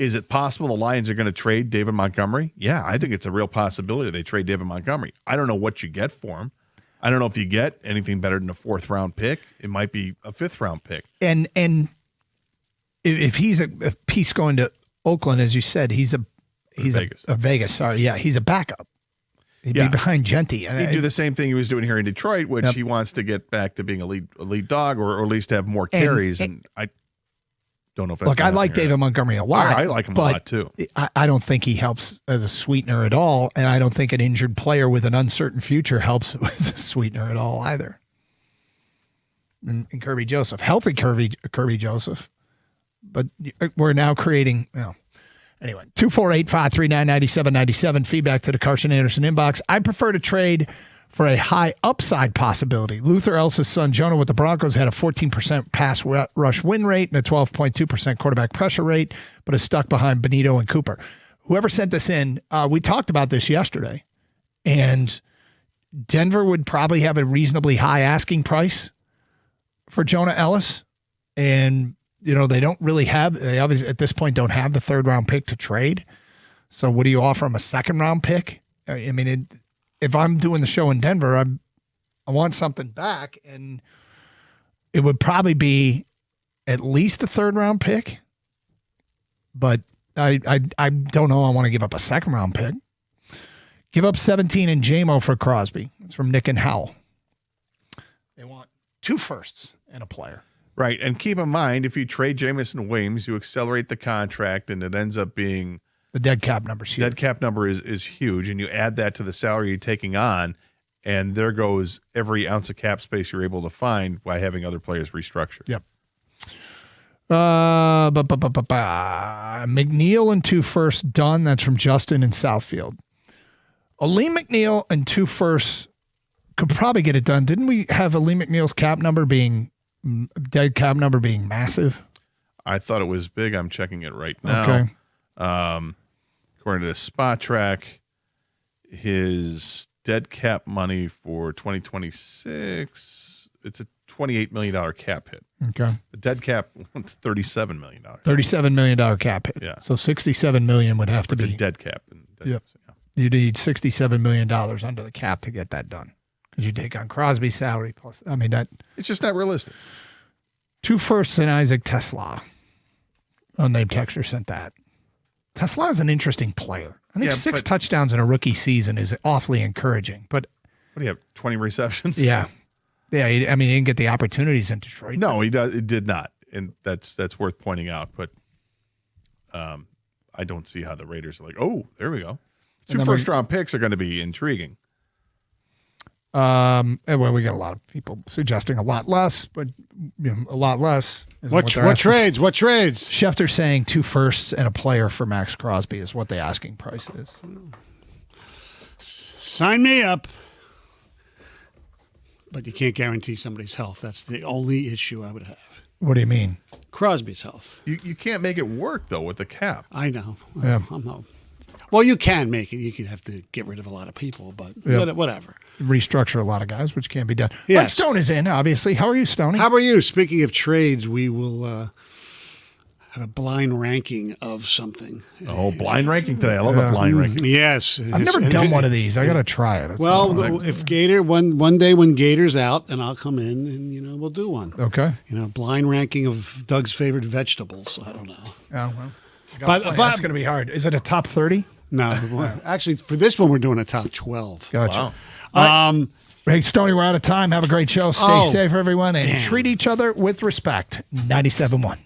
Is it possible the Lions are going to trade David Montgomery? Yeah, I think it's a real possibility they trade David Montgomery. I don't know what you get for him. I don't know if you get anything better than a 4th-round pick. It might be a 5th-round pick. And if he's a piece going to Oakland, as you said, he's Vegas. a Vegas. Sorry, yeah, he's a backup. He'd be behind Genty. He'd do the same thing he was doing here in Detroit, which he wants to get back to being a lead dog, or at least have more carries. And I don't know if that's look. I like David Montgomery a lot. I like him a lot too. I don't think he helps as a sweetener at all, and I don't think an injured player with an uncertain future helps as a sweetener at all either. And Kirby Joseph, healthy Kirby Joseph, but we're now creating. Anyway, 248-539-9797. Feedback to the Carson Anderson inbox. I prefer to trade for a high upside possibility. Luther Elsa's son, Jonah, with the Broncos, had a 14% pass rush win rate and a 12.2% quarterback pressure rate, but is stuck behind Benito and Cooper. Whoever sent this in, we talked about this yesterday, and Denver would probably have a reasonably high asking price for Jonah Ellis, and they don't really they obviously at this point don't have the 3rd-round pick to trade. So what do you offer them, a 2nd-round pick? I mean, if I'm doing the show in Denver, I want something back, and it would probably be at least a 3rd-round pick. But I don't know. I want to give up a 2nd-round pick. Give up 17 and JMO for Crosby. It's from Nick and Howell. They want 2 firsts and a player. Right, and keep in mind, if you trade Jamison Williams, you accelerate the contract, and it ends up being the dead cap number. Dead cap number is huge, and you add that to the salary you're taking on, and there goes every ounce of cap space you're able to find by having other players restructured. Yep. McNeil and 2 firsts done. That's from Justin in Southfield. Aleem McNeil and 2 firsts could probably get it done. Didn't we have Aleem McNeil's cap number being dead cap number being massive? I thought it was big. I'm checking it right now. Okay. According to Spot Track, his dead cap money for 2026, it's a $28 million cap hit. Okay. The dead cap, it's $37 million. $37 million cap hit. Yeah. So $67 million would have to be. A dead cap. Yep. Yeah. You need $67 million under the cap to get that done. Because you take on Crosby's salary plus, it's just not realistic. 2 firsts and Isaac Tesla. Unnamed texter sent that. Tesla is an interesting player. I think 6 touchdowns in a rookie season is awfully encouraging. But what do you have? 20 receptions? Yeah. Yeah. He didn't get the opportunities in Detroit. No, he did not. And that's worth pointing out. But I don't see how the Raiders are like, oh, there we go. 2 first-round picks are going to be intriguing. Well, we got a lot of people suggesting a lot less, but a lot less. What trades? What trades? Schefter saying 2 firsts and a player for Max Crosby is what the asking price is. Sign me up. But you can't guarantee somebody's health. That's the only issue I would have. What do you mean? Crosby's health. You can't make it work, though, with the cap. I know. Yeah. I'm not. Well, you can make it. You can have to get rid of a lot of people, but whatever. Restructure a lot of guys, which can be done. Yes. Mike Stone is in, obviously. How are you, Stoney? How are you? Speaking of trades, we will have a blind ranking of something. Oh, blind ranking today. I love the blind ranking. Yes. I've never done one of these. I got to try it. If Gator, one day when Gator's out, and I'll come in and, we'll do one. Okay. Blind ranking of Doug's favorite vegetables. I don't know. Oh, well. That's going to be hard. Is it a top 30? No. Actually, for this one, we're doing a top 12. Gotcha. Wow. Hey, Stoney, we're out of time. Have a great show. Stay safe, everyone, and treat each other with respect. 97.1.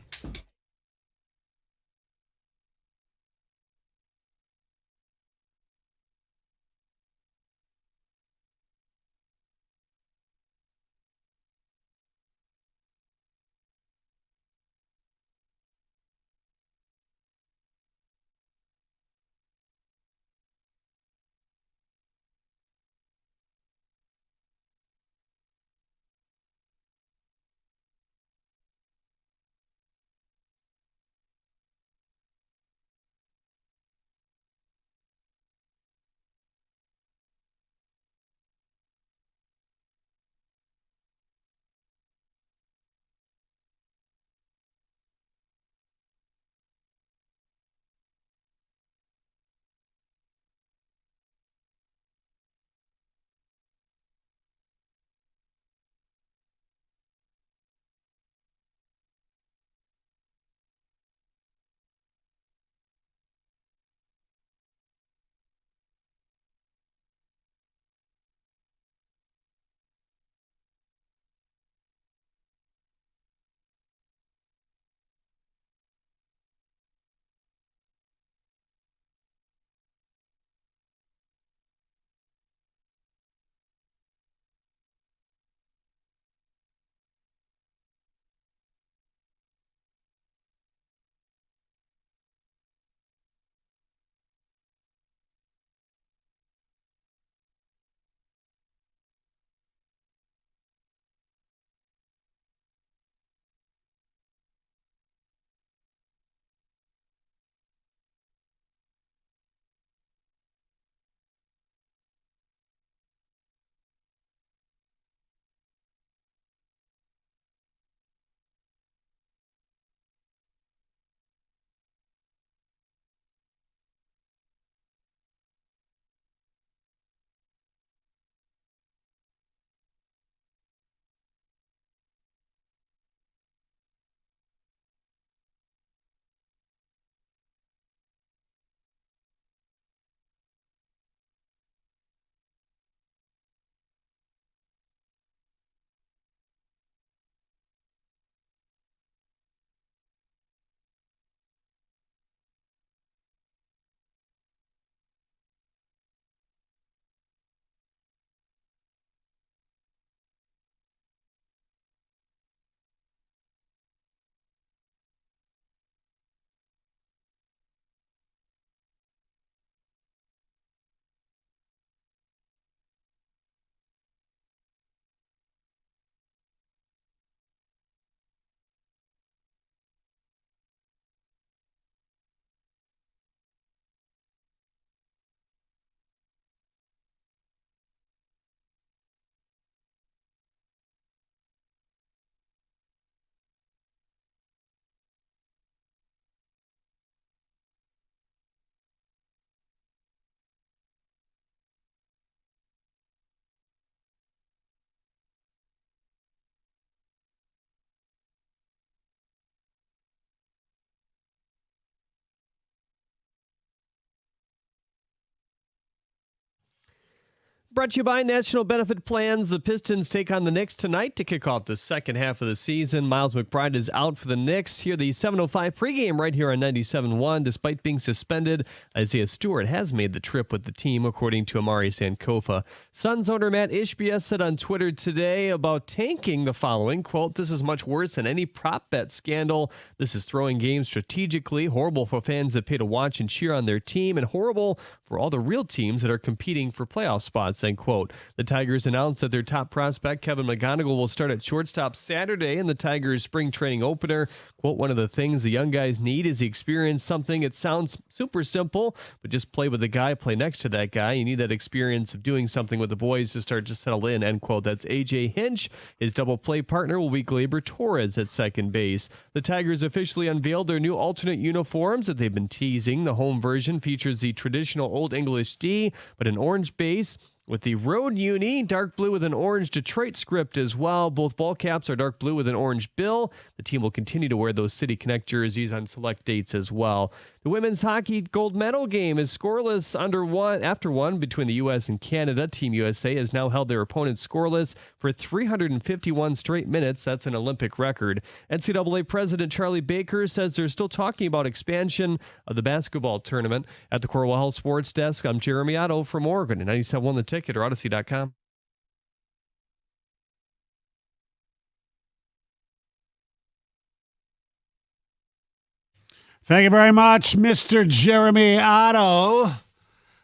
Brought to you by National Benefit Plans. The Pistons take on the Knicks tonight to kick off the second half of the season. Miles McBride is out for the Knicks. Here, the 7:05 pregame right here on 97.1. Despite being suspended, Isaiah Stewart has made the trip with the team, according to Amari Sankofa. Suns owner Matt Ishbia said on Twitter today about tanking the following, quote, "This is much worse than any prop bet scandal. This is throwing games strategically, horrible for fans that pay to watch and cheer on their team, and horrible for all the real teams that are competing for playoff spots," end quote. The Tigers announced that their top prospect, Kevin McGonigal, will start at shortstop Saturday in the Tigers' spring training opener. Quote, "One of the things the young guys need is the experience, something it sounds super simple, but just play with the guy, play next to that guy. You need that experience of doing something with the boys to start to settle in," end quote. That's AJ Hinch. His double play partner will be Gleyber Torres at second base. The Tigers officially unveiled their new alternate uniforms that they've been teasing. The home version features the traditional Old English D, but an orange base with the road uni, dark blue with an orange Detroit script as well. Both ball caps are dark blue with an orange bill. The team will continue to wear those City Connect jerseys on select dates as well. The women's hockey gold medal game is scoreless after one between the U.S. and Canada. Team USA has now held their opponents scoreless for 351 straight minutes. That's an Olympic record. NCAA President Charlie Baker says they're still talking about expansion of the basketball tournament. At the Corwell Health Sports Desk, I'm Jeremy Otto from Oregon at 97.1 The Ticket or Odyssey.com. Thank you very much, Mr. Jeremy Otto.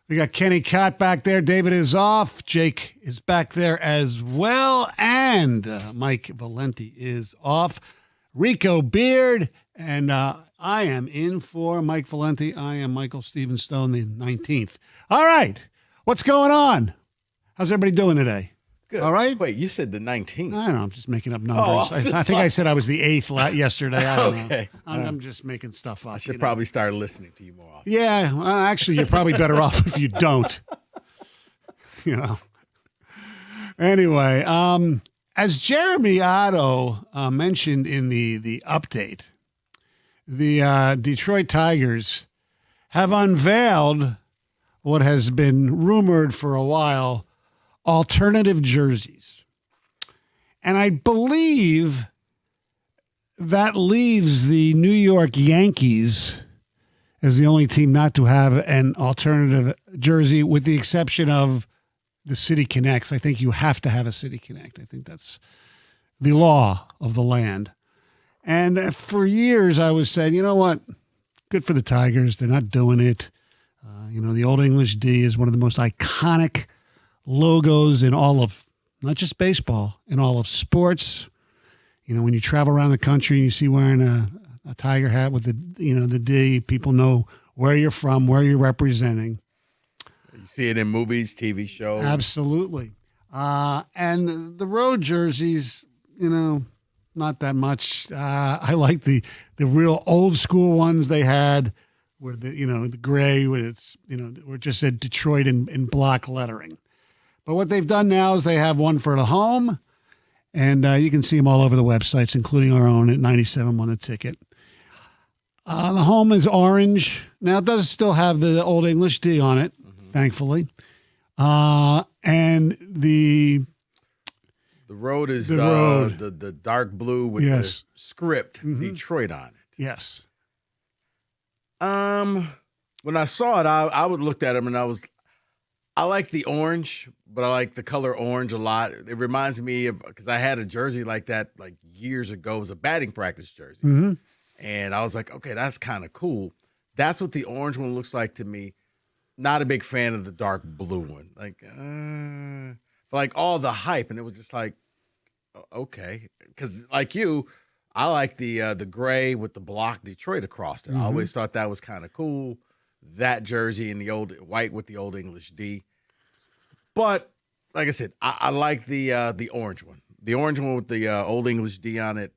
We got Kenny Cott back there. David is off. Jake is back there as well. And Mike Valenti is off. Rico Beard. And I am in for Mike Valenti. I am Michael Stephen Stone, the 19th. All right. What's going on? How's everybody doing today? Good. All right. Wait, you said the 19th. I don't know. I'm just making up numbers. Oh, I think I said I was the 8th yesterday. I don't Okay. know. I'm just making stuff up. I should probably start listening to you more often. Yeah. Well, actually, you're probably better off if you don't. You know. Anyway, as Jeremy Otto mentioned in the update, the Detroit Tigers have unveiled what has been rumored for a while, alternative jerseys. And I believe that leaves the New York Yankees as the only team not to have an alternative jersey, with the exception of the City Connects. I think you have to have a City Connect. I think that's the law of the land. And for years I was saying, you know what? Good for the Tigers. They're not doing it. The Old English D is one of the most iconic logos in all of, not just baseball, in all of sports. When you travel around the country and you see wearing a Tiger hat with the D, people know where you're from, where you're representing. You see it in movies, TV shows. Absolutely. And the road jerseys, not that much. I like the real old school ones they had, where the gray, where it's where it just said Detroit in block lettering. But what they've done now is they have one for the home, and you can see them all over the websites, including our own at 97.1 The Ticket. The home is orange. Now, it does still have the Old English D on it, thankfully. And the road is road. The dark blue with the script, Detroit on it. Yes. When I saw it, I would looked at them and I like the orange, but I like the color orange a lot. It reminds me of, because I had a jersey like that like years ago. It was a batting practice jersey. Mm-hmm. And I was like, okay, that's kind of cool. That's what the orange one looks like to me. Not a big fan of the dark blue one. But like all the hype, and it was just like, okay. Because like you, I like the gray with the block Detroit across it. I always thought that was kind of cool. That jersey and the old white with the Old English D. But like I said, I like the orange one. The orange one with the Old English D on it.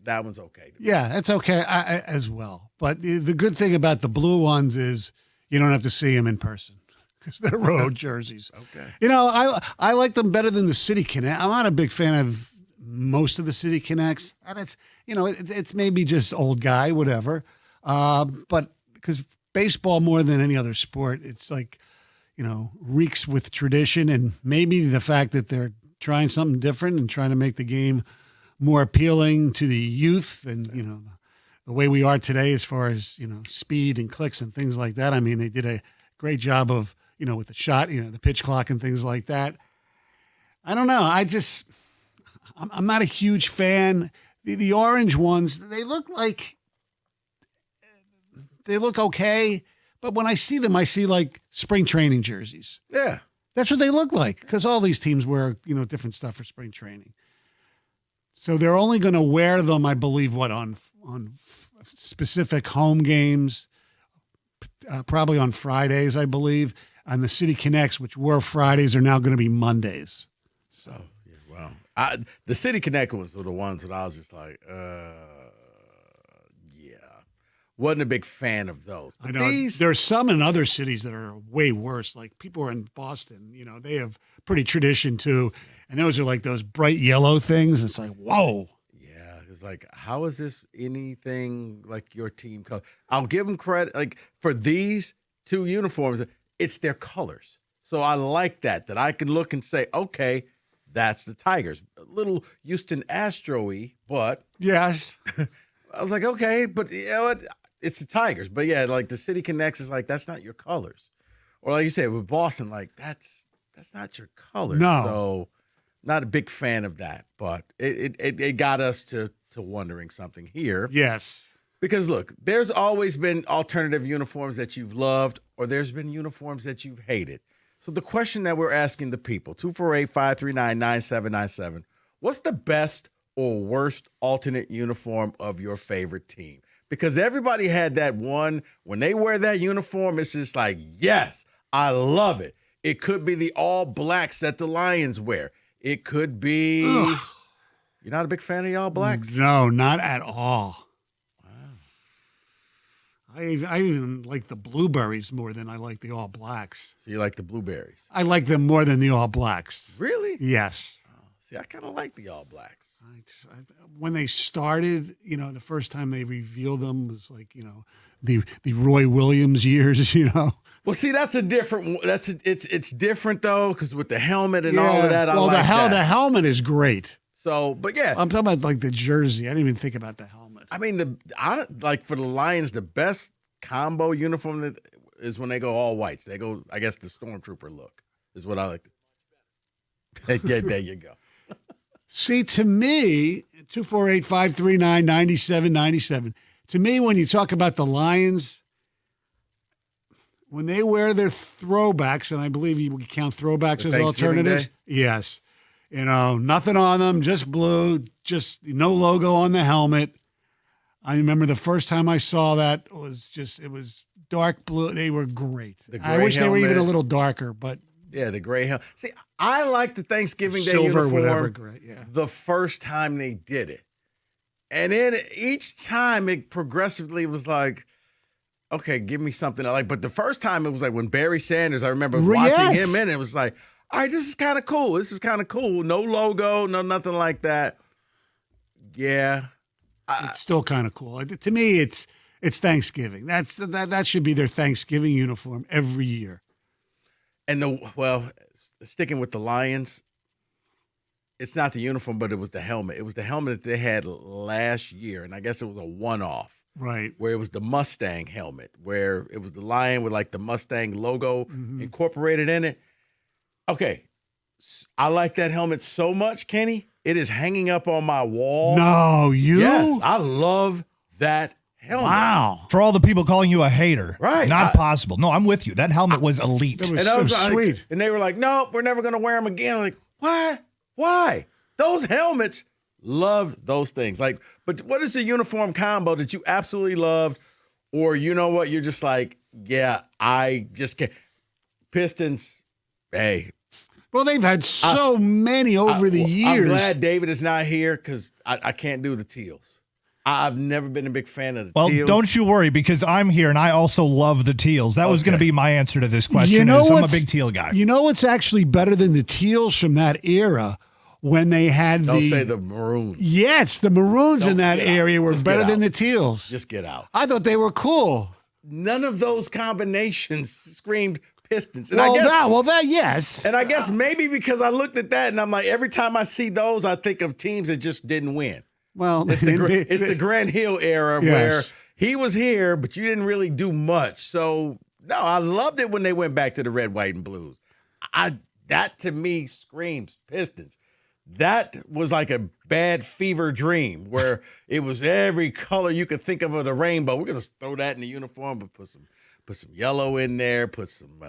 That one's okay. Yeah, it's okay as well. But the good thing about the blue ones is you don't have to see them in person because they're road jerseys. Okay. I like them better than the City Connect. I'm not a big fan of most of the City Connects, and it's maybe just old guy, whatever. But because baseball, more than any other sport, it's like, reeks with tradition, and maybe the fact that they're trying something different and trying to make the game more appealing to the youth and, the way we are today as far as, speed and clicks and things like that. I mean, they did a great job of, with the shot, the pitch clock and things like that. I don't know. I'm not a huge fan. The orange ones, they look okay. But when I see them, I see like spring training jerseys. Yeah. That's what they look like because all these teams wear, different stuff for spring training. So they're only going to wear them, I believe, on specific home games, probably on Fridays, I believe. And the City Connects, which were Fridays, are now going to be Mondays. So, yeah, wow. The City Connect ones were the ones that I was just like, yeah. Wasn't a big fan of those. But I know there's some in other cities that are way worse. Like people are in Boston, they have pretty tradition too. And those are like those bright yellow things. It's like, whoa. Yeah. It's like, how is this anything like your team color? I'll give them credit. Like for these two uniforms, it's their colors. So I like that I can look and say, okay, that's the Tigers. A little Houston Astro-y, but. Yes. I was like, okay, but you know what? It's the Tigers. But yeah, like the City Connects is like, that's not your colors. Or like you said, with Boston, like that's not your colors. No. So not a big fan of that. But it got us to wondering something here. Yes. Because look, there's always been alternative uniforms that you've loved, or there's been uniforms that you've hated. So the question that we're asking the people, 248-539-9797, what's the best or worst alternate uniform of your favorite team? Because everybody had that one, when they wear that uniform, it's just like, yes, I love it. It could be the all blacks that the Lions wear. It could be, you're not a big fan of the all blacks? No, not at all. I even like the blueberries more than I like the all blacks. So you like the blueberries? I like them more than the all blacks. Really? Yes. See, I kind of like the all blacks. When they started, the first time they revealed them was like, the Roy Williams years, Well, see, that's a different. It's different though, because with the helmet and all of that. The helmet is great. So, but yeah, I'm talking about like the jersey. I didn't even think about the helmet. I mean, like for the Lions, the best combo uniform that is when they go all whites. They go, I guess, the Stormtrooper look is what I like. Yeah, there you go. See, to me, 248-539-9797. To me, when you talk about the Lions, when they wear their throwbacks, and I believe you would count throwbacks as alternatives. Day? Yes. Nothing on them, just blue, just no logo on the helmet. I remember the first time I saw that it was dark blue. They were great. I wish they were even a little darker, but. Yeah, the gray helmet. See, I like the Thanksgiving Day silver, uniform whatever, gray, yeah. The first time they did it. And then each time it progressively was like, okay, give me something I like. But the first time it was like when Barry Sanders, I remember watching him in it, it was like, all right, this is kind of cool. This is kind of cool. No logo, no nothing like that. Yeah. It's still kind of cool. To me, it's Thanksgiving. That should be their Thanksgiving uniform every year. And sticking with the Lions, it's not the uniform, but it was the helmet. It was the helmet that they had last year, and I guess it was a one-off. Right. Where it was the Mustang helmet, where it was the lion with like the Mustang logo incorporated in it. Okay, I like that helmet so much, Kenny. It is hanging up on my wall. No, you? Yes, I love that helmet. Wow. For all the people calling you a hater. Right. Not possible. No, I'm with you. That helmet was elite. It was so sweet. And they were like, nope, we're never going to wear them again. I'm like, what? Why? Those helmets, love those things. Like, but what is the uniform combo that you absolutely loved? Or you know what? You're just like, yeah, I just can't. Pistons, hey. Well, they've had so many over the years. I'm glad David is not here because I can't do the teals. I've never been a big fan of the teals. Well, don't you worry because I'm here and I also love the teals. That was going to be my answer to this question. I'm a big teal guy. You know what's actually better than the teals from that era? When they had Don't say the maroons. Yes, the maroons in that area were better than the teals. Just get out. I thought they were cool. None of those combinations screamed Pistons. And Yes. And I guess maybe because I looked at that and I'm like, every time I see those, I think of teams that just didn't win. Well, It's the Grant Hill era where he was here, but you didn't really do much. So, no, I loved it when they went back to the red, white, and blues. That to me screams Pistons. That was like a bad fever dream where it was every color you could think of the rainbow. We're gonna throw that in the uniform, but put some yellow in there, put some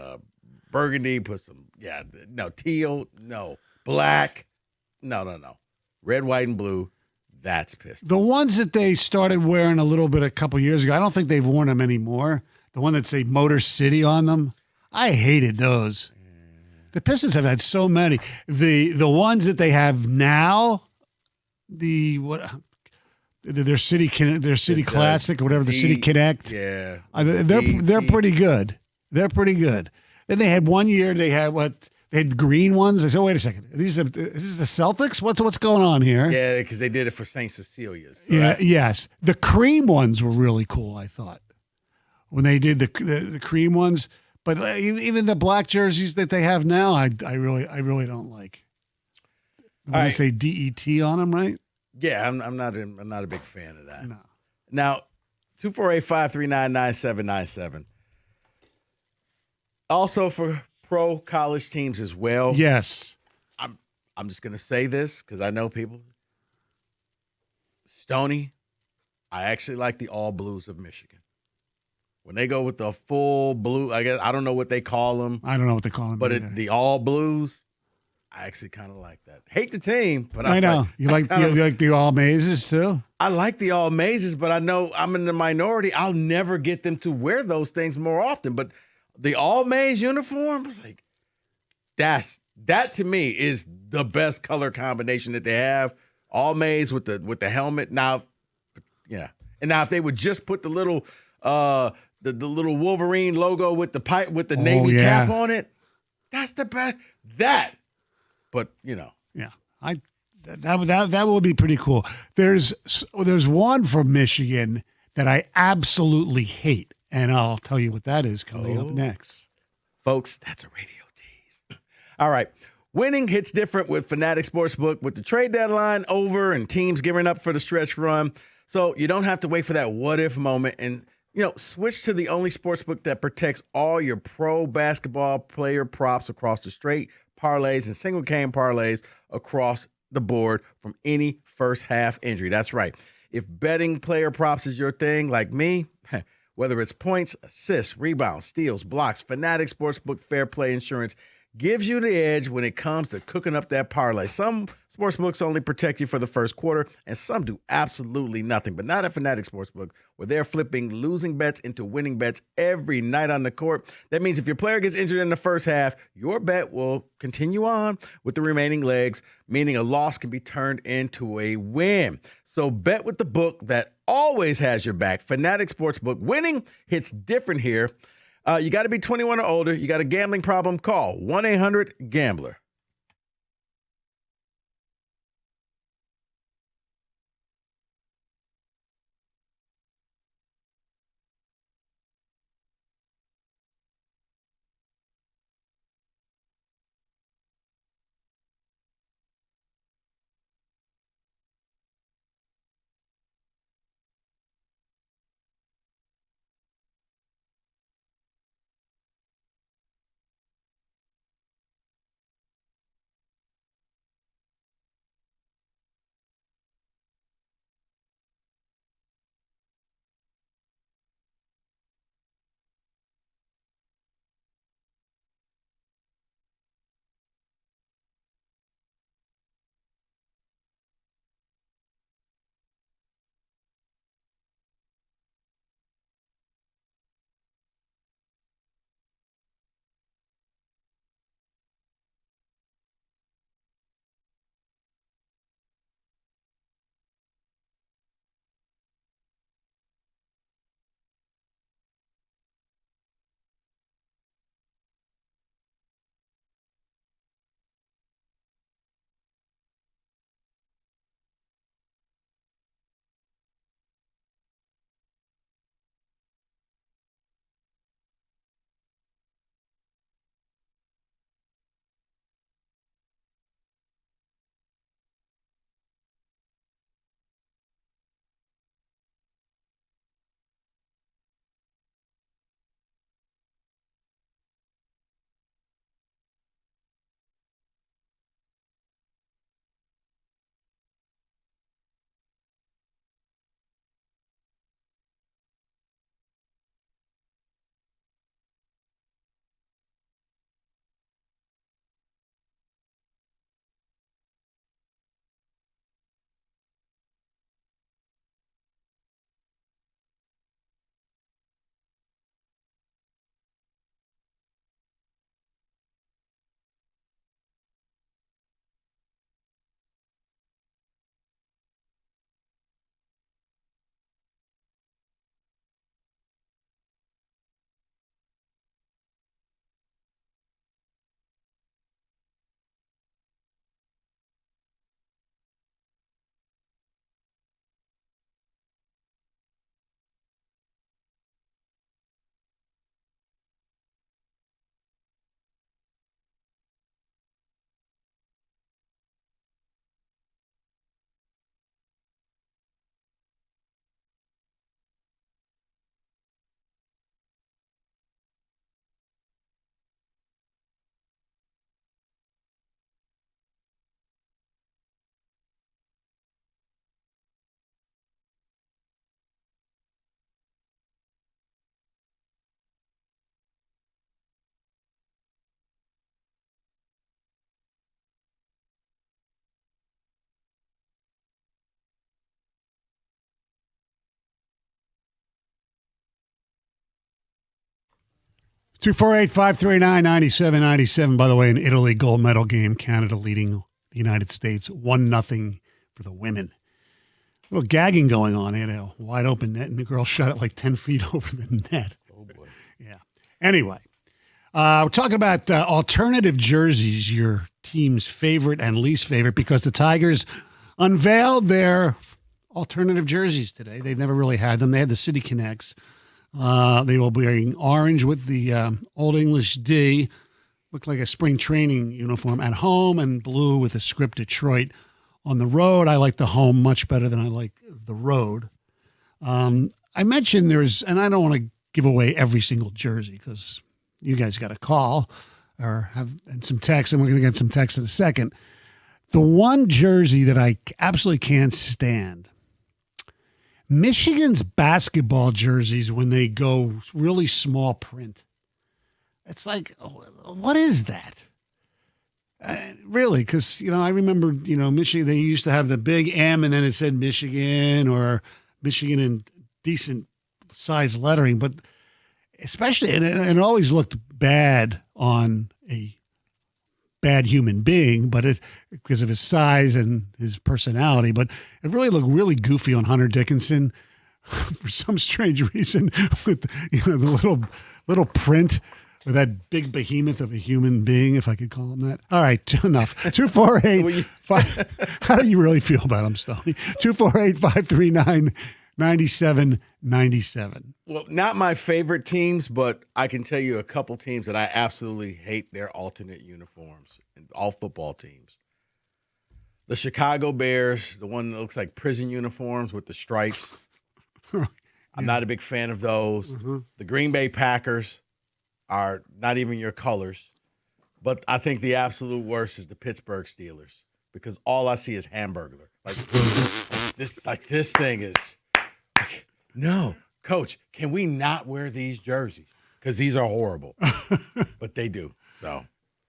burgundy, teal, no, black, no, red, white, and blue. That's Pistons. The ones that they started wearing a little bit a couple years ago, I don't think they've worn them anymore. The one that say Motor City on them, I hated those. The Pistons have had so many. The ones that they have now, their City Classic or whatever, the City Connect. Yeah, they're pretty good. They're pretty good. Then they had one year they had green ones. I said, wait a second, this is the Celtics. What's going on here? Yeah, because they did it for St. Cecilia's. So yes, the cream ones were really cool. I thought when they did the cream ones. But even the black jerseys that they have now, I really don't like. When they say DET on them, right? Yeah, I'm not a big fan of that. No. Now, 248-539-9797. Also for pro college teams as well. Yes. I'm just gonna say this because I know people. Stoney, I actually like the all blues of Michigan. When they go with the full blue, I guess I don't know what they call them. I don't know what they call them. But the all blues, I actually kind of like that. Hate the team, but I know. You like the all mazes too? I like the all mazes, but I know I'm in the minority. I'll never get them to wear those things more often. But the all maze uniform was like, that to me is the best color combination that they have. All maze with the helmet. Now, yeah. And now if they would just put the little the little Wolverine logo with the pipe with the navy cap on it, that's the best. But yeah, that will be pretty cool. There's one from Michigan that I absolutely hate, and I'll tell you what that is coming up next, folks. That's a radio tease. All right. Winning hits different with Fanatic Sportsbook with the trade deadline over and teams gearing up for the stretch run. So you don't have to wait for that what if moment and switch to the only sportsbook that protects all your pro basketball player props across the straight parlays and single game parlays across the board from any first half injury. That's right. If betting player props is your thing, like me, whether it's points, assists, rebounds, steals, blocks, Fanatic Sportsbook Fair Play Insurance gives you the edge when it comes to cooking up that parlay. Some sportsbooks only protect you for the first quarter, and some do absolutely nothing. But not at Fanatic Sportsbook, where they're flipping losing bets into winning bets every night on the court. That means if your player gets injured in the first half, your bet will continue on with the remaining legs, meaning a loss can be turned into a win. So bet with the book that always has your back. Fanatic Sportsbook. Winning hits different here. You got to be 21 or older. You got a gambling problem? Call 1-800-GAMBLER. 248-539-9797. By the way, an Italy gold medal game. Canada leading the United States 1-0 for the women. A little gagging going on. They had a wide open net, and the girl shot it like 10 feet over the net. Oh, boy. Yeah. Anyway, we're talking about alternative jerseys, your team's favorite and least favorite, because the Tigers unveiled their alternative jerseys today. They've never really had them. They had the City Connects. They will be wearing orange with the Old English D. Looked like a spring training uniform at home, and blue with the script Detroit on the road. I like the home much better than I like the road. I mentioned and I don't want to give away every single jersey because you guys got a call and some text, and we're going to get some text in a second. The one jersey that I absolutely can't stand, Michigan's basketball jerseys when they go really small print. It's like, what is that? Really, because, I remember, Michigan, they used to have the big M and then it said Michigan or Michigan in decent size lettering, but especially, and it always looked bad on a bad human being, but because of his size and his personality, but it really looked really goofy on Hunter Dickinson for some strange reason with the little print with that big behemoth of a human being, if I could call him that. All right, enough. 248. How do you really feel about him, Stoney? 248-539-9797. Well, not my favorite teams, but I can tell you a couple teams that I absolutely hate their alternate uniforms, and all football teams. The Chicago Bears, the one that looks like prison uniforms with the stripes. I'm not a big fan of those. Mm-hmm. The Green Bay Packers are not even your colors. But I think the absolute worst is the Pittsburgh Steelers, because all I see is Hamburglar. This thing is no, coach, can we not wear these jerseys? Because these are horrible. But they do. So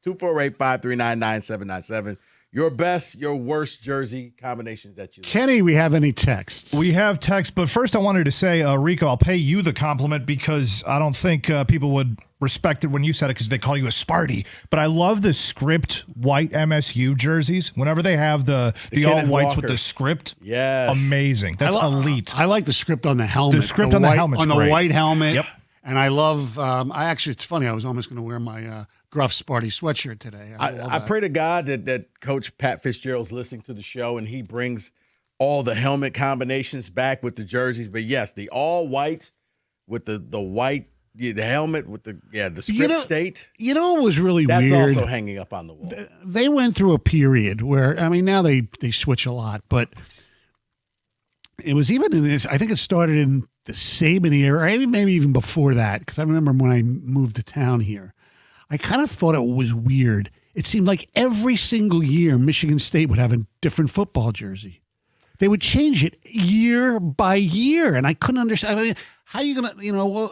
248-539-9797. Your best, your worst jersey combinations that you like. Kenny, we have any texts? We have texts, but first I wanted to say, Rico, I'll pay you the compliment because I don't think people would respect it when you said it because they call you a Sparty. But I love the script white MSU jerseys. Whenever they have the all whites with the script, yes, amazing. That's elite. I like the script on the helmet. The script on the helmet's great. White helmet. Yep. And I love. It's funny. I was almost going to wear my Gruff Sparty sweatshirt today. I pray to God that Coach Pat Fitzgerald's listening to the show and he brings all the helmet combinations back with the jerseys. But yes, the all white with the white, the helmet with the script state. You know what was really weird? That's also hanging up on the wall. They went through a period where, now they switch a lot, but it was even in this, I think it started in the Saban era, or maybe even before that, because I remember when I moved to town here. I kind of thought it was weird. It seemed like every single year Michigan State would have a different football jersey. They would change it year by year, and I couldn't understand. How are you going to,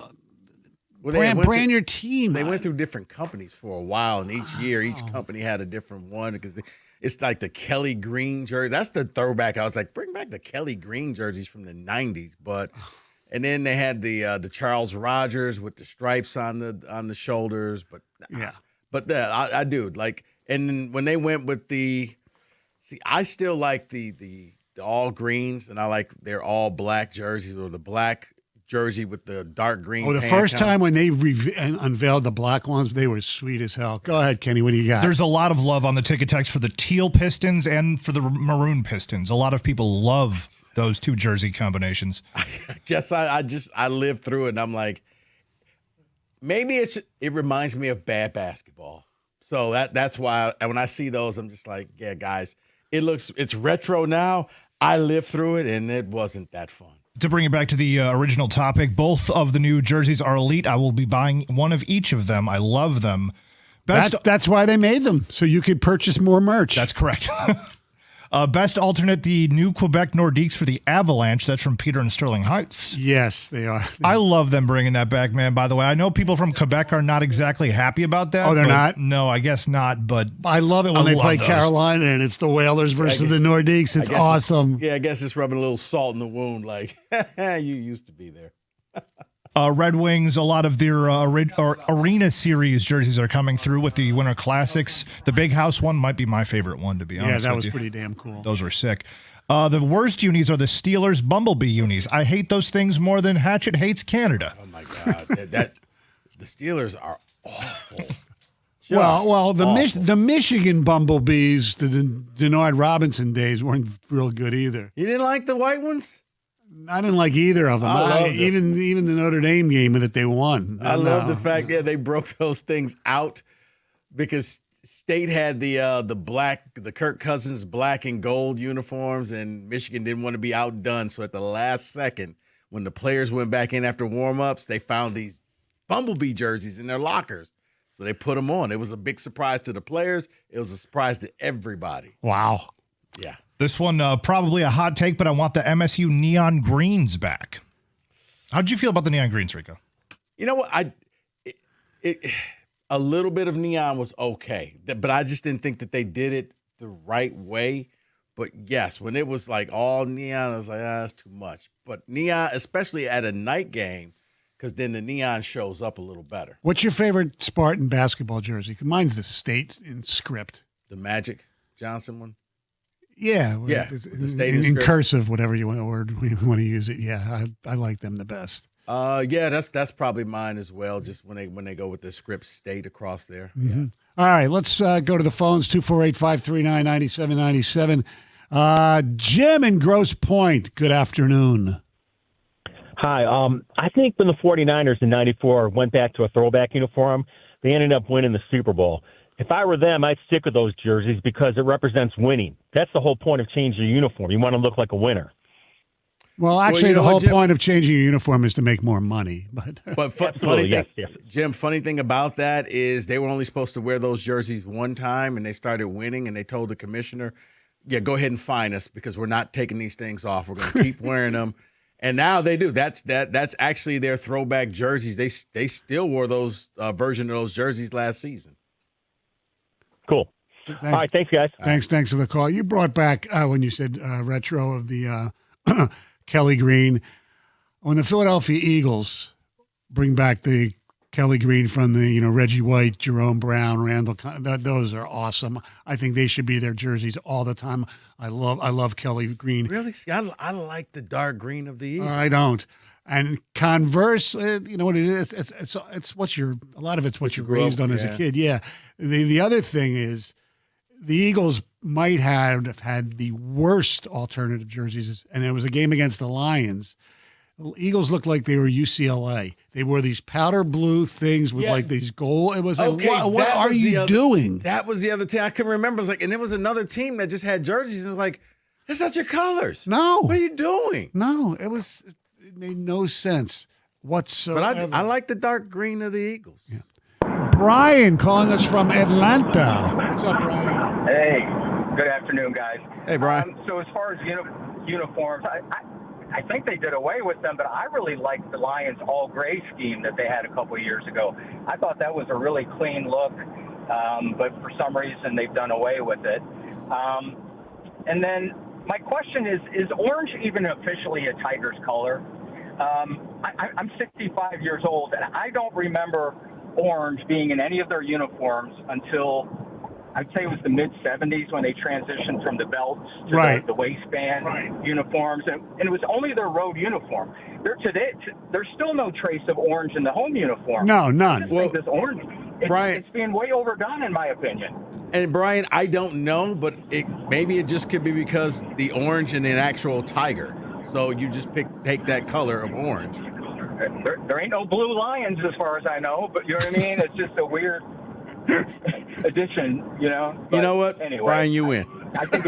brand your team? They went through different companies for a while, and each year, each company had a different one because it's like the Kelly Green jersey. That's the throwback. I was like, bring back the Kelly Green jerseys from the 90s, but... And then they had the Charles Rogers with the stripes on the shoulders, but I do like. And then when they went with I still like the all greens, and I like their all black jerseys or the black jersey with the dark green. Oh, the first time when they unveiled the black ones, they were sweet as hell. Go ahead, Kenny. What do you got? There's a lot of love on the ticket text for the teal Pistons and for the maroon Pistons. A lot of people love those two jersey combinations. I guess I lived through it, and I'm like, maybe it reminds me of bad basketball. So that's why when I see those, I'm just like, yeah, guys, it's retro now. I lived through it, and it wasn't that fun. To bring it back to the original topic, both of the new jerseys are elite. I will be buying one of each of them. I love them. That's why they made them, so you could purchase more merch. That's correct. Best alternate, the new Quebec Nordiques for the Avalanche. That's from Peter and Sterling Heights. Yes, they are. I love them bringing that back, man. By the way, I know people from Quebec are not exactly happy about that. Oh, they're not? No, I guess not. But I love it when they play Carolina and it's the Whalers versus the Nordiques. It's awesome. I guess it's rubbing a little salt in the wound. Like, you used to be there. Red Wings, a lot of their Arena Series jerseys are coming through with the Winter Classics. The Big House one might be my favorite one, to be honest. Yeah, that with was you. pretty damn cool. Those were sick. The worst unis are the Steelers Bumblebee unis. I hate those things more than Hatchet hates Canada. Oh my God, the Steelers are awful. Well, the awful. Michigan Bumblebees, the Denard Robinson days weren't real good either. You didn't like the white ones? I didn't like either of them. I loved them. Even the Notre Dame game that they won. I love the fact that they broke those things out because State had the Kirk Cousins black and gold uniforms, and Michigan didn't want to be outdone. So at the last second, when the players went back in after warm-ups, they found these Bumblebee jerseys in their lockers. So they put them on. It was a big surprise to the players. It was a surprise to everybody. Wow. Yeah. This one, probably a hot take, but I want the MSU neon greens back. How'd you feel about the neon greens, Rico? You know what? A little bit of neon was okay, but I just didn't think that they did it the right way. But yes, when it was like all neon, I was like, that's too much. But neon, especially at a night game, because then the neon shows up a little better. What's your favorite Spartan basketball jersey? Mine's the State in script. The Magic Johnson one? Yeah. Yeah, It's the State in script. cursive, whatever you want to use it. Yeah, I like them the best. Yeah, that's probably mine as well, just when they go with the script State across there. Mm-hmm. All right, let's go to the phones, 248-539-9797. Jim in Grosse Pointe, good afternoon. Hi. I think when the 49ers in '94 went back to a throwback uniform, they ended up winning the Super Bowl. If I were them, I'd stick with those jerseys because it represents winning. That's the whole point of changing your uniform. You want to look like a winner. Well, actually, you know the whole what, Jim? point of changing your uniform is to make more money. But Funny thing, yes. Jim, funny thing about that is they were only supposed to wear those jerseys one time, and they started winning, and they told the commissioner, yeah, go ahead and fine us because we're not taking these things off. We're going to keep wearing them. And now they do. That's actually their throwback jerseys. They still wore those version of those jerseys last season. Cool. All right. Thanks, guys. Thanks for the call. You brought back, when you said retro of the Kelly Green. When the Philadelphia Eagles bring back the Kelly Green from the, Reggie White, Jerome Brown, Randall, those are awesome. I think they should be their jerseys all the time. I love Kelly Green. Really? See, I like the dark green of the Eagles. I don't. And Converse, you know what it is? It's a lot of it's what you're grew up raised on with, as a yeah. kid. Yeah. The other thing is the Eagles might have had the worst alternative jerseys, and it was a game against the Lions. The Eagles looked like they were UCLA. They wore these powder blue things with like these gold. It was like, what that are was you doing? That was the other thing I couldn't remember. It was like, and there was another team that just had jerseys. And it was like, that's not your colors. No. What are you doing? No, it made no sense whatsoever. But I like the dark green of the Eagles. Yeah. Brian calling us from Atlanta. What's up, Brian? Hey, good afternoon, guys. Hey, Brian. So as far as uniforms, I think they did away with them, but I really liked the Lions all-gray scheme that they had a couple of years ago. I thought that was a really clean look, but for some reason they've done away with it. And then my question is orange even officially a Tigers color? I'm 65 years old, and I don't remember orange being in any of their uniforms until I'd say it was the mid-'70s when they transitioned from the belts to the waistband uniforms, and it was only their road uniform. There's still no trace of orange in the home uniform. No, none. I just think this orange, Brian, it's being way overdone in my opinion. And Brian, I don't know, but maybe it just could be because the orange in an actual tiger. So you just take that color of orange. There ain't no blue lions as far as I know, but you know what I mean? It's just a weird addition, But you know what? Anyway, Brian, you win. I think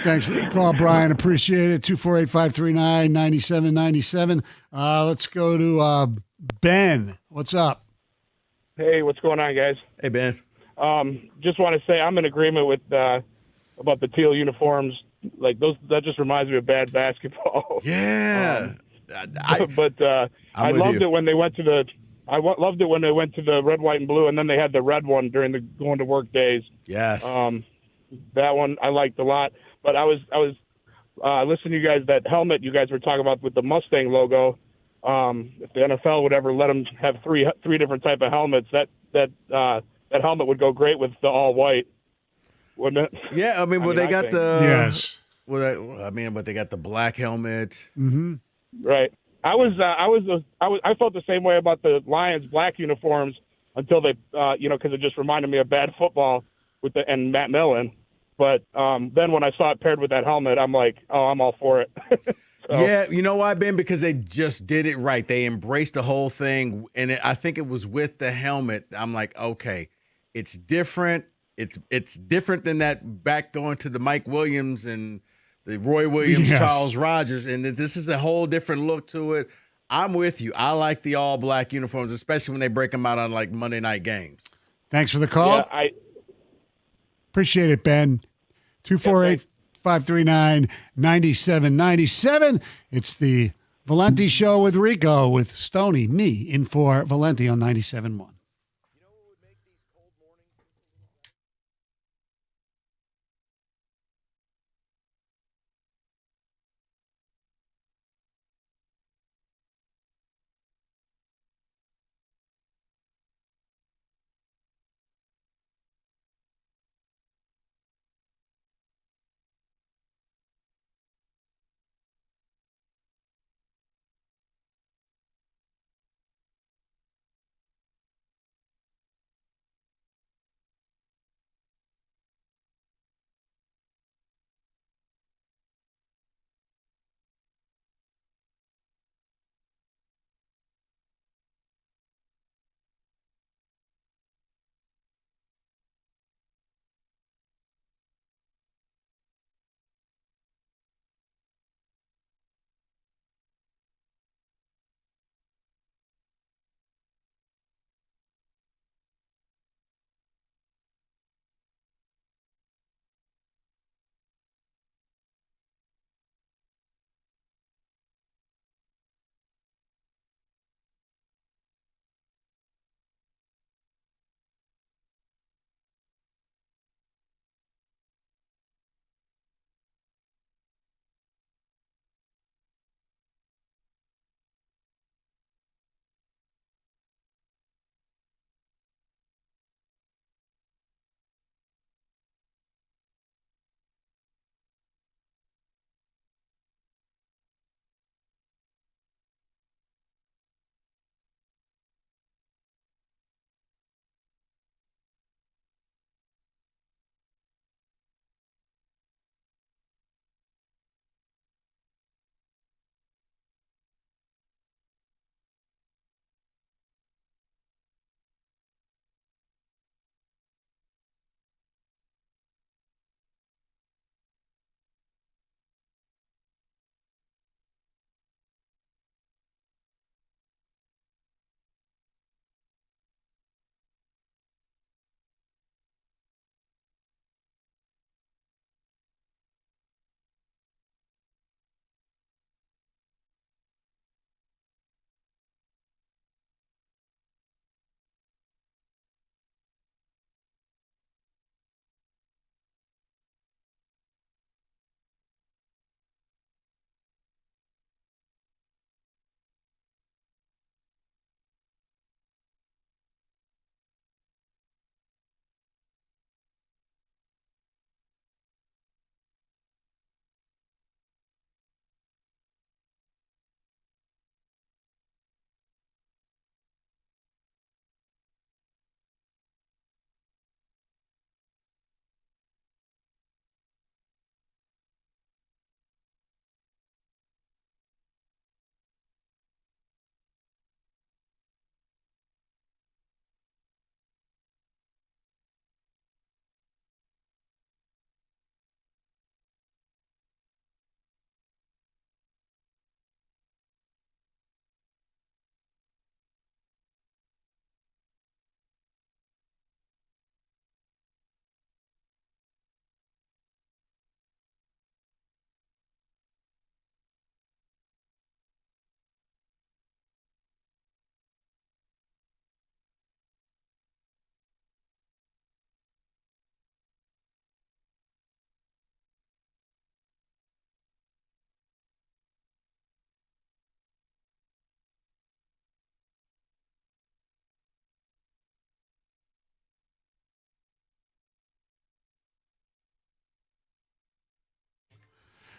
Thanks for the call, Brian. Appreciate it. 248-539-9797. Let's go to Ben. What's up? Hey, what's going on, guys? Hey, Ben. Just want to say I'm in agreement with about the teal uniforms. Like those, that just reminds me of bad basketball. Yeah. I loved it when they went to the. Loved it when they went to the red, white, and blue, and then they had the red one during the going to work days. Yes. That one I liked a lot. But I was listen to you guys, that helmet you guys were talking about with the Mustang logo. If the NFL would ever let them have three different type of helmets, that helmet would go great with the all white, wouldn't it? Yeah, I mean, they got think. the Yes. but they got the black helmet. Right. I felt the same way about the Lions black uniforms until they, because it just reminded me of bad football and Matt Millen. But then when I saw it paired with that helmet, I'm like, oh, I'm all for it. So. Yeah, you know why, Ben? Because they just did it right. They embraced the whole thing, and I think it was with the helmet. I'm like, okay, it's different. It's different than that back going to the Mike Williams and the Roy Williams, Yes. Charles Rogers, and this is a whole different look to it. I'm with you. I like the all black uniforms, especially when they break them out on like Monday night games. Thanks for the call. Yeah, Appreciate it, Ben. 248-539-9797. It's the Valenti Show with Rico, with Stoney, me, in for Valenti on 97.1.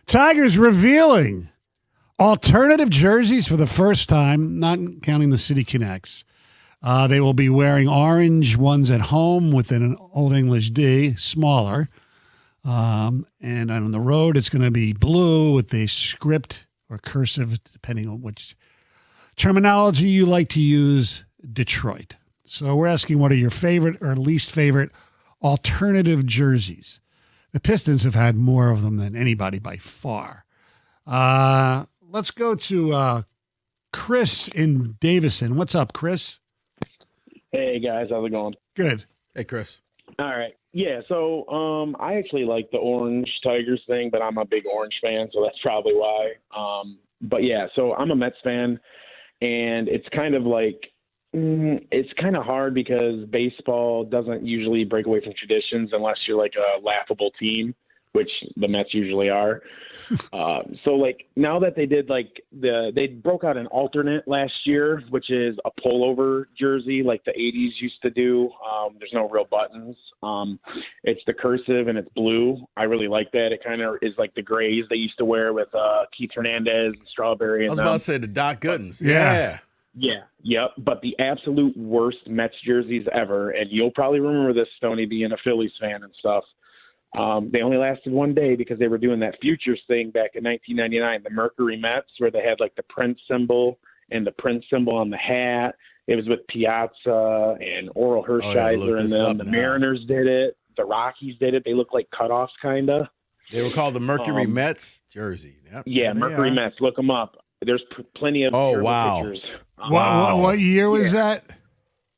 Tigers revealing alternative jerseys for the first time, not counting the City Connects. They will be wearing orange ones at home with an Old English D, smaller. And on the road, it's going to be blue with the script or cursive, depending on which terminology you like to use, Detroit. So we're asking, what are your favorite or least favorite alternative jerseys? The Pistons have had more of them than anybody by far. Let's go to Chris in Davison. What's up, Chris? Hey, guys. How's it going? Good. Hey, Chris. All right. Yeah, so I actually like the orange Tigers thing, but I'm a big orange fan, so that's probably why. But, yeah, so I'm a Mets fan, and it's kind of like it's kind of hard because baseball doesn't usually break away from traditions unless you're like a laughable team, which the Mets usually are. So like now that they did they broke out an alternate last year, which is a pullover jersey like the 80s used to do. There's no real buttons. It's the cursive and it's blue. I really like that. It kind of is like the grays they used to wear with Keith Hernandez and Strawberry. I was about to say the Doc Goodens. Yeah. Yeah, yep. But the absolute worst Mets jerseys ever, and you'll probably remember this, Stoney, being a Phillies fan and stuff. They only lasted one day because they were doing that Futures thing back in 1999, the Mercury Mets, where they had like the Prince symbol and the Prince symbol on the hat. It was with Piazza and Oral Hershiser and them. The Mariners did it. The Rockies did it. They look like cutoffs, kind of. They were called the Mercury Mets jersey. Yep. Yeah, Mercury Mets. Look them up. There's plenty of pictures. What year was that?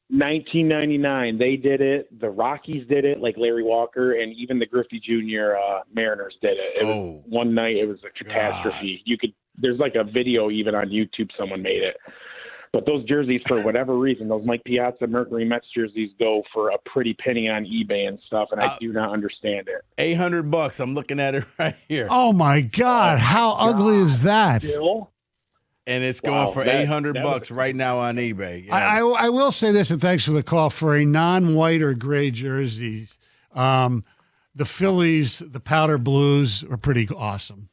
1999. They did it. The Rockies did it, like Larry Walker, and even the Griffey Jr. Mariners did it. It was one night. It was a catastrophe. There's like a video even on YouTube. Someone made it. But those jerseys, for whatever reason, those Mike Piazza Mercury Mets jerseys go for a pretty penny on eBay and stuff, and I do not understand it. $800. I'm looking at it right here. Oh my God! How ugly is that? Still? And it's going for $800 right now on eBay. Yeah. I will say this, and thanks for the call. For a non-white or gray jerseys, the Phillies, the powder blues are pretty awesome.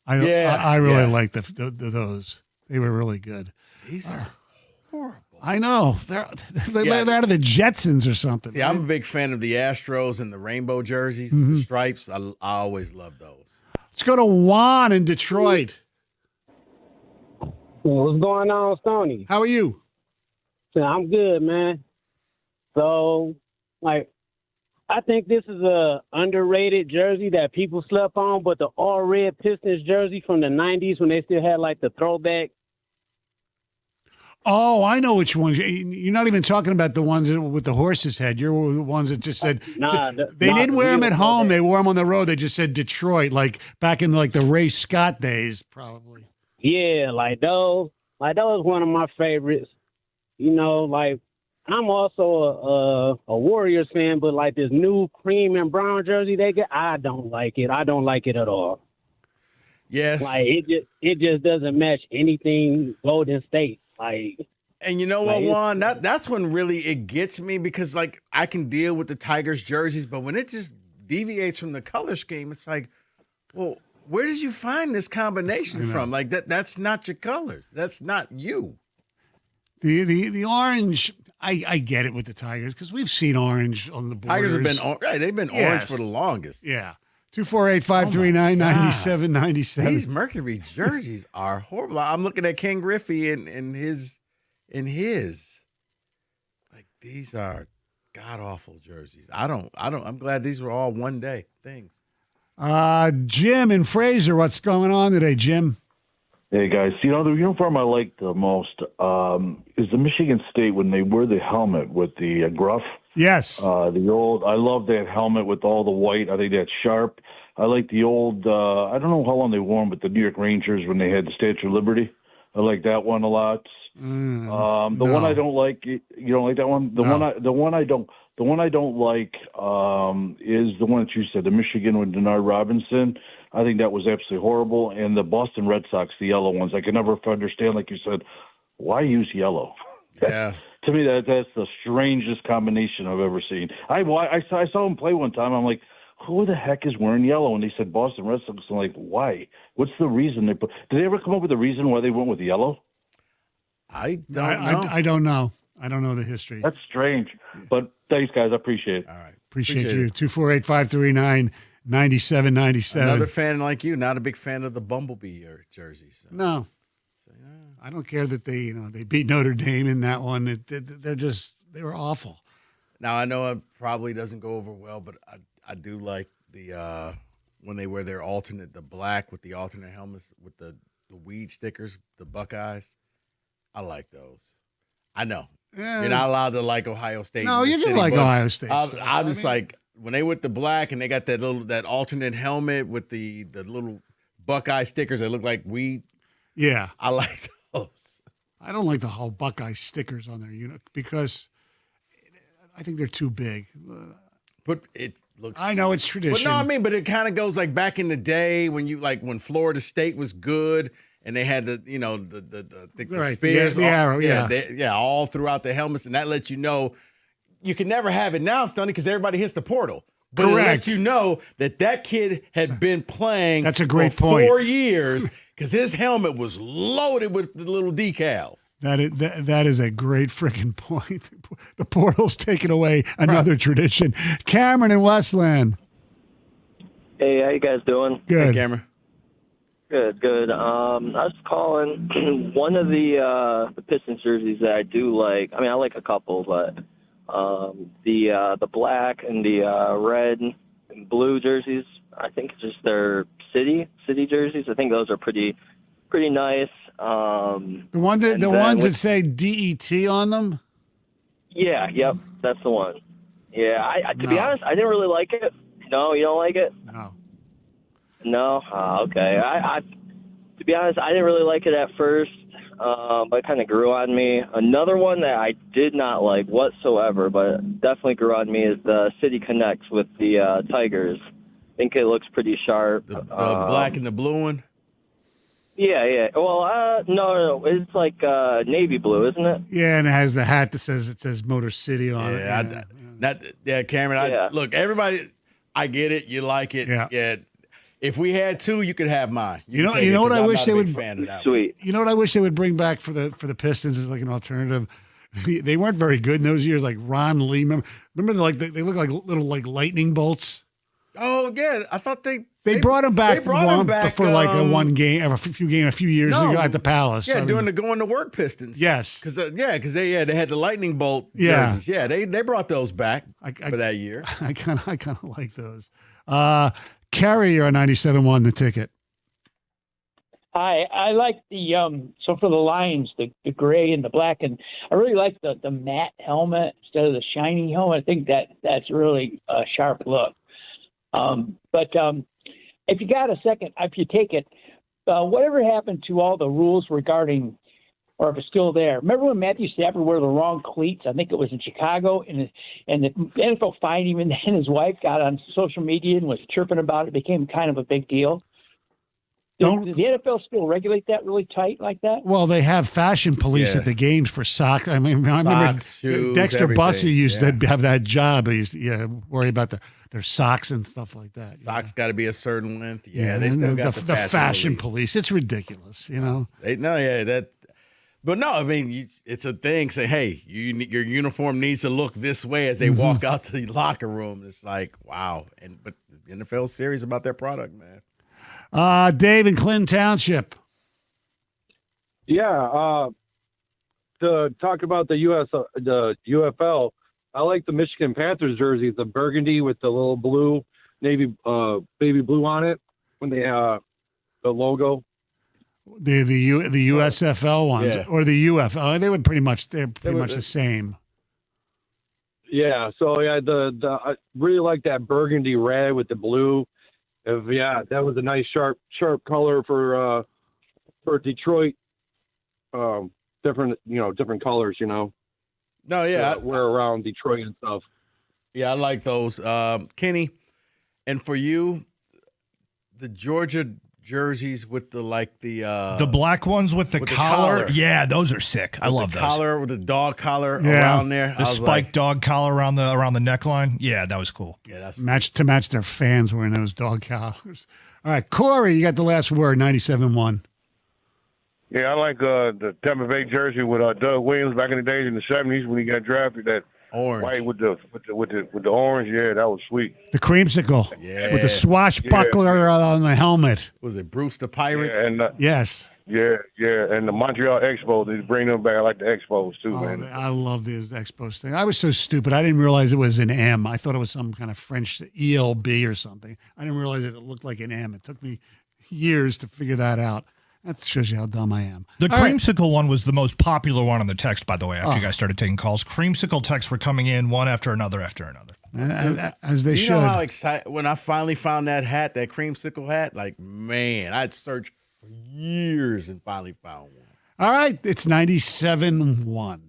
I really like those. They were really good. These are horrible. I know. They're out of the Jetsons or something. See, I'm a big fan of the Astros and the rainbow jerseys with the stripes. I always love those. Let's go to Juan in Detroit. What's going on, Stoney? How are you? I'm good, man. So, I think this is a underrated jersey that people slept on, but the all red Pistons jersey from the 90s when they still had like the throwback. Oh, I know which ones. You're not even talking about the ones with the horse's head. You're the ones that just said they didn't wear them at home. They wore them on the road. They just said Detroit, like back in like the Ray Scott days, probably. Yeah, like those one of my favorites. You know, like I'm also a Warriors fan, but like this new cream and brown jersey they get, I don't like it. I don't like it at all. Yes, like it just doesn't match anything Golden State. Like, and you know what, Juan? That's when really it gets me because like I can deal with the Tigers jerseys, but when it just deviates from the color scheme, it's like, well, where did you find this combination from? Like that's not your colors. That's not you. The orange, I get it with the Tigers because we've seen orange on the borders. Tigers have been they've been orange for the longest. Yeah. 248-539-9797. These Mercury jerseys are horrible. I'm looking at Ken Griffey and his. Like these are god awful jerseys. I'm glad these were all one day things. Jim and Fraser, what's going on today, Jim? Hey guys, the uniform I like the most is the Michigan State when they wear the helmet with the gruff. Yes. I love that helmet with all the white. I think that's sharp. I like the old, I don't know how long they wore them, but the New York Rangers when they had the Statue of Liberty. I like that one a lot. One I don't like, you don't like that one? The one I don't like is the one that you said, the Michigan with Denard Robinson. I think that was absolutely horrible. And the Boston Red Sox, the yellow ones, I can never understand, like you said, why use yellow? Yeah. To me, that's the strangest combination I've ever seen. I saw him play one time. I'm like, who the heck is wearing yellow? And they said Boston Red Sox. I'm like, why? What's the reason they put? Did they ever come up with a reason why they went with yellow? I don't know. I don't know. I don't know the history. That's strange. But thanks, guys. I appreciate it. All right. Appreciate you. 248-539-9797. Another fan like you, not a big fan of the Bumblebee jersey. So. No. I don't care that they beat Notre Dame in that one. They were awful. Now I know it probably doesn't go over well, but I do like the when they wear their the black with the alternate helmets with the weed stickers, the Buckeyes. I like those. I know you're not allowed to like Ohio State. No, you can like Ohio State. I'm just like when they with the black and they got that alternate helmet with the little Buckeye stickers that look like weed. Yeah, I like those. I don't like the whole Buckeye stickers on their unit because I think they're too big. But it looks. I know it's tradition. But no, but it kind of goes like back in the day when when Florida State was good and they had the right, spears, the arrow, all throughout the helmets, and that lets you know you can never have it now, Stoney, because everybody hits the portal. But it lets you know that kid had been playing. That's a great for point. 4 years because his helmet was loaded with the little decals. That is a great freaking point. The portal's taking away another tradition. Cameron in Westland. Hey, how you guys doing? Good. Hey, Cameron. Good. I was calling one of the Pistons jerseys that I do like. I mean, I like a couple, but the black and the red and blue jerseys, I think it's just their city jerseys. I think those are pretty nice. The ones that say DET on them. Yeah, yep, that's the one. Yeah, to be honest, I didn't really like it. No, you don't like it? No. Okay. I to be honest, I didn't really like it at first, but it kind of grew on me. Another one that I did not like whatsoever, but definitely grew on me, is the City Connects with the Tigers. I think it looks pretty sharp. The black and the blue one? Yeah. Well, no. It's like navy blue, isn't it? Yeah, and it has the hat that says Motor City on it. Cameron. Look, everybody, I get it. You like it. Yeah. If we had two, you could have mine. You know what I wish they would. Sweet. You know what I wish they would bring back for the Pistons as like an alternative. They weren't very good in those years. Like Ron Lee, remember they look like little like lightning bolts. Oh yeah, I thought they brought them back for a few years ago at the Palace. Yeah, doing the going to work Pistons. Yes, because they had the lightning bolt jerseys. Yeah, they brought those back for that year. I kind of like those. Carrie, you're on 97.1 The Ticket. Hi, I like the so for the Lions, the gray and the black, and I really like the matte helmet instead of the shiny helmet. I think that's really a sharp look. But if you got a second, if you take it, whatever happened to all the rules regarding, or if it's still there? Remember when Matthew Stafford wore the wrong cleats? I think it was in Chicago, and the NFL fined him, and then his wife got on social media and was chirping about it. It became kind of a big deal. Does the NFL still regulate that really tight like that? Well, they have fashion police at the games for socks. I mean, I remember shoes, Dexter Bussey used to have that job. They used to worry about their socks and stuff like that. Socks got to be a certain length. Yeah, they still got the fashion police. It's ridiculous, you know. But no, I mean, it's a thing. Say, hey, your uniform needs to look this way as they walk out to the locker room. It's like, wow. But the NFL's serious about their product, man. Dave in Clinton Township. Yeah. To talk about the UFL, I like the Michigan Panthers jerseys, the burgundy with the little blue, baby blue on it when they the logo. The USFL ones or the UFL, they're pretty much the same. Yeah, so I really like that burgundy red with the blue. That was a nice sharp color for Detroit. Different colors, No, yeah, wear around Detroit and stuff. Yeah, I like those, Kenny. And for you, the Georgia jerseys with the The black ones with the collar. Yeah, those are sick. I love the those. Collar with the dog collar Yeah. around there. The spiked dog collar around the neckline. Yeah, that was cool. Yeah, that's match their fans wearing those dog collars. All right, Corey, you got the last word. 97.1. Yeah, I like the Tampa Bay jersey with Doug Williams back in the days in the '70s when he got drafted. That orange white with the orange. Yeah, that was sweet. The creamsicle. Yeah. With the swashbuckler on the helmet. Was it Bruce the Pirate? Yeah, and Yes. yeah, and the Montreal Expos. They bring them back. I like the Expos too, man. I love the Expos thing. I was so stupid. I didn't realize it was an M. I thought it was some kind of French ELB or something. I didn't realize it looked like an M. It took me years to figure that out. That shows you how dumb I am. The All right. creamsicle one was the most popular one on the text, by the way, after you guys started taking calls. Creamsicle texts were coming in one after another after another. As they you should. know how excited when I finally found that hat, that creamsicle hat? Like, man, I'd searched for years and finally found one. All right, it's 97.1.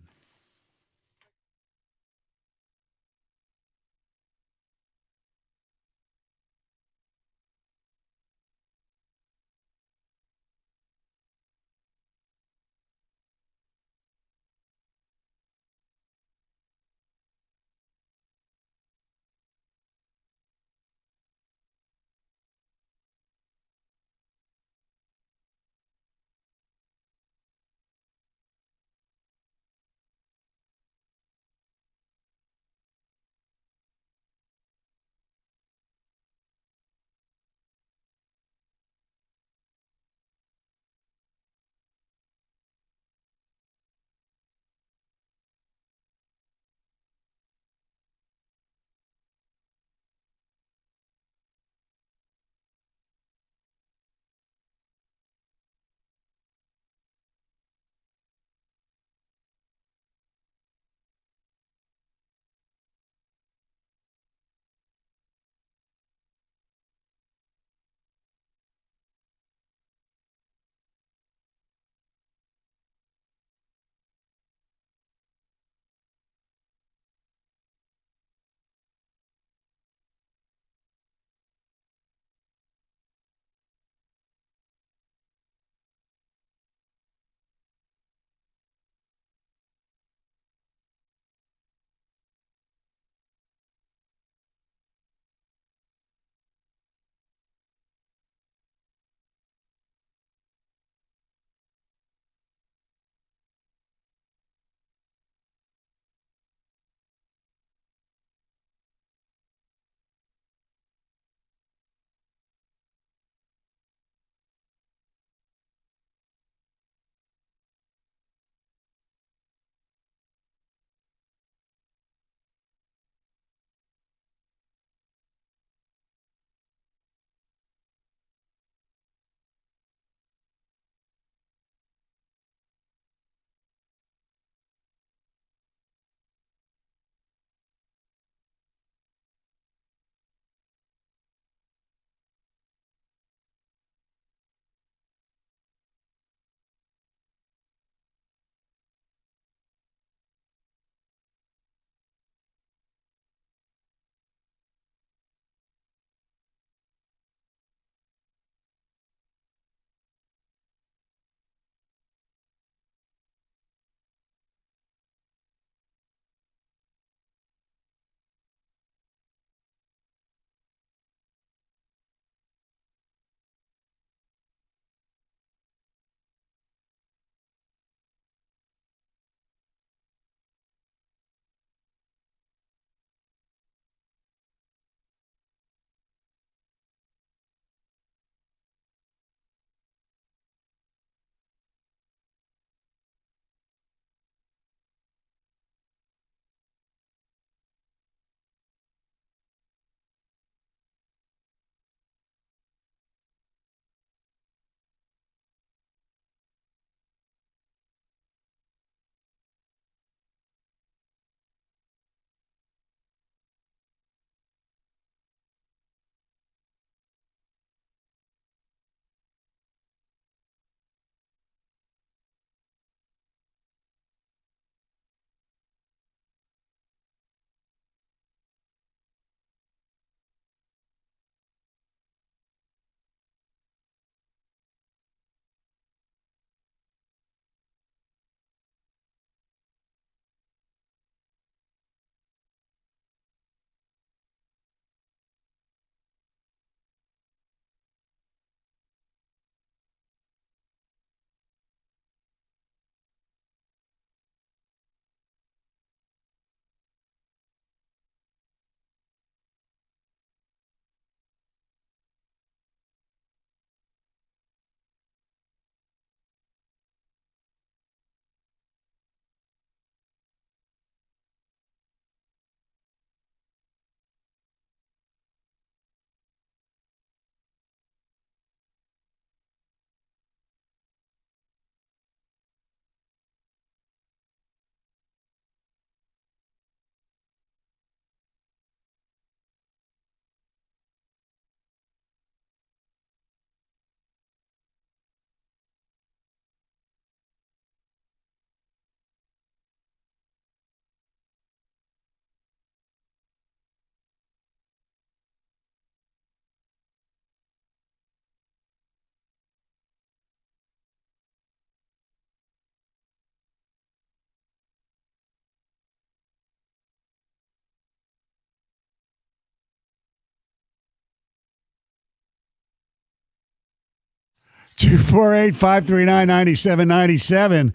248-539-9797.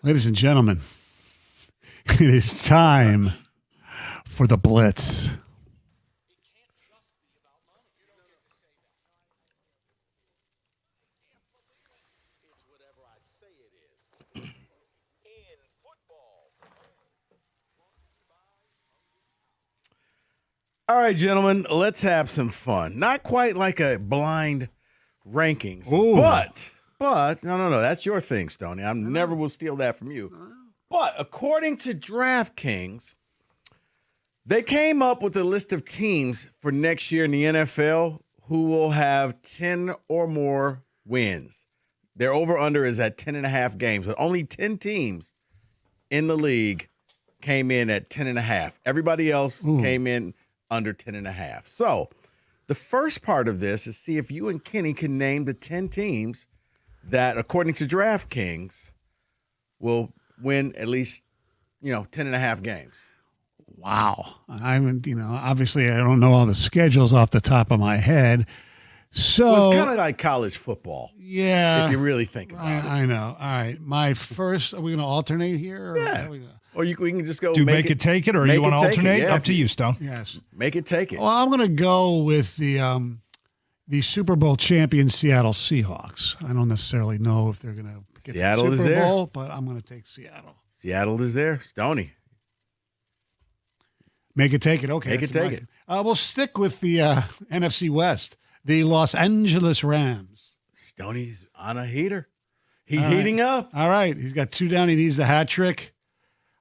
Ladies and gentlemen, it is time for the Blitz. All right, gentlemen, let's have some fun. Not quite like a blind rankings, but no, that's your thing, Stoney. I never will steal that from you. But according to DraftKings, they came up with a list of teams for next year in the NFL who will have 10 or more wins. Their over-under is at 10.5 games. But only 10 teams in the league came in at 10.5. Everybody else came in under 10.5. So the first part of this is see if you and Kenny can name the 10 teams that, according to DraftKings, will win at least, 10.5 games. Wow. Obviously I don't know all the schedules off the top of my head. So Well, it's kind of like college football. Yeah. If you really think about it. I know. All right. My first, are we going to alternate here? Or Yeah. Or we can just go Do make it take it, or you want to alternate? Yeah, Up to you, Stone. Yes. Make it take it. Well, I'm going to go with the Super Bowl champion Seattle Seahawks. I don't necessarily know if they're going to get Seattle the is Super there. Bowl, but I'm going to take Seattle. Seattle is there. Stoney. Make it take it. Okay. Make it that's take it. We'll stick with the NFC West, the Los Angeles Rams. Stoney's on a heater. He's heating up. All right. He's got 2 down. He needs the hat trick.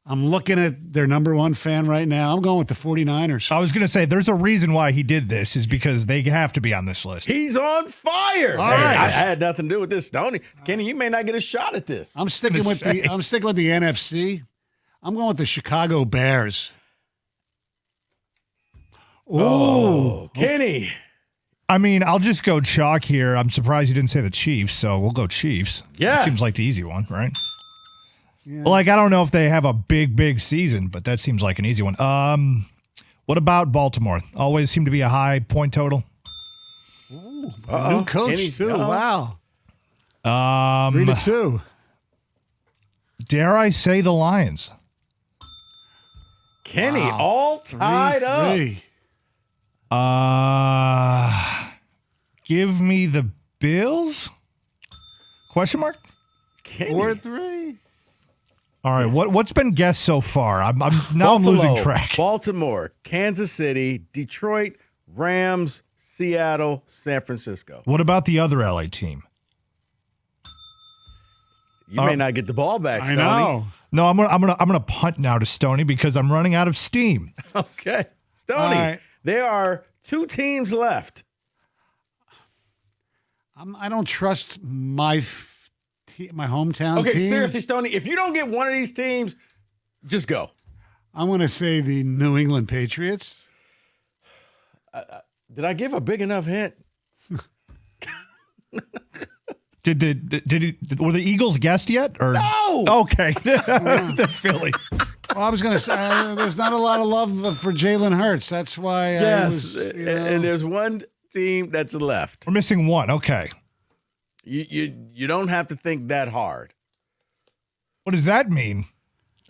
I'm looking at their number 1 fan right now. I'm going with the 49ers. I was going to say, there's a reason why he did this, is because they have to be on this list. He's on fire. All right. I had nothing to do with this, Stoney. Kenny, you may not get a shot at this. I'm sticking with the NFC. I'm going with the Chicago Bears. Oh, Kenny. I mean, I'll just go chalk here. I'm surprised you didn't say the Chiefs, so we'll go Chiefs. Yes. Seems like the easy one, right? Yeah. Like, I don't know if they have a big season, but that seems like an easy one. What about Baltimore? Always seem to be a high point total. New coach, Kenny's too. gone. Wow. 3-2. Dare I say the Lions? Kenny, all tied up. 3-3. Give me the Bills? Question mark? Kenny. 4-3. All right, what's been guessed so far? I'm losing track. Baltimore, Kansas City, Detroit, Rams, Seattle, San Francisco. What about the other LA team? You may not get the ball back, I Stoney. know. No, I'm gonna punt now to Stoney because I'm running out of steam. Okay. Stoney, All right. there are 2 teams left. I don't trust my hometown Okay, team. seriously, Stoney, if you don't get one of these teams, just go. I'm going to say the New England Patriots. Did I give a big enough hint? Were the Eagles guessed yet? Or No. Okay, the Philly. Well, I was going to say there's not a lot of love for Jalen Hurts. That's why I was. And there's one team that's left. We're missing one. Okay, You don't have to think that hard. what does that mean?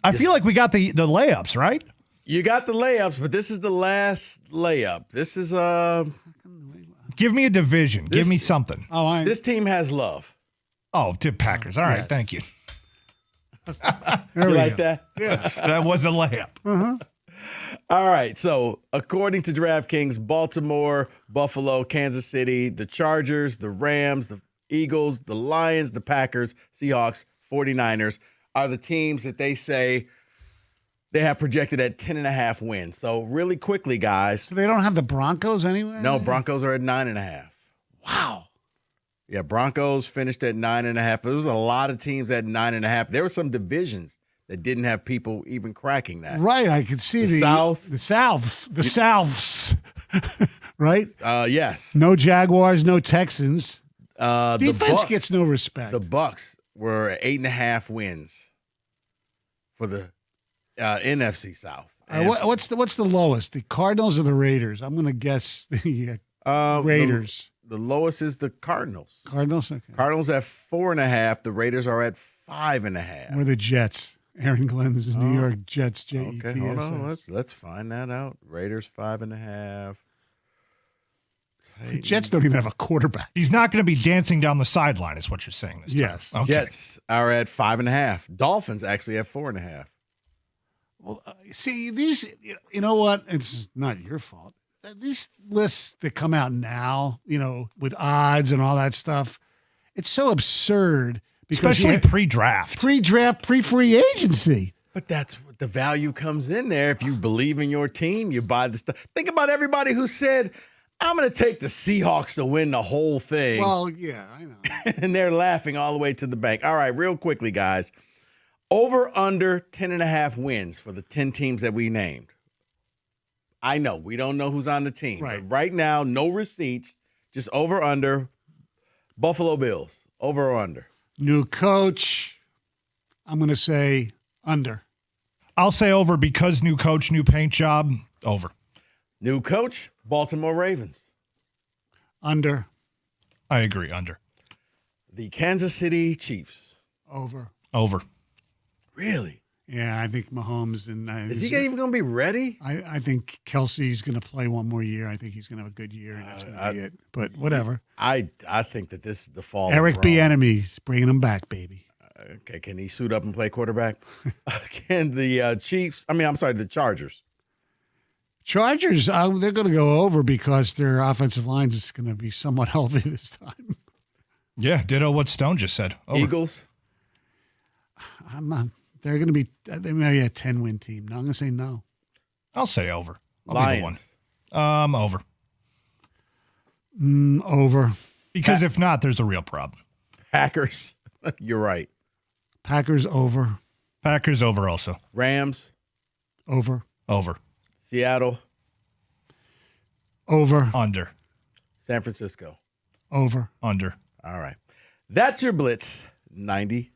I feel like we got the layups, right? You got the layups, but this is the last layup. This is Give me a division. Give me something. this team has love. Oh, to Packers. All right, Yes. thank you. There You we like go. that? Yeah. That was a layup. All right. So, according to DraftKings, Baltimore, Buffalo, Kansas City, the Chargers, the Rams, the Eagles, the Lions, the Packers, Seahawks, 49ers are the teams that they say they have projected at 10.5 wins. So, really quickly, guys. So they don't have the Broncos anywhere? No, Broncos are at 9.5. Wow. Yeah, Broncos finished at 9.5. There was a lot of teams at 9.5. There were some divisions that didn't have people even cracking that. Right. I could see The South. The Souths. Right? Yes. No Jaguars, no Texans. The Defense Bucs- gets no respect. The Bucks were at 8.5 wins for the NFC South. What's the lowest? The Cardinals or the Raiders? I'm going to guess the Raiders. The lowest is the Cardinals. Cardinals? Okay. Cardinals at 4.5. The Raiders are at 5.5. We're the Jets. Aaron Glenn's New York Jets. Jets. Okay, hold on. Let's find that out. Raiders 5.5. The Jets don't even have a quarterback. He's not going to be dancing down the sideline, is what you're saying this time. Yes. Okay. Jets are at 5.5. Dolphins actually at 4.5. Well, see, these, you know what? It's not your fault. These lists that come out now, with odds and all that stuff, it's so absurd. Because especially pre-draft. Pre-draft, pre-free agency. But that's what the value comes in there. If you believe in your team, you buy the stuff. Think about everybody who said, I'm going to take the Seahawks to win the whole thing. Well, yeah, I know. And they're laughing all the way to the bank. All right, real quickly, guys. Over under 10.5 wins for the 10 teams that we named. I know we don't know who's on the team. Right. But right now, no receipts, just over under. Buffalo Bills, over or under? New coach, I'm going to say under. I'll say over because new coach, new paint job, over. New coach, Baltimore Ravens. Under. I agree, under. The Kansas City Chiefs. Over. Over. Really? Yeah, I think Mahomes and is he even going to be ready? I think Kelsey's going to play one more year. I think he's going to have a good year, and that's going to be it. But whatever. I think that this is the fall. Eric Bieniemy's bringing him back, baby. Okay, can he suit up and play quarterback? Can the Chiefs? The Chargers. Chargers, they're going to go over because their offensive line is going to be somewhat healthy this time. Yeah, ditto what Stone just said. Over. Eagles. They're going to be. They may be a 10-win team. No, I'm going to say no. I'll say over. Lions. Be the one. Over. Over. Because if not, there's a real problem. Packers. You're right. Packers over. Packers over also. Rams. Over. Over. Seattle. Over. Under. San Francisco. Over. Under. All right. That's your Blitz 97-1.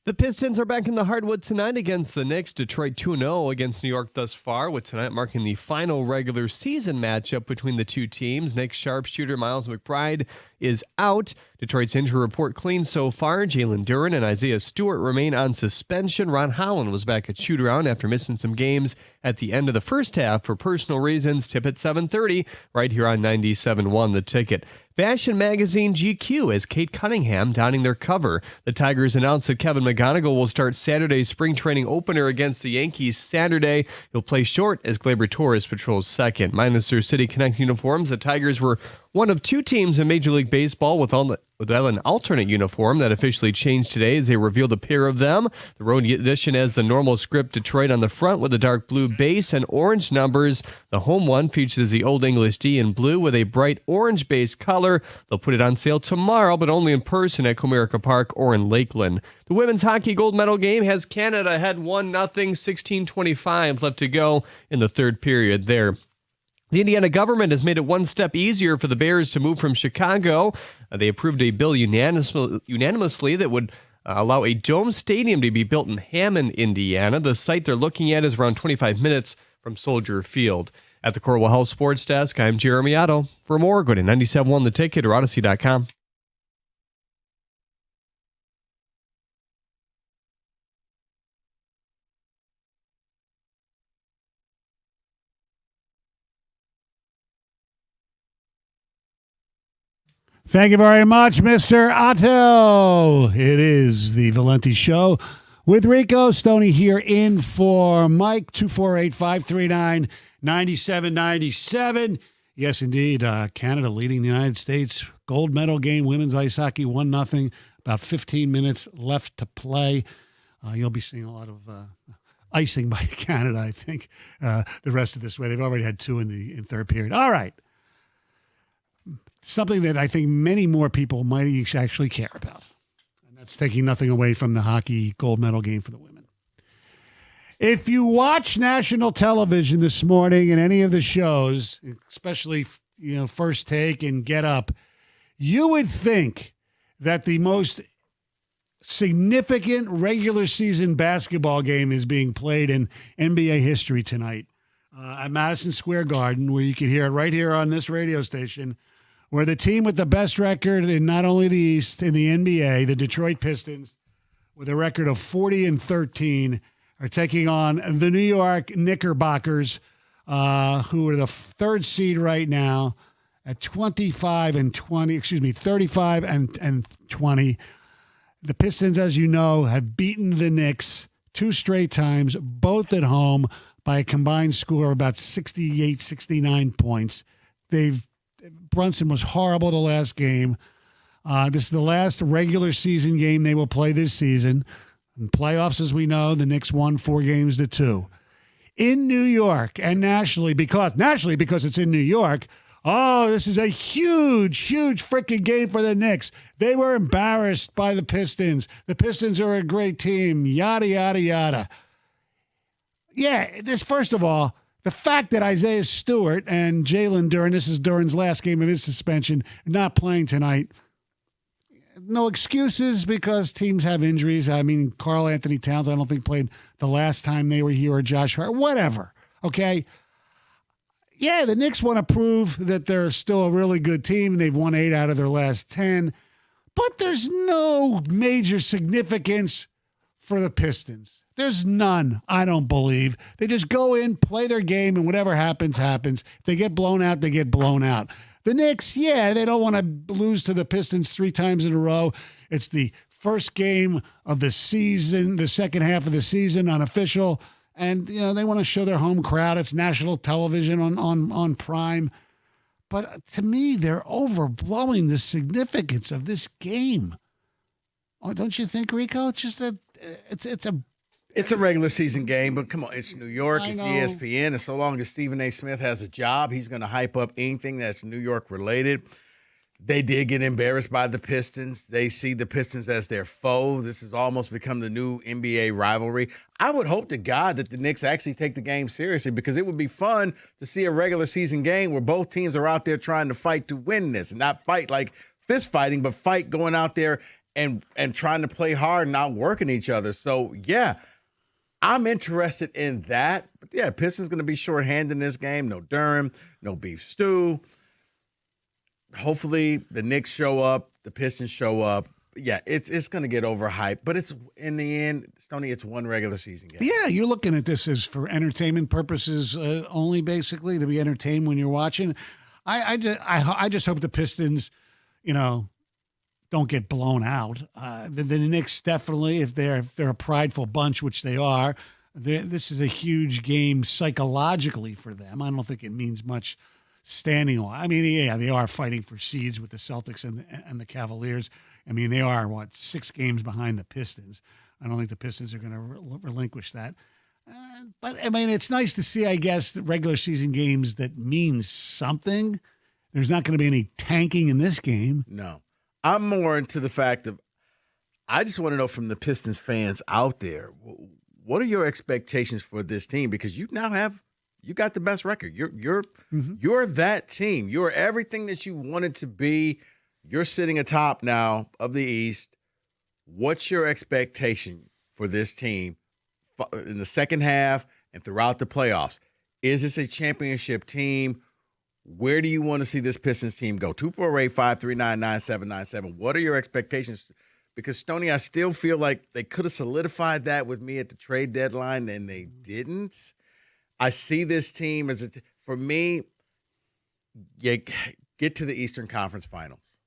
The Pistons are back in the hardwood tonight against the Knicks. Detroit 2-0 against New York thus far, with tonight marking the final regular season matchup between the two teams. Knicks sharpshooter Miles McBride is out. Detroit's injury report clean so far. Jalen Duren and Isaiah Stewart remain on suspension. Ron Holland was back at shoot-around after missing some games at the end of the first half for personal reasons. Tip at 7:30 right here on 97.1 The Ticket. Fashion magazine GQ has Kate Cunningham donning their cover. The Tigers announced that Kevin McGonigal will start Saturday's spring training opener against the Yankees Saturday. He'll play short as Gleyber Torres patrols second. Minus their City Connect uniforms, the Tigers were one of two teams in Major League Baseball with an alternate uniform that officially changed today as they revealed a pair of them. The road edition has the normal script Detroit on the front with a dark blue base and orange numbers. The home one features the Old English D in blue with a bright orange base color. They'll put it on sale tomorrow, but only in person at Comerica Park or in Lakeland. The women's hockey gold medal game has Canada ahead 1-0, 16:25 left to go in the third period there. The Indiana government has made it one step easier for the Bears to move from Chicago. They approved a bill unanimously that would allow a dome stadium to be built in Hammond, Indiana. The site they're looking at is around 25 minutes from Soldier Field. At the Corwell Health Sports Desk, I'm Jeremy Otto. For more, go to 97.1 The Ticket or Odyssey.com. Thank you very much, Mr. Otto. It is the Valenti Show with Rico Stoney here in for Mike, 248-539-9797. Yes, indeed. Canada leading the United States. Gold medal game, women's ice hockey, 1-0. About 15 minutes left to play. You'll be seeing a lot of icing by Canada, I think, the rest of this way. They've already had two in third period. All right. Something that I think many more people might actually care about. And that's taking nothing away from the hockey gold medal game for the women. If you watch national television this morning in any of the shows, especially, First Take and Get Up, you would think that the most significant regular season basketball game is being played in NBA history tonight at Madison Square Garden, where you can hear it right here on this radio station, where the team with the best record in not only the East, in the NBA, the Detroit Pistons, with a record of 40-13, are taking on the New York Knickerbockers, who are the third seed right now at 35 and 20. The Pistons, as you know, have beaten the Knicks 2 straight times, both at home, by a combined score of about 68, 69 points. Brunson was horrible the last game. This is the last regular season game they will play this season. In playoffs, as we know, the Knicks won 4-2. In New York and nationally because it's in New York, this is a huge freaking game for the Knicks. They were embarrassed by the Pistons. The Pistons are a great team, yada, yada, yada. Yeah, first of all, the fact that Isaiah Stewart and Jalen Duren, this is Duren's last game of his suspension, not playing tonight. No excuses because teams have injuries. I mean, Karl Anthony Towns, I don't think played the last time they were here, or Josh Hart, whatever. Okay. Yeah, the Knicks want to prove that they're still a really good team. They've won 8 out of their last 10, but there's no major significance for the Pistons. There's none, I don't believe. They just go in, play their game, and whatever happens, happens. If they get blown out, they get blown out. The Knicks, they don't want to lose to the Pistons 3 times in a row. It's the first game of the season, the second half of the season, unofficial. And, they want to show their home crowd. It's national television on Prime. But to me, they're overblowing the significance of this game. Oh, don't you think, Rico? It's just It's a regular season game, but come on, it's New York, it's ESPN, and so long as Stephen A. Smith has a job, he's going to hype up anything that's New York related. They did get embarrassed by the Pistons. They see the Pistons as their foe. This has almost become the new NBA rivalry. I would hope to God that the Knicks actually take the game seriously, because it would be fun to see a regular season game where both teams are out there trying to fight to win this, and not fight like fist fighting, but fight going out there and trying to play hard and outworking each other. So, yeah, I'm interested in that. But, yeah, Pistons going to be shorthanded in this game. No Durham, no beef stew. Hopefully the Knicks show up, the Pistons show up. Yeah, it's going to get overhyped. But it's in the end, Stoney, it's one regular season game. Yeah, you're looking at this as for entertainment purposes only, basically, to be entertained when you're watching. I just hope the Pistons, don't get blown out. The Knicks definitely, if they're a prideful bunch, which they are, this is a huge game psychologically for them. I don't think it means much standing on. I mean, yeah, they are fighting for seeds with the Celtics and the Cavaliers. I mean, they are 6 games behind the Pistons. I don't think the Pistons are going to relinquish that. But I mean, it's nice to see, I guess, the regular season games that mean something. There's not going to be any tanking in this game. No. I'm more into the fact of I just want to know from the Pistons fans out there, what are your expectations for this team? Because you got the best record. You're that team. You're everything that you wanted to be. You're sitting atop now of the East. What's your expectation for this team in the second half and throughout the playoffs? Is this a championship team? Where do you want to see this Pistons team go? 248-539-9797. What are your expectations? Because, Stoney, I still feel like they could have solidified that with me at the trade deadline, and they didn't. I see this team for me, get to the Eastern Conference Finals.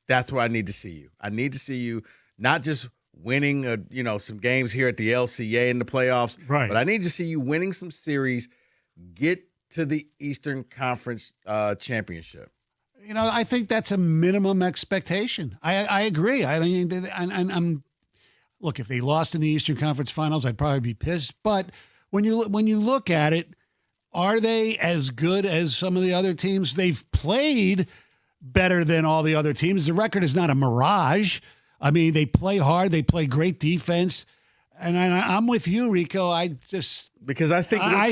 That's where I need to see you. I need to see you not just winning some games here at the LCA in the playoffs, right? But I need to see you winning some series, get to the Eastern Conference championship. I think that's a minimum expectation. I agree. I mean, I'm look, if they lost in the Eastern Conference Finals, I'd probably be pissed. But when you look at it, are they as good as some of the other teams? They've played better than all the other teams. The record is not a mirage. I mean, they play hard. They play great defense. And I'm with you, Rico. I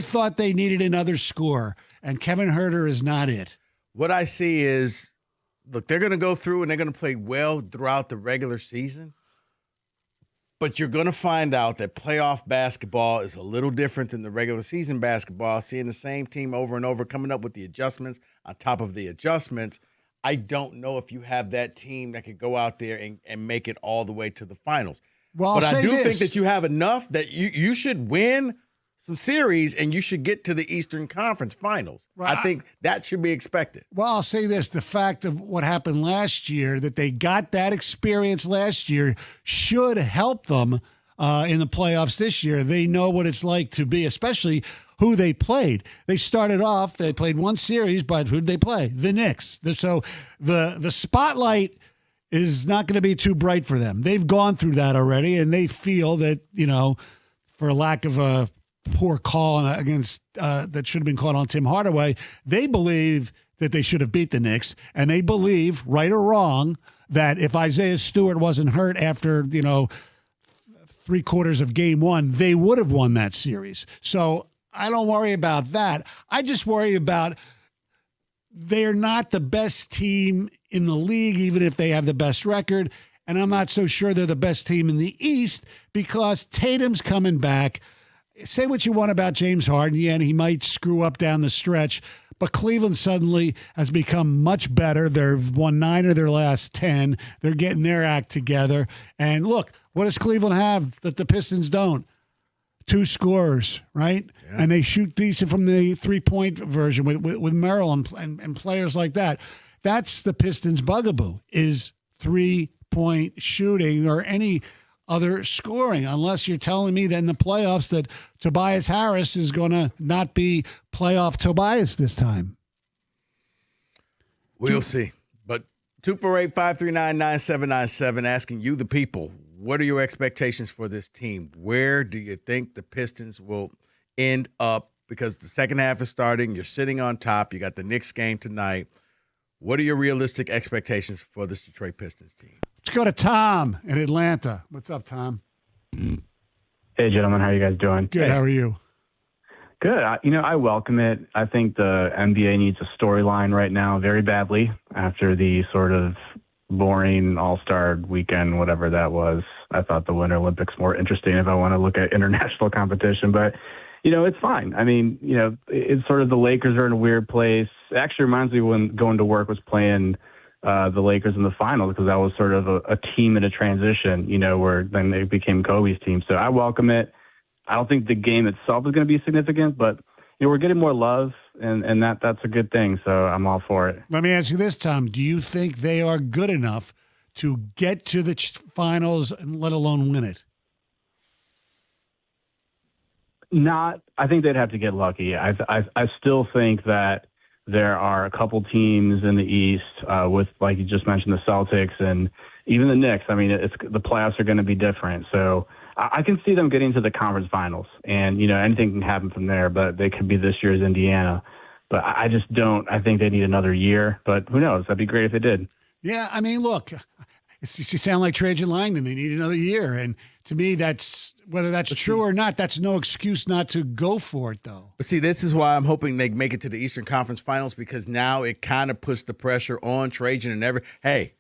thought they needed another score, and Kevin Huerter is not it. What I see is, look, they're going to go through and they're going to play well throughout the regular season, but you're going to find out that playoff basketball is a little different than the regular season basketball. Seeing the same team over and over, coming up with the adjustments on top of the adjustments. I don't know if you have that team that could go out there and make it all the way to the finals. Well, but I do think that you have enough that you should win some series and you should get to the Eastern Conference Finals. Right. I think that should be expected. Well, I'll say this. The fact of what happened last year, that they got that experience last year, should help them in the playoffs this year. They know what it's like to be, especially who they played. They started off, they played one series, but who did they play? The Knicks. So the spotlight is not going to be too bright for them. They've gone through that already, and they feel that, for lack of a poor call against that should have been called on Tim Hardaway, they believe that they should have beat the Knicks, and they believe, right or wrong, that if Isaiah Stewart wasn't hurt after, 3/4 of game one, they would have won that series. So I don't worry about that. I just worry about they're not the best team in the league, even if they have the best record. And I'm not so sure they're the best team in the East because Tatum's coming back. Say what you want about James Harden. Yeah, and he might screw up down the stretch. But Cleveland suddenly has become much better. They've won 9 of their last 10. They're getting their act together. And look, what does Cleveland have that the Pistons don't? 2 scorers, right? Yeah. And they shoot decent from the 3-point version with Merrill and players like that. That's the Pistons' bugaboo, is 3-point shooting or any other scoring, unless you're telling me that in the playoffs that Tobias Harris is going to not be playoff Tobias this time. We'll see. But 248-539-9797, asking you, the people, what are your expectations for this team? Where do you think the Pistons will end up? Because the second half is starting. You're sitting on top. You got the Knicks game tonight. What are your realistic expectations for this Detroit Pistons team? Let's go to Tom in Atlanta. What's up, Tom? Hey, gentlemen. How are you guys doing? Good. How are you? Good. I welcome it. I think the NBA needs a storyline right now very badly after the sort of boring All-Star weekend, whatever that was. I thought the Winter Olympics more interesting if I want to look at international competition, but it's fine. I mean, it's sort of the Lakers are in a weird place. It actually reminds me when going to work was playing the Lakers in the finals, because that was sort of a team in a transition, where then they became Kobe's team. So I welcome it. I don't think the game itself is going to be significant, but we're getting more love, and that's a good thing. So I'm all for it. Let me ask you this, Tom. Do you think they are good enough to get to the finals and let alone win it? I think they'd have to get lucky. I still think that there are a couple teams in the East with, like you just mentioned, the Celtics and even the Knicks. I mean, the playoffs are going to be different. So I can see them getting to the conference finals, and anything can happen from there. But they could be this year's Indiana. But I just don't. I think they need another year. But who knows? That'd be great if they did. Yeah, I mean, look, you sound like Trajan Langdon. They need another year, and to me, whether that's true or not, that's no excuse not to go for it, though. But see, this is why I'm hoping they make it to the Eastern Conference Finals, because now it kind of puts the pressure on Trajan and hey,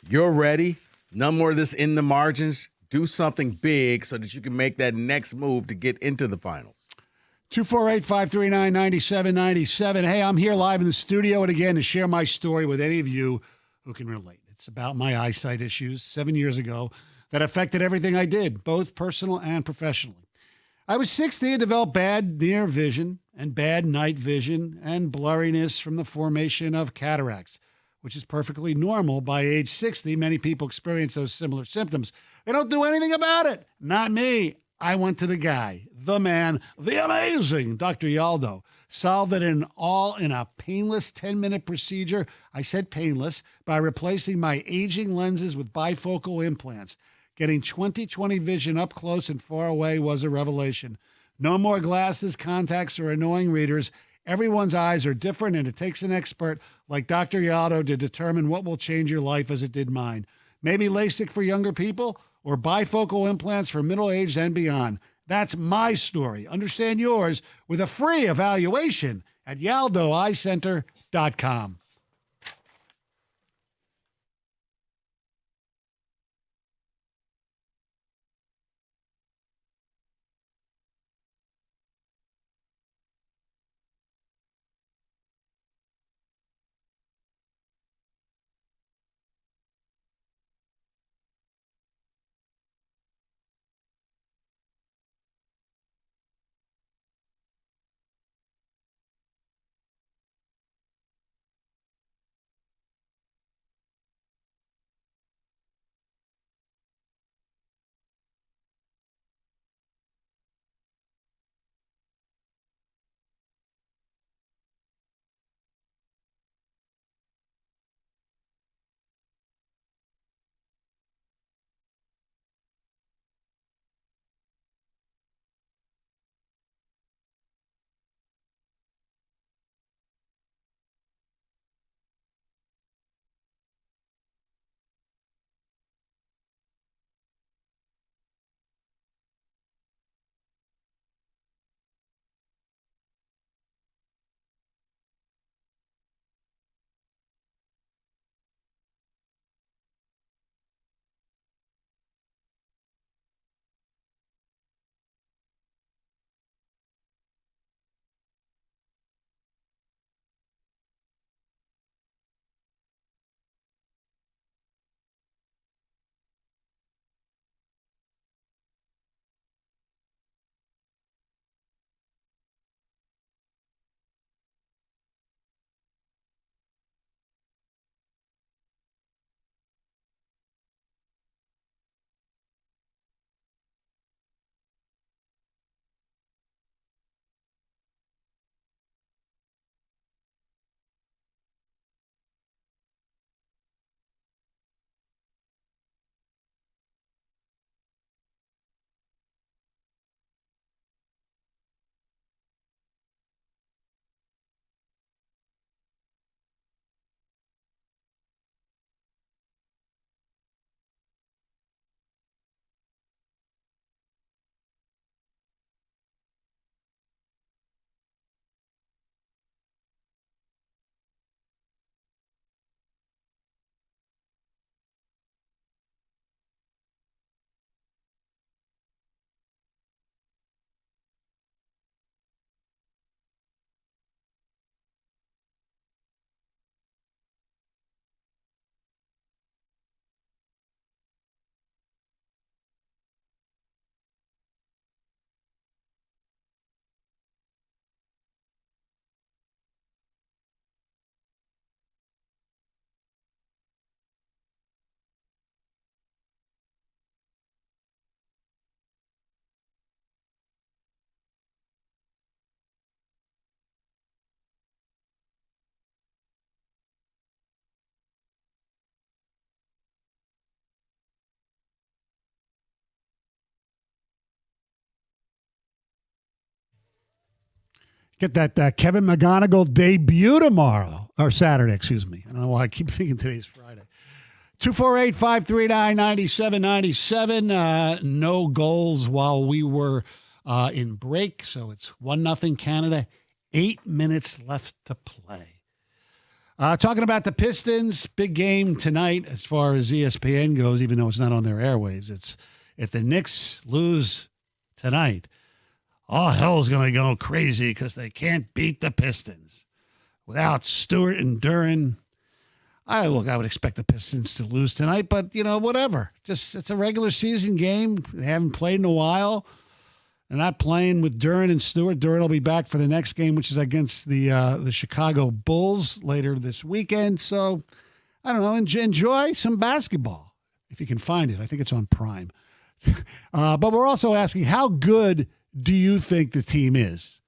you're ready. No more of this in the margins. Do something big so that you can make that next move to get into the finals. 248-539-9797. Hey, I'm here live in the studio, and again, to share my story with any of you who can relate. It's about my eyesight issues 7 years ago that affected everything I did, both personal and professionally. I was 60 and developed bad near vision and bad night vision and blurriness from the formation of cataracts, which is perfectly normal. By age 60, many people experience those similar symptoms. They don't do anything about it. Not me. I went to the guy, the man, the amazing Dr. Yaldo. Solved it in a painless 10-minute procedure. I said painless, by replacing my aging lenses with bifocal implants. Getting 20/20 vision up close and far away was a revelation. No more glasses, contacts, or annoying readers. Everyone's eyes are different, and it takes an expert like Dr. Yaldo to determine what will change your life as it did mine. Maybe LASIK for younger people or bifocal implants for middle-aged and beyond. That's my story. Understand yours with a free evaluation at yaldoeyecenter.com. Get that Kevin McGonigal debut tomorrow, or Saturday, excuse me. I don't know why I keep thinking today's Friday. 248-539-9797. No goals while we were in break, so it's 1-0 Canada. 8 minutes left to play. Talking about the Pistons, big game tonight as far as ESPN goes, even though it's not on their airwaves. It's if the Knicks lose tonight, all hell's going to go crazy because they can't beat the Pistons. Without Stewart and Duran, I would expect the Pistons to lose tonight, but, whatever. Just it's a regular season game. They haven't played in a while. They're not playing with Duran and Stewart. Duran will be back for the next game, which is against the Chicago Bulls later this weekend. So, I don't know, enjoy some basketball if you can find it. I think it's on Prime. But we're also asking, how good do you think the team is?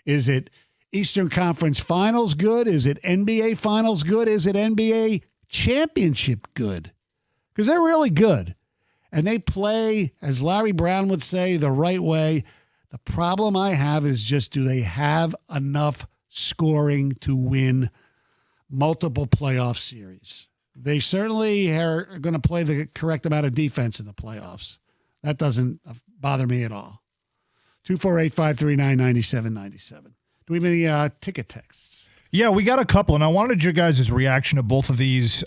Is it Eastern Conference Finals good? Is it NBA Finals good? Is it NBA Championship good? Because they're really good. And they play, as Larry Brown would say, the right way. The problem I have is just, do they have enough scoring to win multiple playoff series? They certainly are going to play the correct amount of defense in the playoffs. That doesn't bother me at all. 248-539-9797. Do we have any ticket texts? Yeah, we got a couple, and I wanted your guys' reaction to both of these.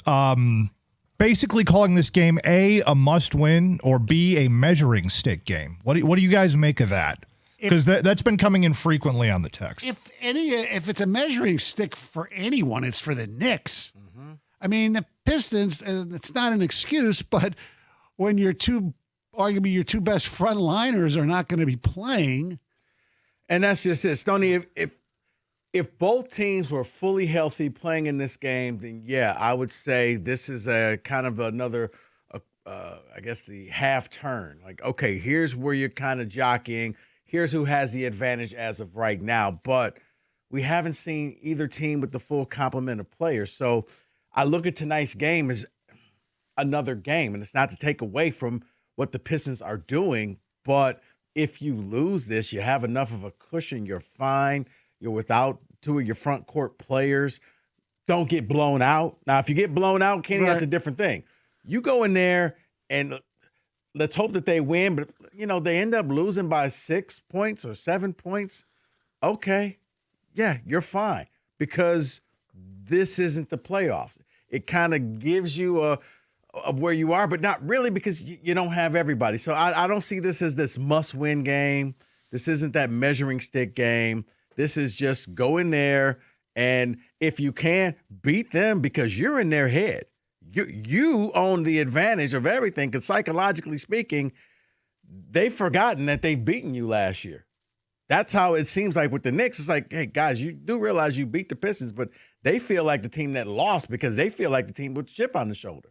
Basically calling this game A must-win, or B, a measuring stick game. What do you guys make of that? Because that's been coming in frequently on the text. If it's a measuring stick for anyone, it's for the Knicks. Mm-hmm. I mean, the Pistons, it's not an excuse, but when arguably your two best frontliners are not going to be playing. And that's just it. Stoney, if both teams were fully healthy playing in this game, then yeah, I would say this is a kind of another, I guess, the half turn. Like, okay, here's where you're kind of jockeying. Here's who has the advantage as of right now. But we haven't seen either team with the full complement of players. So I look at tonight's game as another game, and it's not to take away from what the Pistons are doing, but if you lose this, you have enough of a cushion. You're fine. You're without two of your front court players. Don't get blown out. Now, if you get blown out, Kenny, right, that's a different thing. You go in there and let's hope that they win, but, they end up losing by 6 points or 7 points. Okay, yeah, you're fine, because this isn't the playoffs. It kind of gives you of where you are, but not really, because you don't have everybody. So I don't see this as this must-win game. This isn't that measuring stick game. This is just go in there, and if you can, beat them, because you're in their head. You own the advantage of everything, because psychologically speaking, they've forgotten that they've beaten you last year. That's how it seems like with the Knicks. It's like, hey, guys, you do realize you beat the Pistons, but they feel like the team that lost because they feel like the team with a chip on the shoulder.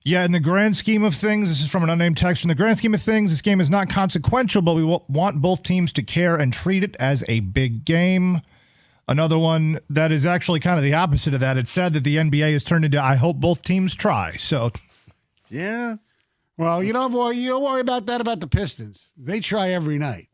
Yeah, in the grand scheme of things, this is from an unnamed text. In the grand scheme of things, this game is not consequential, but we want both teams to care and treat it as a big game. Another one that is actually kind of the opposite of that. It's sad that the NBA has turned into, I hope both teams try. So, yeah. Well, you don't worry about that about the Pistons. They try every night.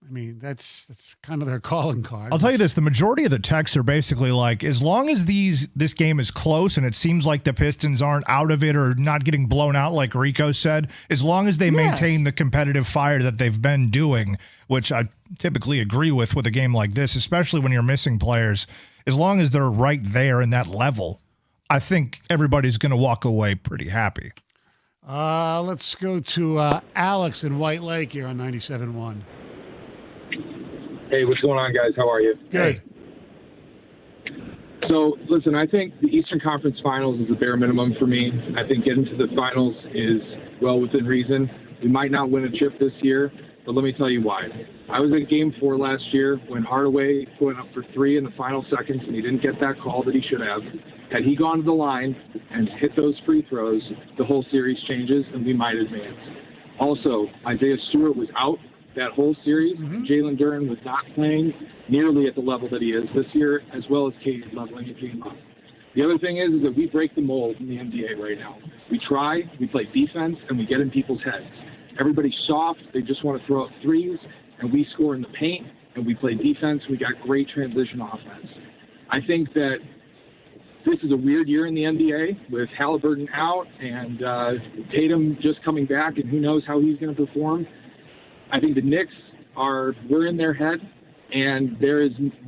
I mean, that's kind of their calling card. I'll tell you this, the majority of the texts are basically like, as long as this game is close and it seems like the Pistons aren't out of it or not getting blown out like Rico said, as long as they maintain the competitive fire that they've been doing, which I typically agree with a game like this, especially when you're missing players, as long as they're right there in that level, I think everybody's going to walk away pretty happy. Let's go to Alex in White Lake here on 97.1. Hey, what's going on, guys? How are you? Good. So, listen, I think the Eastern Conference Finals is the bare minimum for me. I think getting to the finals is well within reason. We might not win a chip this year, but let me tell you why. I was at Game 4 last year when Hardaway went up for 3 in the final seconds, and he didn't get that call that he should have. Had he gone to the line and hit those free throws, the whole series changes, and we might advance. Also, Isaiah Stewart was out that whole series. Jalen Duran was not playing nearly at the level that he is this year, as well as Katie's leveling the game up. The other thing is that we break the mold in the NBA right now. We try, we play defense, and we get in people's heads. Everybody's soft. They just want to throw up threes, and we score in the paint, and we play defense. We got great transition offense. I think that this is a weird year in the NBA with Halliburton out and Tatum just coming back, and who knows how he's going to perform. I think the Knicks we're in their head, and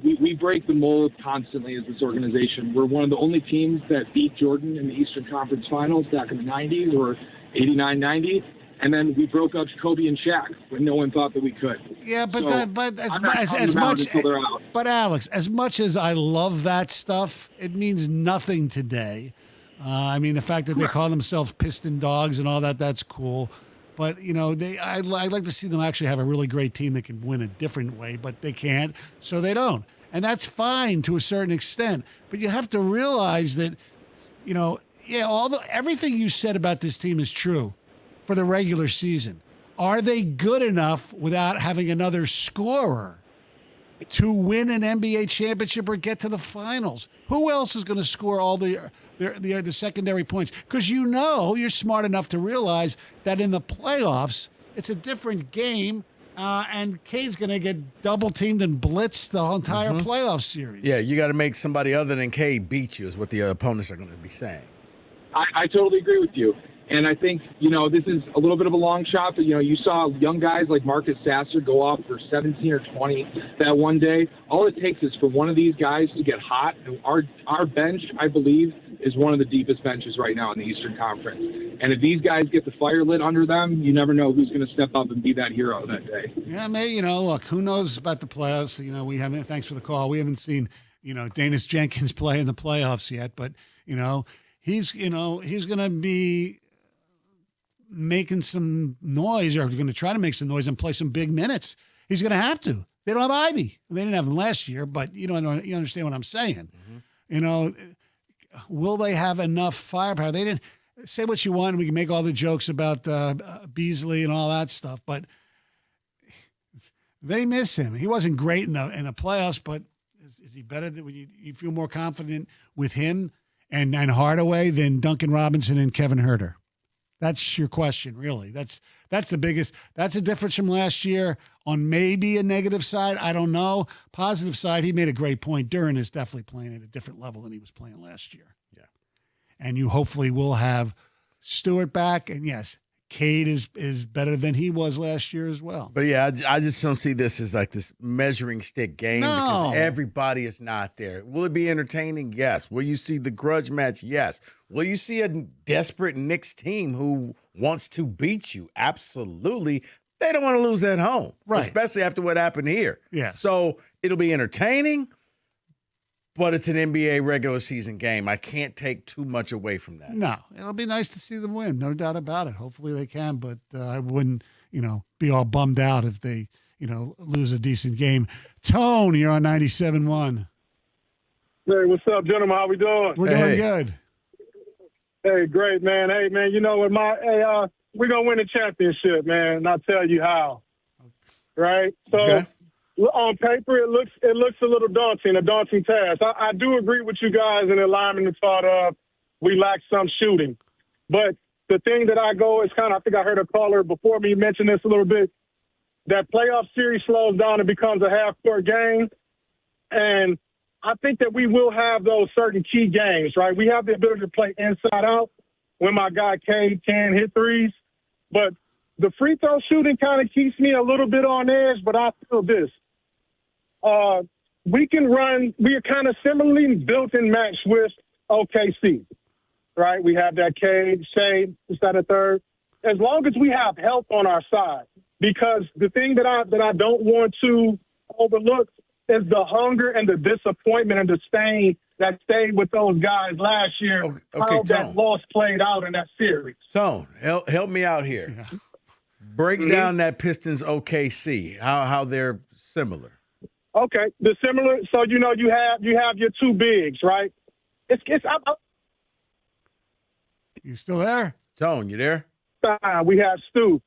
we break the mold constantly as this organization. We're one of the only teams that beat Jordan in the Eastern Conference Finals back in the 90s, or 89, 90. And then we broke up Kobe and Shaq when no one thought that we could. Yeah, but So as much. until they're out. But Alex, as much as I love that stuff, it means nothing today. I mean, the fact that they call themselves Piston Dogs and all that's cool. But I like to see them actually have a really great team that can win a different way, but they can't, so they don't, and that's fine to a certain extent. But you have to realize that, everything you said about this team is true for the regular season. Are they good enough without having another scorer to win an NBA championship or get to the finals? Who else is going to score all the secondary points? Because you're smart enough to realize that in the playoffs, it's a different game, and K's going to get double-teamed and blitzed the entire playoff series. Yeah, you got to make somebody other than K beat you is what the opponents are going to be saying. I totally agree with you. And I think, this is a little bit of a long shot, but, you saw young guys like Marcus Sasser go off for 17 or 20 that one day. All it takes is for one of these guys to get hot. And our bench, I believe, is one of the deepest benches right now in the Eastern Conference. And if these guys get the fire lit under them, you never know who's going to step up and be that hero that day. Yeah, maybe, look, who knows about the playoffs? We haven't, thanks for the call. We haven't seen, Danis Jenkins play in the playoffs yet, but, he's going to be making some noise, or going to try to make some noise and play some big minutes. He's going to have to. They don't have Ivy. They didn't have him last year, but you understand what I'm saying. Will they have enough firepower? They didn't say what you want. We can make all the jokes about Beasley and all that stuff, but they miss him. He wasn't great in the playoffs, but is he better than you feel more confident with him and Hardaway than Duncan Robinson and Kevin Huerter? That's your question, really. That's the biggest. That's a difference from last year. On maybe a negative side, I don't know. Positive side, he made a great point. Duran is definitely playing at a different level than he was playing last year. Yeah. And you hopefully will have Stewart back. And yes, Cade is better than he was last year as well. But yeah, I just don't see this as like this measuring stick game because everybody is not there. Will it be entertaining? Yes. Will you see the grudge match? Yes. Will you see a desperate Knicks team who wants to beat you? Absolutely. They don't want to lose at home, right? Especially after what happened here. Yes. So it'll be entertaining, but it's an NBA regular season game. I can't take too much away from that. No, it'll be nice to see them win. No doubt about it. Hopefully they can, but I wouldn't, be all bummed out if they, lose a decent game. Tone, you're on 97.1. Hey, what's up, gentlemen? How we doing? We're doing good. Hey, great, man. Hey, man, we're going to win the championship, man, and I'll tell you how. Right? So, on paper, it looks a little daunting, a daunting task. I do agree with you guys in the alignment and thought of we lack some shooting. But the thing that I think I heard a caller before me mention this a little bit, that playoff series slows down and becomes a half-court game. And I think that we will have those certain key games, right? We have the ability to play inside out when my guy Cade can hit threes. But the free throw shooting kind of keeps me a little bit on edge, but I feel this. We are kind of similarly built and matched with OKC, right? We have that Cade, Shea, is that a third? As long as we have help on our side, because the thing that I don't want to overlook is the hunger and the disappointment and the stain that stayed with those guys last year. Okay, how that loss played out in that series. Tone, help me out here. Yeah. Break down that Pistons OKC, how they're similar. Okay, the similar. So you have your two bigs, right? You still there? Tone, you there? We have Stu.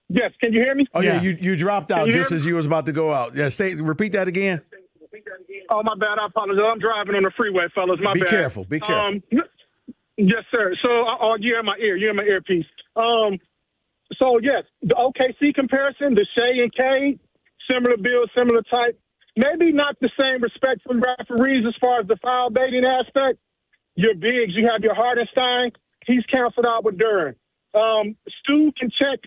Yes, can you hear me? Oh yeah, you dropped out just as you was about to go out. Yeah, repeat that again. Oh my bad, I apologize. I'm driving on the freeway, fellas. My bad. Be careful. Yes, sir. So you're in my ear. You're in my earpiece. So yes, the OKC comparison, the Shea and Cade. similar build, similar type. Maybe not the same respect from referees as far as the foul baiting aspect. Your bigs, you have your Hardenstein. He's canceled out with Duran. Stu can check.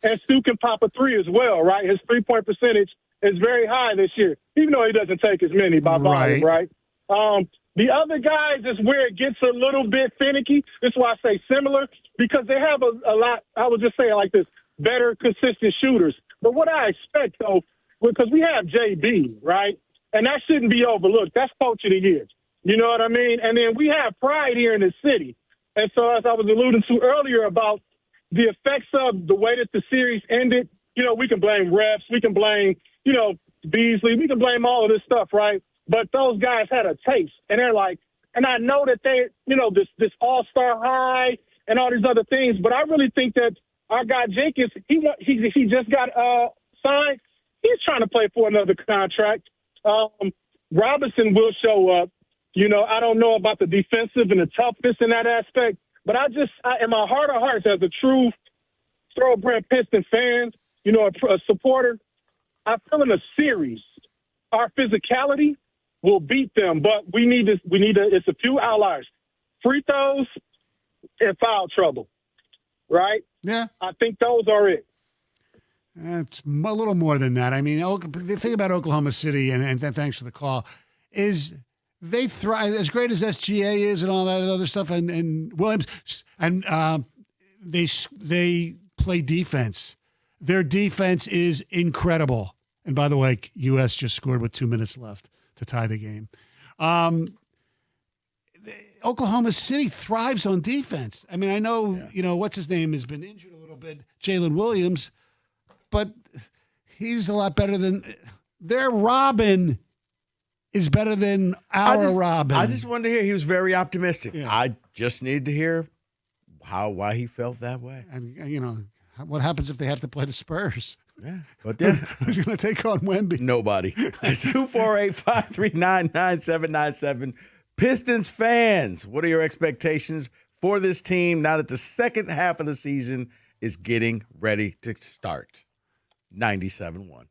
And Stu can pop a three as well, right? His 3-point percentage is very high this year, even though he doesn't take as many by volume, right? The other guys is where it gets a little bit finicky. That's why I say similar, because they have a lot, I would just say it like this, better consistent shooters. But what I expect, though, because we have JB, right? And that shouldn't be overlooked. That's coach of the year. You know what I mean? And then we have pride here in the city. And so as I was alluding to earlier about the effects of the way that the series ended, you know, we can blame refs. We can blame, you know, Beasley. We can blame all of this stuff, right? But those guys had a taste. And they're like, and I know that they, you know, this all-star high and all these other things. But I really think that our guy Jenkins, he just got signed. He's trying to play for another contract. Robinson will show up. You know, I don't know about the defensive and the toughness in that aspect, but in my heart of hearts, as a true thoroughbred Piston fan, you know, a supporter, I feel in a series, our physicality will beat them, but we need it's a few outliers. Free throws and foul trouble, right? Yeah. I think those are it. It's a little more than that. I mean, the thing about Oklahoma City, and thanks for the call, is they thrive, as great as SGA is and all that other stuff, and Williams, and they play defense. Their defense is incredible. And by the way, U.S. just scored with 2 minutes left to tie the game. Oklahoma City thrives on defense. I mean, I know, you know, what's his name has been injured a little bit, Jalen Williams, but he's a lot better than their Robin is better than our Robin. I just wanted to hear he was very optimistic. Yeah. I just needed to hear why he felt that way. And, you know, what happens if they have to play the Spurs? Yeah, but then who's going to take on Wemby? Nobody. 248-539-9797. Pistons fans, what are your expectations for this team now that the second half of the season is getting ready to start? 97.1.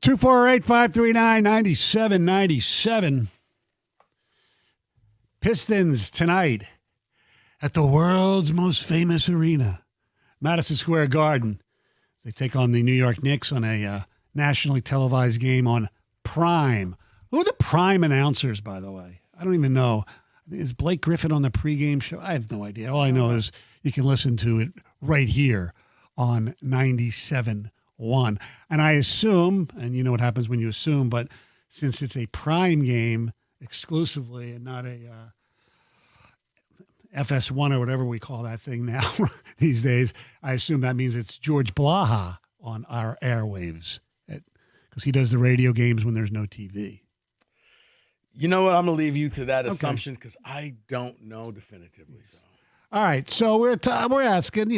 248-539-9797. Pistons tonight at the world's most famous arena, Madison Square Garden. They take on the New York Knicks on a nationally televised game on Prime. Who are the Prime announcers, by the way? I don't even know. Is Blake Griffin on the pregame show? I have no idea. All I know is you can listen to it right here on 97.1. And I assume, and you know what happens when you assume, but since it's a Prime game exclusively and not a FS1 or whatever we call that thing now these days, I assume that means it's George Blaha on our airwaves because he does the radio games when there's no TV. You know what? I'm going to leave you to that assumption because I don't know definitively. So. All right. So we're asking,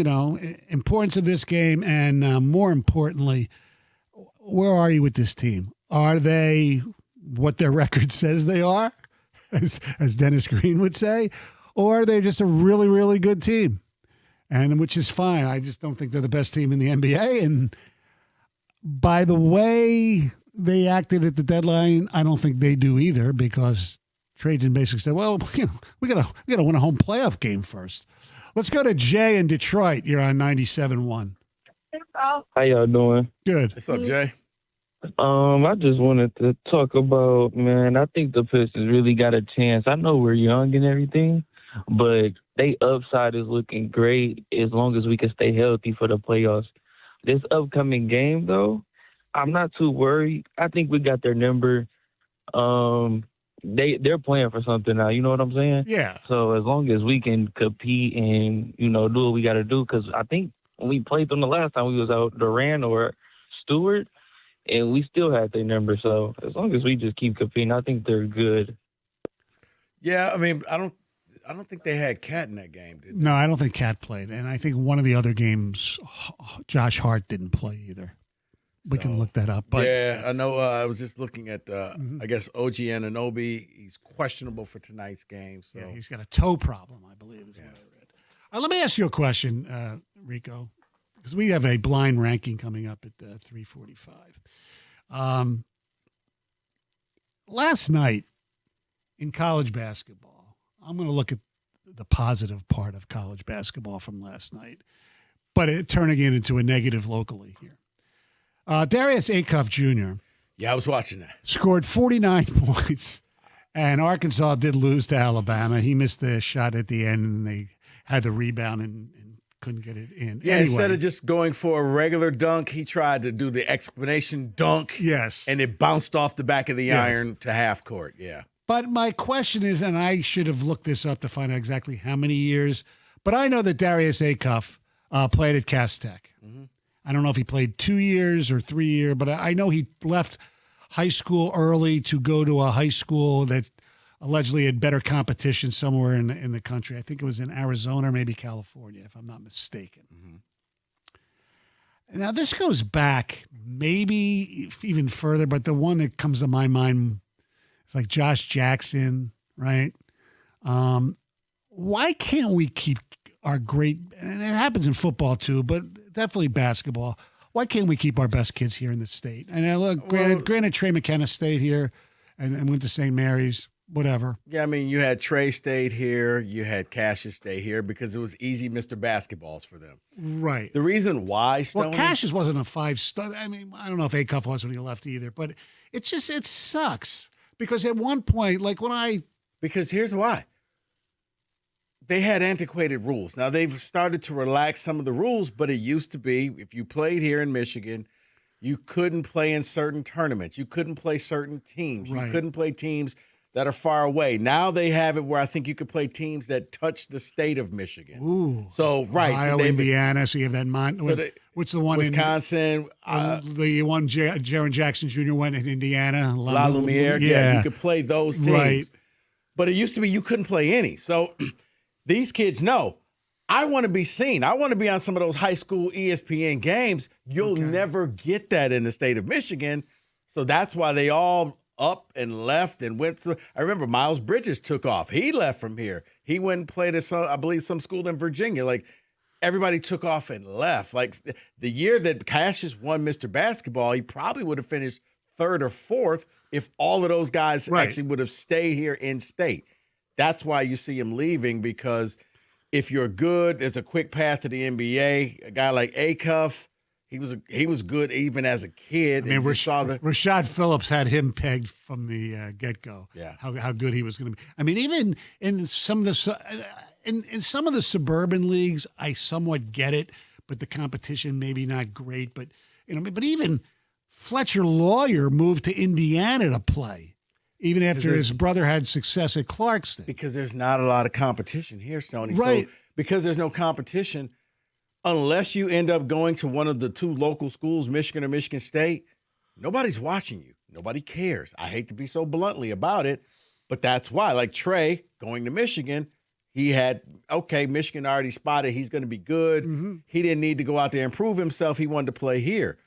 importance of this game and more importantly, where are you with this team? Are they what their record says they are, as Dennis Green would say, or are they just a really, really good team? And which is fine. I just don't think they're the best team in the NBA. And by the way they acted at the deadline, I don't think they do either because Trajan basically said, well, we gotta win a home playoff game first. Let's go to Jay in Detroit. You're on 97.1. How y'all doing? Good. What's up, Jay? I just wanted to talk about, man, I think the Pistons really got a chance. I know we're young and everything, but they upside is looking great as long as we can stay healthy for the playoffs. This upcoming game, though, I'm not too worried. I think we got their number. They're playing for something now. You know what I'm saying? Yeah. So as long as we can compete and, do what we got to do, because I think when we played them the last time, we was out Durant or Stewart, and we still had their number. So as long as we just keep competing, I think they're good. Yeah, I mean, I don't think they had Cat in that game, did they? No, I don't think Cat played. And I think one of the other games, Josh Hart didn't play either. We can look that up. But yeah, I know. I was just looking at, I guess, OG Anunoby. He's questionable for tonight's game. So yeah, he's got a toe problem, I believe, is what I read. Let me ask you a question, Rico, because we have a blind ranking coming up at 3:45. Last night in college basketball, I'm going to look at the positive part of college basketball from last night, but turning it into a negative locally here. Darius Acuff Jr. Yeah, I was watching that. Scored 49 points, and Arkansas did lose to Alabama. He missed the shot at the end, and they had the rebound and couldn't get it in. Yeah, anyway, instead of just going for a regular dunk, he tried to do the exclamation dunk. Yes. And it bounced off the back of the iron to half court. Yeah. But my question is, and I should have looked this up to find out exactly how many years, but I know that Darius Acuff played at Cass Tech. Mm-hmm. I don't know if he played 2 years or 3 years, but I know he left high school early to go to a high school that allegedly had better competition somewhere in the country. I think it was in Arizona or maybe California, if I'm not mistaken. Mm-hmm. Now, this goes back maybe even further, but the one that comes to my mind is like Josh Jackson, right? Why can't we keep our great, and it happens in football too, but definitely basketball. Why can't we keep our best kids here in the state? And I look, granted, Trey McKenna stayed here and went to St. Mary's, whatever. Yeah, I mean, you had Trey stayed here, you had Cassius stay here because it was easy Mr. Basketballs for them. Right. The reason why, Stoney, well, Cassius wasn't a 5-star. I mean, I don't know if Acuff was when he left either, but it sucks because at one point, because here's why. They had antiquated rules. Now, they've started to relax some of the rules, but it used to be if you played here in Michigan, you couldn't play in certain tournaments. You couldn't play certain teams. Right. You couldn't play teams that are far away. Now they have it where I think you could play teams that touch the state of Michigan. Ooh. So, right. Ohio, Indiana, so you have that what's the one Wisconsin. The one Jaren Jackson Jr. went in Indiana. La Lumiere. Yeah, you could play those teams. Right. But it used to be you couldn't play any. So these kids know, I want to be seen. I want to be on some of those high school ESPN games. You'll never get that in the state of Michigan. So that's why they all up and left and went through. I remember Miles Bridges took off. He left from here. He went and played at some school in Virginia. Like, everybody took off and left. Like, the year that Cassius won Mr. Basketball, he probably would have finished third or fourth if all of those guys actually would have stayed here in state. That's why you see him leaving, because if you're good, there's a quick path to the NBA. A guy like Acuff, he was good even as a kid. I mean, Rashad Phillips had him pegged from the get-go. Yeah, how good he was going to be. I mean, even in some of the suburban leagues, I somewhat get it, but the competition maybe not great. But but even Fletcher Lawyer moved to Indiana to play, even after his brother had success at Clarkston. Because there's not a lot of competition here, Stoney. Right. So because there's no competition, unless you end up going to one of the two local schools, Michigan or Michigan State, nobody's watching you. Nobody cares. I hate to be so bluntly about it, but that's why. Like Trey going to Michigan, Michigan already spotted he's going to be good. Mm-hmm. He didn't need to go out there and prove himself. He wanted to play here.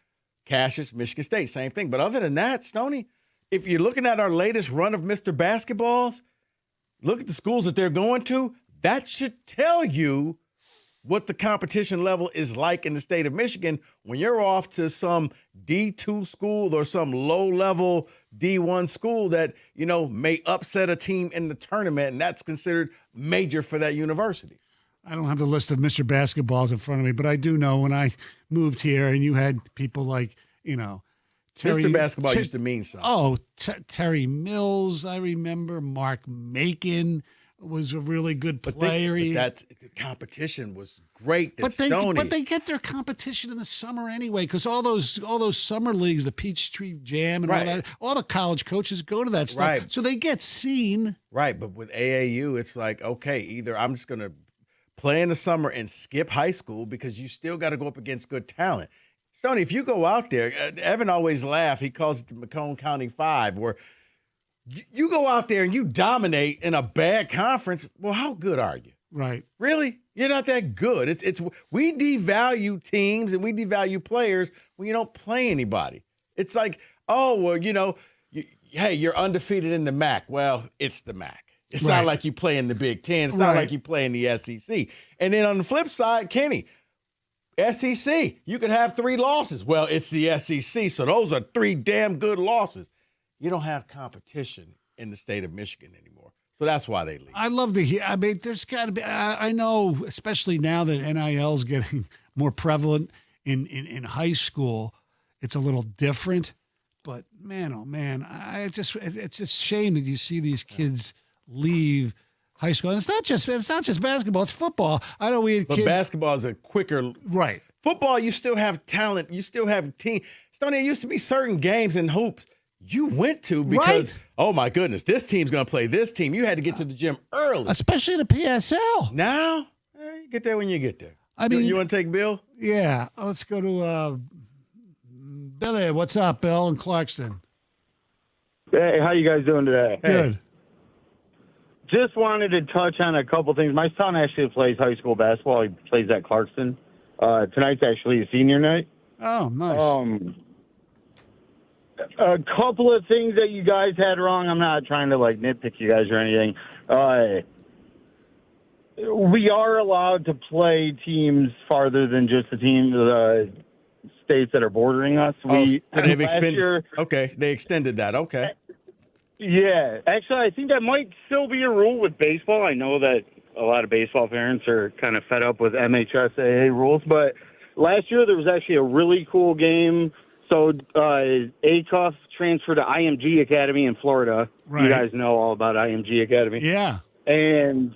Cassius, Michigan State, same thing. But other than that, Stoney, if you're looking at our latest run of Mr. Basketballs, look at the schools that they're going to. That should tell you what the competition level is like in the state of Michigan when you're off to some D2 school or some low-level D1 school that, may upset a team in the tournament, and that's considered major for that university. I don't have the list of Mr. Basketballs in front of me, but I do know when I moved here and you had people like, Terry, Mr. Basketball used to mean something. Oh, Terry Mills, I remember. Mark Macon was a really good player. But the competition was great. But they get their competition in the summer anyway, because all those summer leagues, the Peachtree Jam and all that, all the college coaches go to that stuff. Right. So they get seen. Right, but with AAU, it's like, okay, either I'm just going to play in the summer and skip high school because you still got to go up against good talent. Stoney, if you go out there, Evan always laughs. He calls it the Macomb County Five, where you go out there and you dominate in a bad conference. Well, how good are you? Right. Really? You're not that good. It's we devalue teams and we devalue players when you don't play anybody. It's like, oh, well, hey, you're undefeated in the MAC. Well, it's the MAC. It's not like you play in the Big Ten. It's not like you play in the SEC. And then on the flip side, Kenny, SEC, you could have 3 losses. Well, it's the SEC, so those are 3 damn good losses. You don't have competition in the state of Michigan anymore. So that's why they leave. I love to hear. I mean, there's got to be. I know, especially now that NIL is getting more prevalent in high school, it's a little different. But man, oh man, it's just a shame that you see these kids leave high school. And it's not just basketball; it's football. I know we had kids. But basketball is a quicker right. Football, you still have talent. You still have team. Stoney, there used to be certain games in hoops you went to because, oh my goodness, this team's going to play this team. You had to get to the gym early. Especially in the PSL. Now, you get there when you get there. I mean, you want to take Bill? Yeah. Let's go to Billy. What's up, Bill in Clarkston? Hey, how you guys doing today? Good. Just wanted to touch on a couple things. My son actually plays high school basketball. He plays at Clarkston. Tonight's actually a senior night. Oh, nice. A couple of things that you guys had wrong. I'm not trying to nitpick you guys or anything. We are allowed to play teams farther than just the states that are bordering us. They've extended. Okay, they extended that. Okay. Yeah, actually, I think that might still be a rule with baseball. I know that a lot of baseball parents are kind of fed up with MHSAA rules, but last year there was actually a really cool game. So Acuff transferred to IMG Academy in Florida. Right. You guys know all about IMG Academy. Yeah. And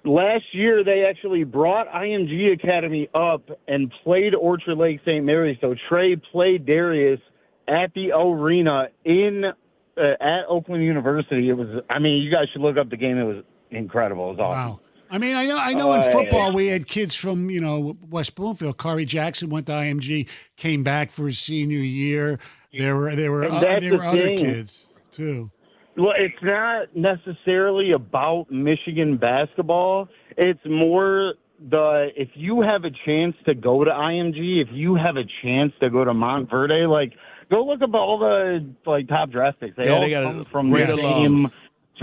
last year they actually brought IMG Academy up and played Orchard Lake St. Mary's. So Trey played Darius at the arena at Oakland University. It was, you guys should look up the game. It was incredible. It was awesome. Wow. I mean, I know in football we had kids from, West Bloomfield. Corey Jackson went to IMG, came back for his senior year. There were other kids too. Well, it's not necessarily about Michigan basketball. It's more if you have a chance to go to IMG, if you have a chance to go to Montverde, go look up all the top draft picks. They all come from the same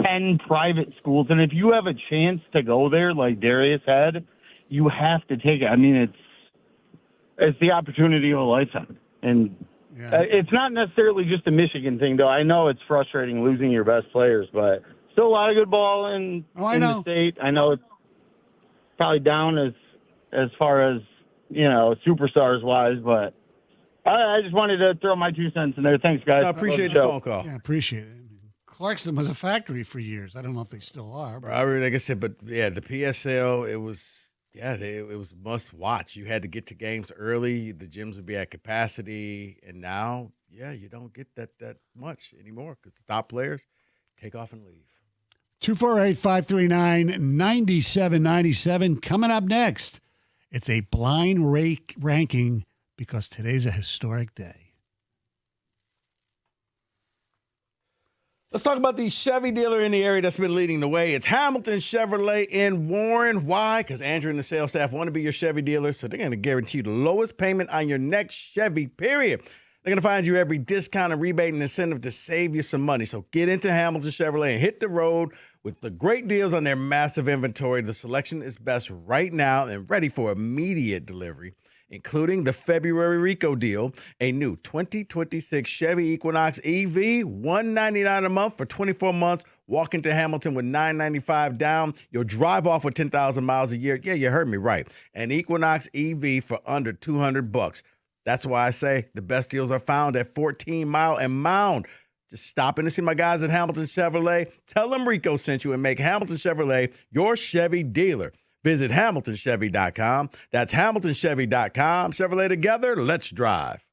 10 private schools, and if you have a chance to go there like Darius had, you have to take it. I mean, it's the opportunity of a lifetime. And It's not necessarily just a Michigan thing, though. I know it's frustrating losing your best players, but still a lot of good ball in the state. I know it's probably down as far as, superstars wise, but I just wanted to throw my 2 cents in there. Thanks, guys. I appreciate the phone call. Yeah, appreciate it. Clarkson was a factory for years. I don't know if they still are. But. Like I said, but yeah, the PSL, it was must watch. You had to get to games early. The gyms would be at capacity, and now, you don't get that much anymore because the top players take off and leave. 248-539-9797. Coming up next, it's a blind ranking because today's a historic day. Let's talk about the Chevy dealer in the area that's been leading the way. It's Hamilton Chevrolet in Warren. Why? Because Andrew and the sales staff want to be your Chevy dealer, so they're going to guarantee you the lowest payment on your next Chevy, period. They're going to find you every discount and rebate and incentive to save you some money. So get into Hamilton Chevrolet and hit the road with the great deals on their massive inventory. The selection is best right now and ready for immediate delivery, including the February Rico deal, a new 2026 Chevy Equinox EV, $199 a month for 24 months. Walk into Hamilton with $995 down. You'll drive off with 10,000 miles a year. Yeah, you heard me right. An Equinox EV for under $200. That's why I say the best deals are found at 14 Mile and Mound. Just stop in to see my guys at Hamilton Chevrolet. Tell them Rico sent you and make Hamilton Chevrolet your Chevy dealer. Visit HamiltonChevy.com. That's HamiltonChevy.com. Chevrolet together, let's drive.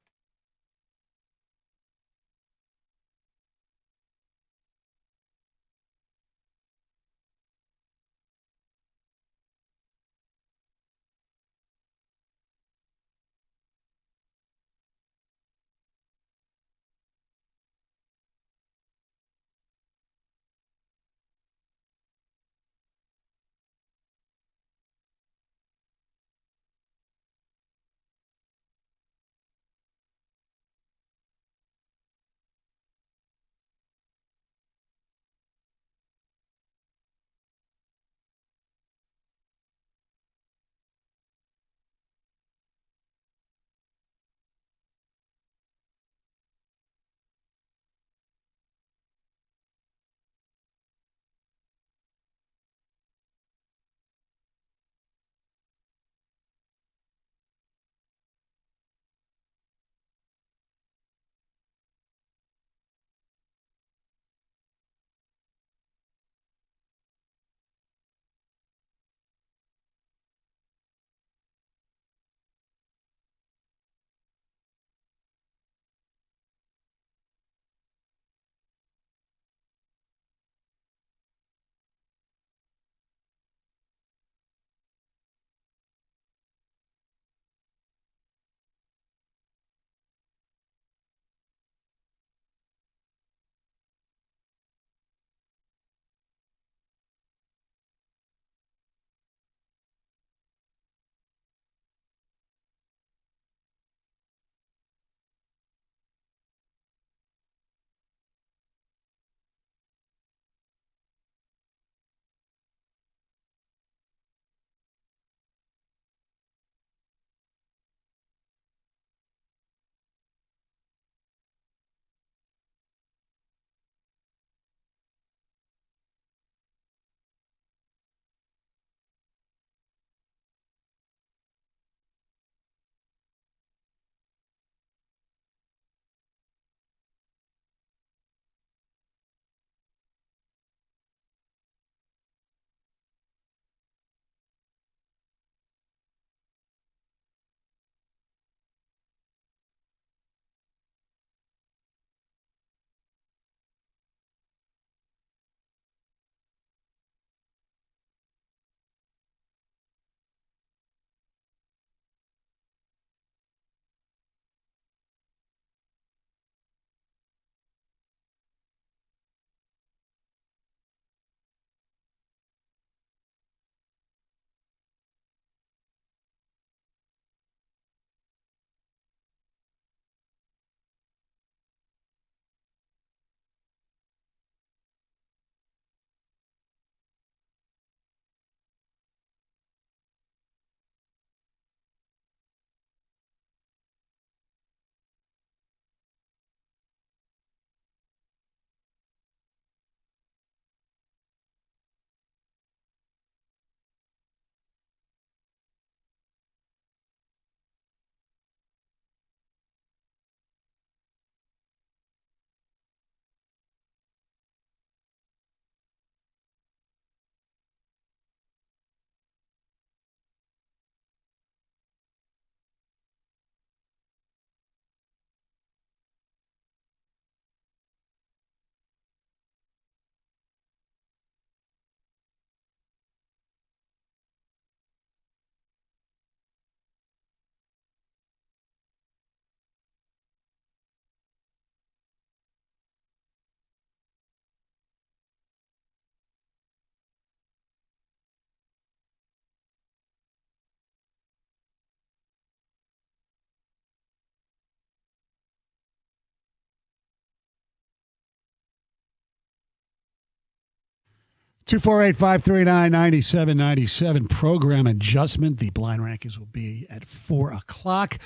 248-539-9797. Program adjustment. The blind rankings will be at 4 o'clock.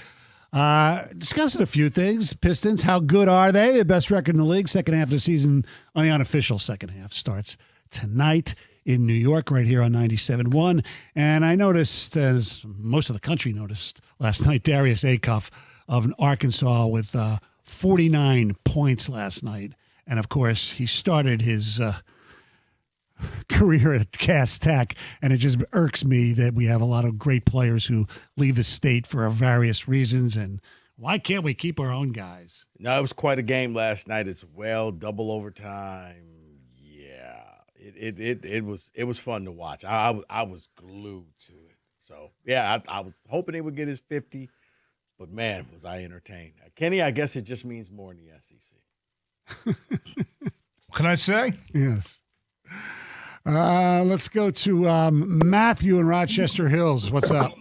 Discussing a few things. Pistons, how good are they? The best record in the league. Second half of the season, on the unofficial second half, starts tonight in New York, right here on 97.1. And I noticed, as most of the country noticed last night, Darius Acuff of Arkansas with 49 points last night. And, of course, he started his career at Cass Tech, and it just irks me that we have a lot of great players who leave the state for various reasons, and why can't we keep our own guys? No, it was quite a game last night as well. Double overtime. Yeah, it was fun to watch. I was glued to it. So yeah, I was hoping he would get his 50, but man, was I entertained. Kenny, I guess it just means more in the SEC. Can I say? Yes. Let's go to Matthew in Rochester Hills. What's up?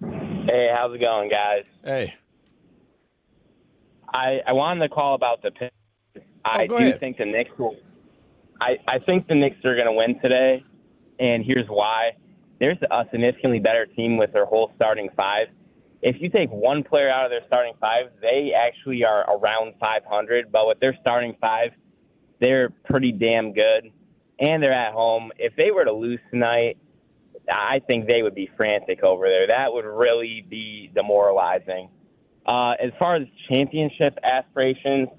Hey, how's it going, guys? Hey. I wanted to call about the Pistons. I do ahead. think the Knicks will. I think the Knicks are going to win today, and here's why. There's a significantly better team with their whole starting five. If you take one player out of their starting five, they actually are around 500. But with their starting five, they're pretty damn good. And they're at home. If they were to lose tonight, I think they would be frantic over there. That would really be demoralizing. As far as championship aspirations,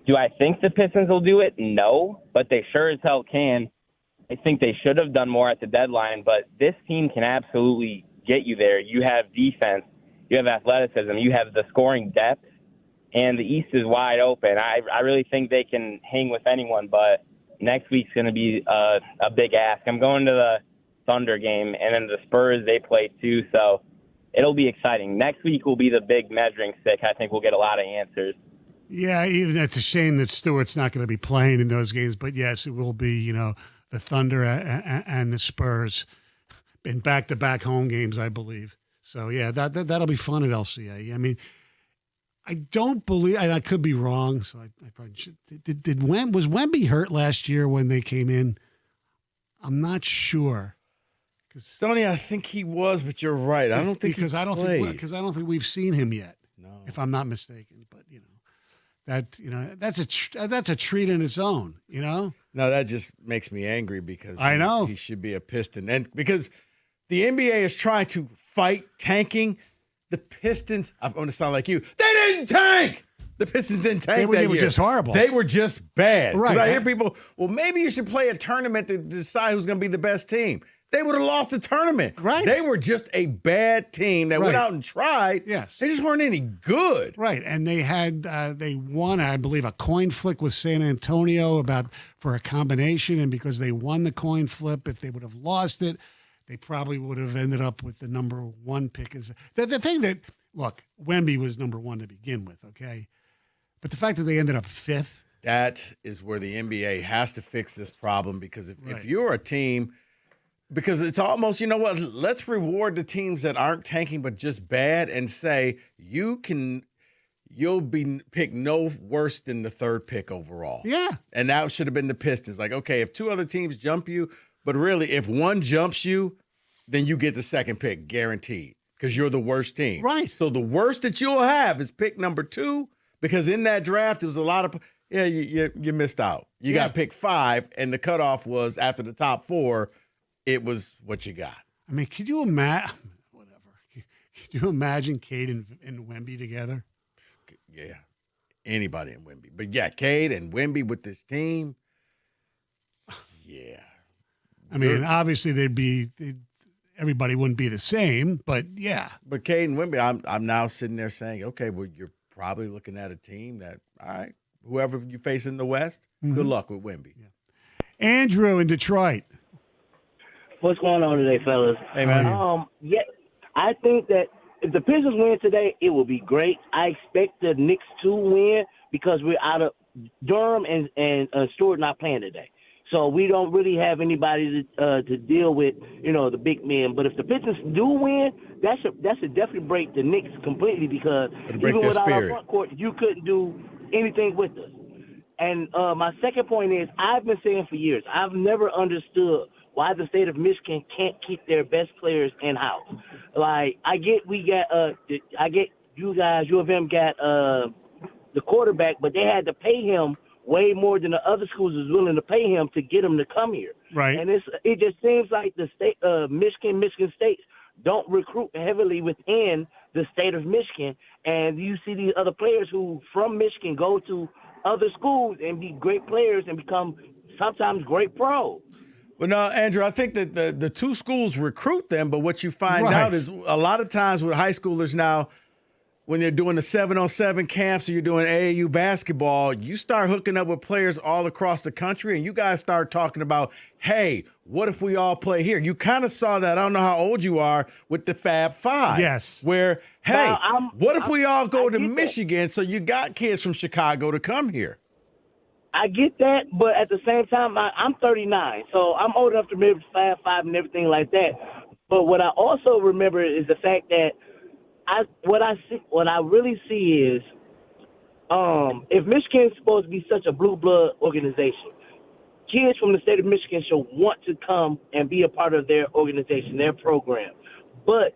do I think the Pistons will do it? No, but they sure as hell can. I think they should have done more at the deadline, but this team can absolutely get you there. You have defense. You have athleticism. You have the scoring depth, and the East is wide open. I really think they can hang with anyone, but next week's going to be a big ask. I'm going to the Thunder game, and then the Spurs, they play too, so it'll be exciting. Next week will be the big measuring stick. I think we'll get a lot of answers. Yeah, even it's a shame that Stewart's not going to be playing in those games, but yes, it will be, the Thunder and the Spurs in back-to-back home games, I believe. So, yeah, that'll be fun at LCA. I mean, I don't believe, and I could be wrong, so I probably should. Was Wemby hurt last year when they came in? I'm not sure. Stoney, I think he was, but you're right. I don't think because I don't think we've seen him yet. No, if I'm not mistaken. But that's a treat in its own. No, that just makes me angry because I know he should be a Piston, and because the NBA is trying to fight tanking. The Pistons, I'm going to sound like you. They didn't tank. The Pistons didn't tank that year. They were just horrible. They were just bad. Right. I hear people, well, maybe you should play a tournament to decide who's going to be the best team. They would have lost the tournament. Right. They were just a bad team that went out and tried. Yes. They just weren't any good. Right. And they won, I believe, a coin flip with San Antonio for a combination. And because they won the coin flip, if they would have lost it, they probably would have ended up with the number one pick. The thing that, look, Wemby was number one to begin with, okay? But the fact that they ended up fifth. That is where the NBA has to fix this problem because if you're a team, because it's almost, you know what, let's reward the teams that aren't tanking but just bad and say you'll be picked no worse than the third pick overall. Yeah. And that should have been the Pistons. Like, okay, if two other teams jump you, but really, if one jumps you, then you get the second pick, guaranteed, because you're the worst team. Right. So the worst that you'll have is pick number 2, because in that draft, there was a lot of, you missed out. You got pick 5, and the cutoff was after the top 4, it was what you got. I mean, could you imagine, could you imagine Cade and Wemby together? Yeah, anybody in Wemby. But yeah, Cade and Wemby with this team, yeah. I mean, obviously everybody wouldn't be the same, but yeah. But Cade and Wemby, I'm now sitting there saying, okay, well, you're probably looking at a team that, all right, whoever you face in the West, good luck with Wemby. Yeah. Andrew in Detroit. What's going on today, fellas? Hey, man. I think that if the Pistons win today, it will be great. I expect the Knicks to win because we're out of Durham and Stewart not playing today. So we don't really have anybody to deal with, the big men. But if the Pistons do win, that should definitely break the Knicks completely because even without our front court, you couldn't do anything with us. And my second point is, I've been saying for years, I've never understood why the state of Michigan can't keep their best players in house. Like, I get you guys, U of M got the quarterback, but they had to pay him way more than the other schools was willing to pay him to get him to come here. Right. And it just seems like the state, Michigan State don't recruit heavily within the state of Michigan, and you see these other players who from Michigan go to other schools and be great players and become sometimes great pros. Well, no, Andrew, I think that the two schools recruit them, but what you find Right. out is a lot of times with high schoolers now, when they're doing the 7-on-7 camps or you're doing AAU basketball, you start hooking up with players all across the country, and you guys start talking about, hey, what if we all play here? You kind of saw that, I don't know how old you are, with the Fab Five. Yes. Where, hey, Now, what if we all go to get that. Michigan so you got kids from Chicago to come here? I get that, but at the same time, I'm 39, so I'm old enough to remember Fab Five and everything like that. But what I also remember is the fact that what I really see is, if Michigan is supposed to be such a blue blood organization, kids from the state of Michigan should want to come and be a part of their organization, their program. But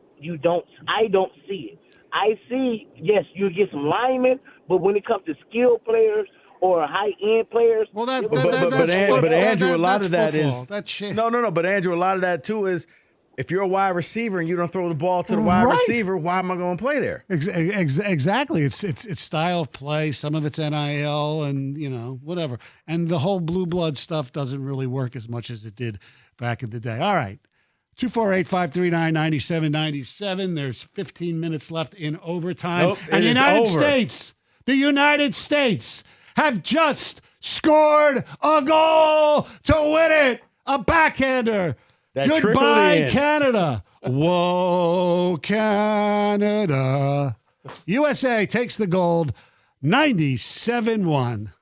I don't see it. I see, yes, you get some linemen, but when it comes to skilled players or high-end players. Well, that's But Andrew, a lot of that football. is That's shit. No. But Andrew, a lot of that too is if you're a wide receiver and you don't throw the ball to the wide Right. receiver, why am I going to play there? Exactly. It's style of play. Some of it's NIL and whatever. And the whole blue blood stuff doesn't really work as much as it did back in the day. All right. 248-539-9797. There's 15 minutes left in overtime. Nope, and it is over. The United States have just scored a goal to win it. A backhander. That trickled Goodbye, in. Canada. Whoa, Canada. USA takes the gold 97-1.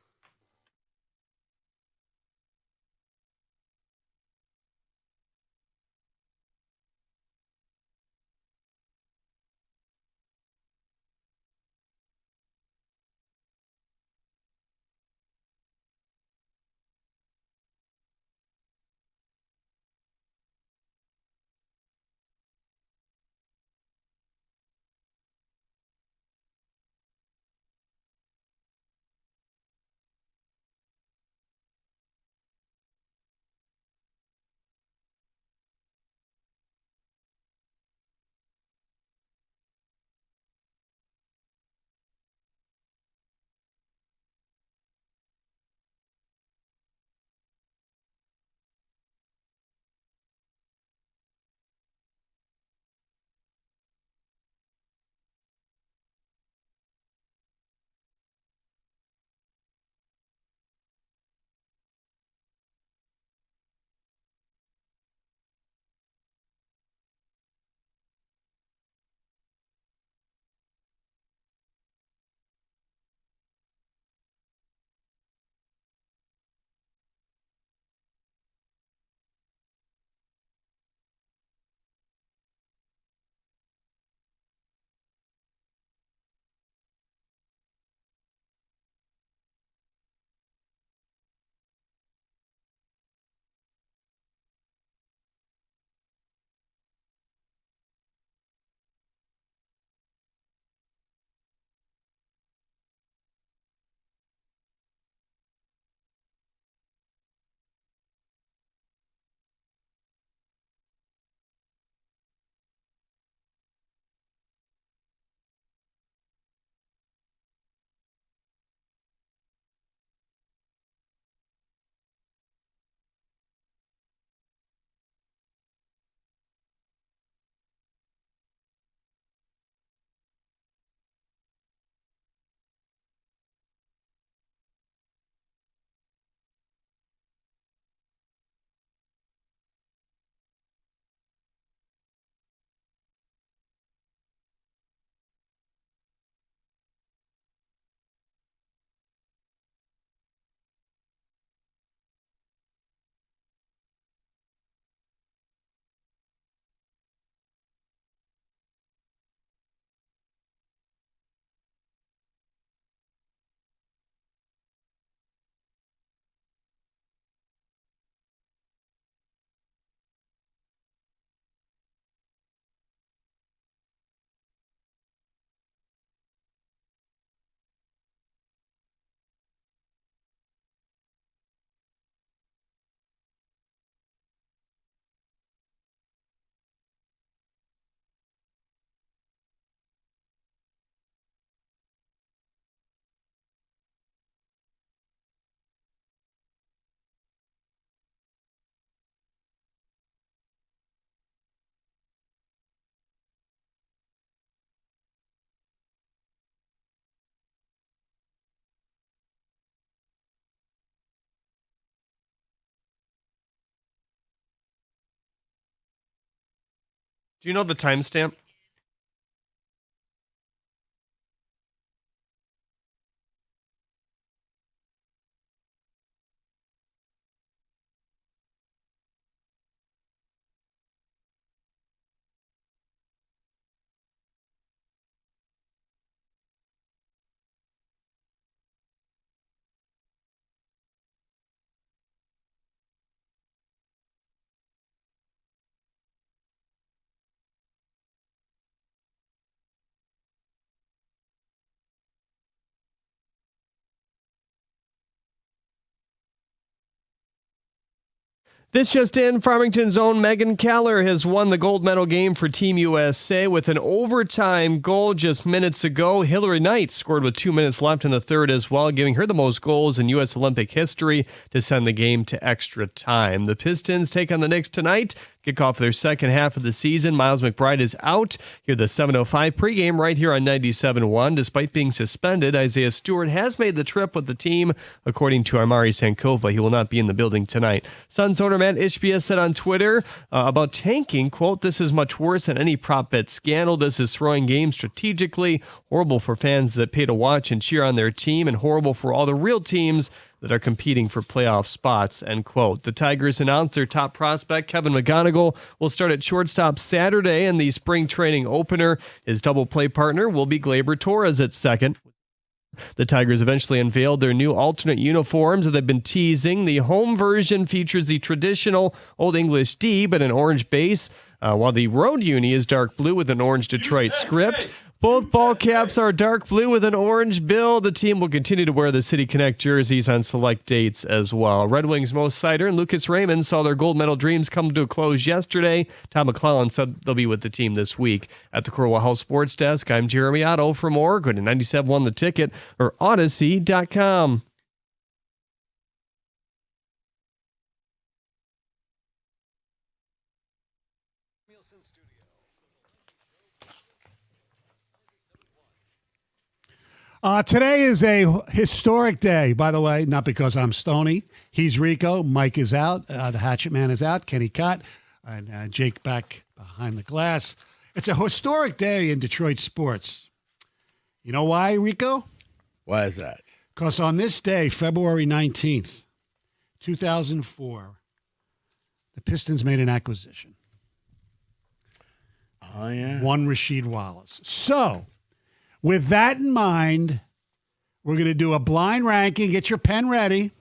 Do you know the timestamp? This just in, Farmington's own Megan Keller has won the gold medal game for Team USA with an overtime goal just minutes ago. Hillary Knight scored with 2 minutes left in the third as well, giving her the most goals in U.S. Olympic history to send the game to extra time. The Pistons take on the Knicks tonight, kick off their second half of the season. Miles McBride is out. Hear the 7:05 pregame right here on 97.1. Despite being suspended, Isaiah Stewart has made the trip with the team, according to Amari Sankova. He will not be in the building tonight. Suns owner Matt Ishbia said on Twitter about tanking, quote, "This is much worse than any prop bet scandal. This is throwing games strategically. Horrible for fans that pay to watch and cheer on their team, and horrible for all the real teams that are competing for playoff spots," end quote. The Tigers announced their top prospect, Kevin McGonigal, will start at shortstop Saturday in the spring training opener. His double play partner will be Gleyber Torres at second. The Tigers eventually unveiled their new alternate uniforms that they've been teasing. The home version features the traditional Old English D, but an orange base, while the road uni is dark blue with an orange Detroit script. Both ball caps are dark blue with an orange bill. The team will continue to wear the City Connect jerseys on select dates as well. Red Wings Mo Sider and Lucas Raymond saw their gold medal dreams come to a close yesterday. Tom McClellan said they'll be with the team this week. At the Corwell House Sports Desk, I'm Jeremy Otto. For more, go to 97.1 The Ticket or Odyssey.com. Today is a historic day, by the way, not because I'm Stoney. He's Rico. Mike is out. The Hatchet Man is out. Kenny Cott and Jake back behind the glass. It's a historic day in Detroit sports. You know why, Rico? Why is that? Because on this day, February 19th, 2004, the Pistons made an acquisition. Oh, yeah. One Rasheed Wallace. So, with that in mind, we're going to do a blind ranking. Get your pen ready.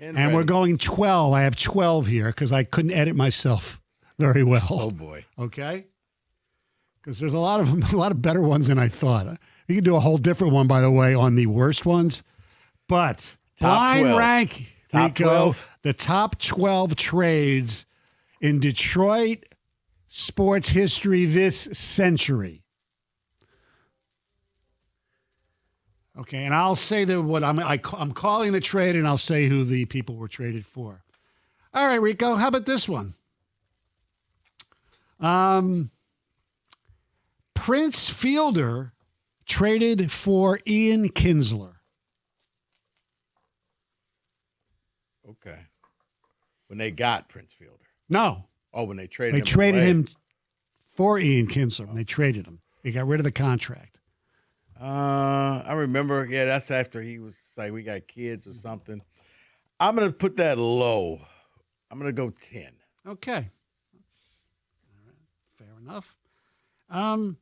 We're going 12. I have 12 here because I couldn't edit myself very well. Oh, boy. Okay? Because there's a lot of better ones than I thought. You can do a whole different one, by the way, on the worst ones. But Top blind 12. rank, Top Rico, 12. the top 12 trades in Detroit sports history this century. Okay, and I'll say what I'm calling the trade, and I'll say who the people were traded for. All right, Rico, how about this one? Prince Fielder traded for Ian Kinsler. Okay. When they got Prince Fielder. No. Oh, when they traded They him traded away. him for Ian Kinsler. When they traded him. They got rid of the contract. I remember, yeah, that's after he was like, we got kids or something. I'm going to put that low. I'm going to go 10. Okay. All right. Fair enough. How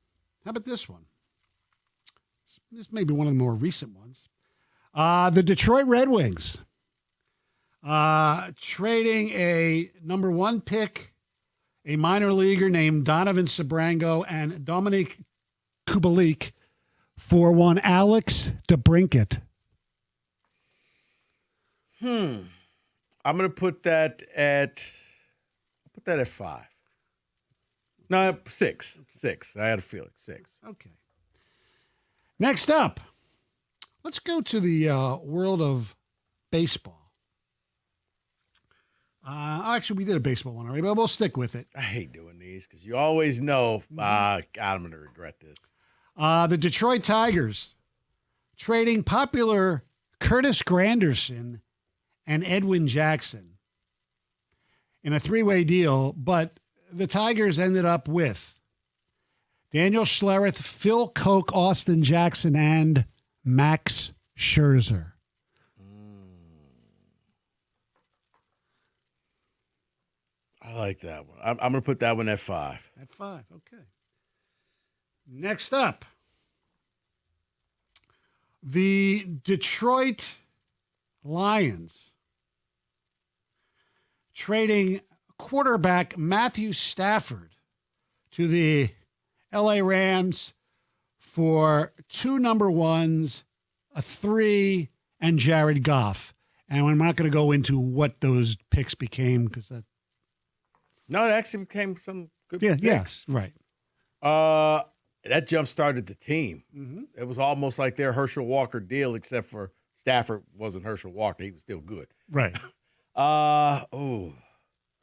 about this one? This may be one of the more recent ones. The Detroit Red Wings trading a number 1 pick, a minor leaguer named Donovan Sabrango and Dominic Kubalik for one Alex DeBrincat. I'm going to put that at 5. No, 6. 6. I had a feeling 6. Okay. Next up, let's go to the world of baseball. Actually, we did a baseball one already, but we'll stick with it. I hate doing these because you always know, God, I'm going to regret this. The Detroit Tigers trading popular Curtis Granderson and Edwin Jackson in a 3-way deal, but the Tigers ended up with Daniel Schlereth, Phil Koch, Austin Jackson, and Max Scherzer. I like that one. I'm going to put that one at 5. At 5, okay. Next up, the Detroit Lions trading quarterback Matthew Stafford to the LA Rams for 2 number 1s, a 3, and Jared Goff. And I'm not going to go into what those picks became because that. No, it actually became some good picks. Yes, right. That jump started the team. Mm-hmm. It was almost like their Herschel Walker deal, except for Stafford wasn't Herschel Walker. He was still good. Right.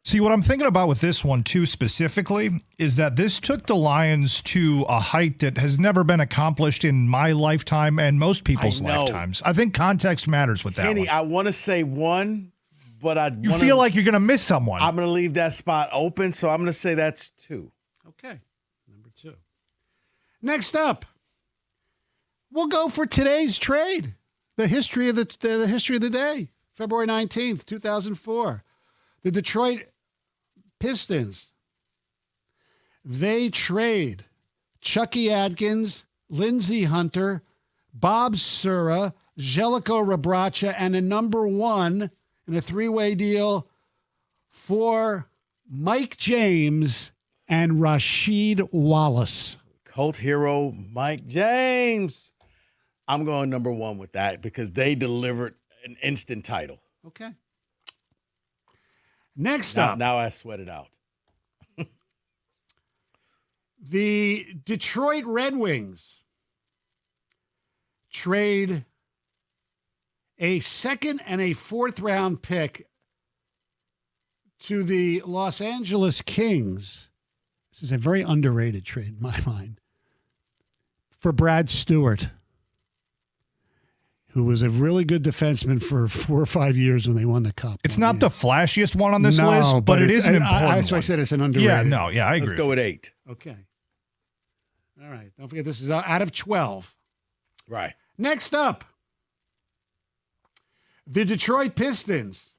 See, what I'm thinking about with this one, too, specifically, is that this took the Lions to a height that has never been accomplished in my lifetime and most people's lifetimes. I think context matters with that Kenny, one. I want to say 1, but You feel like you're going to miss someone. I'm going to leave that spot open, so I'm going to say that's 2. Okay, number 2. Next up, we'll go for today's trade. The history of the history of the day, February 19th, 2004. The Detroit Pistons, they trade Chucky Adkins, Lindsey Hunter, Bob Sura, Jellicoe Rabracha, and a number 1 in a 3-way deal for Mike James and Rasheed Wallace. Cult hero Mike James. I'm going number 1 with that because they delivered an instant title. Okay. Next up. Now I sweat it out. The Detroit Red Wings trade a 2nd and a 4th round pick to the Los Angeles Kings. This is a very underrated trade in my mind. For Brad Stewart, who was a really good defenseman for 4 or 5 years when they won the Cup. It's not the flashiest one on this list, but it is an important one. That's why I said it's an underrated. I agree. Let's go with 8. Okay. All right. Don't forget, this is out of 12. Right. Next up, the Detroit Pistons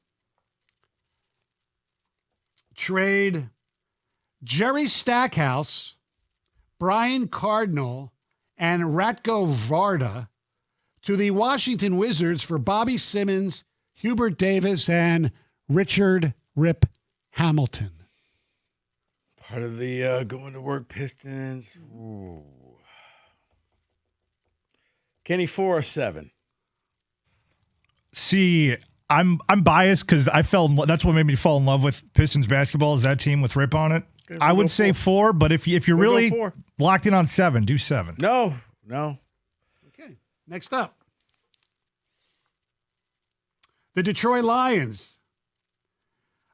trade Jerry Stackhouse, Brian Cardinal, and Ratko Varda to the Washington Wizards for Bobby Simmons, Hubert Davis, and Richard Rip Hamilton. Part of the going to work Pistons. Ooh. Kenny, 4 or 7? See, I'm biased because that's what made me fall in love with Pistons basketball is that team with Rip on it. Okay, I would say 4, but if you're really locked in on 7, do 7. No. Okay. Next up, the Detroit Lions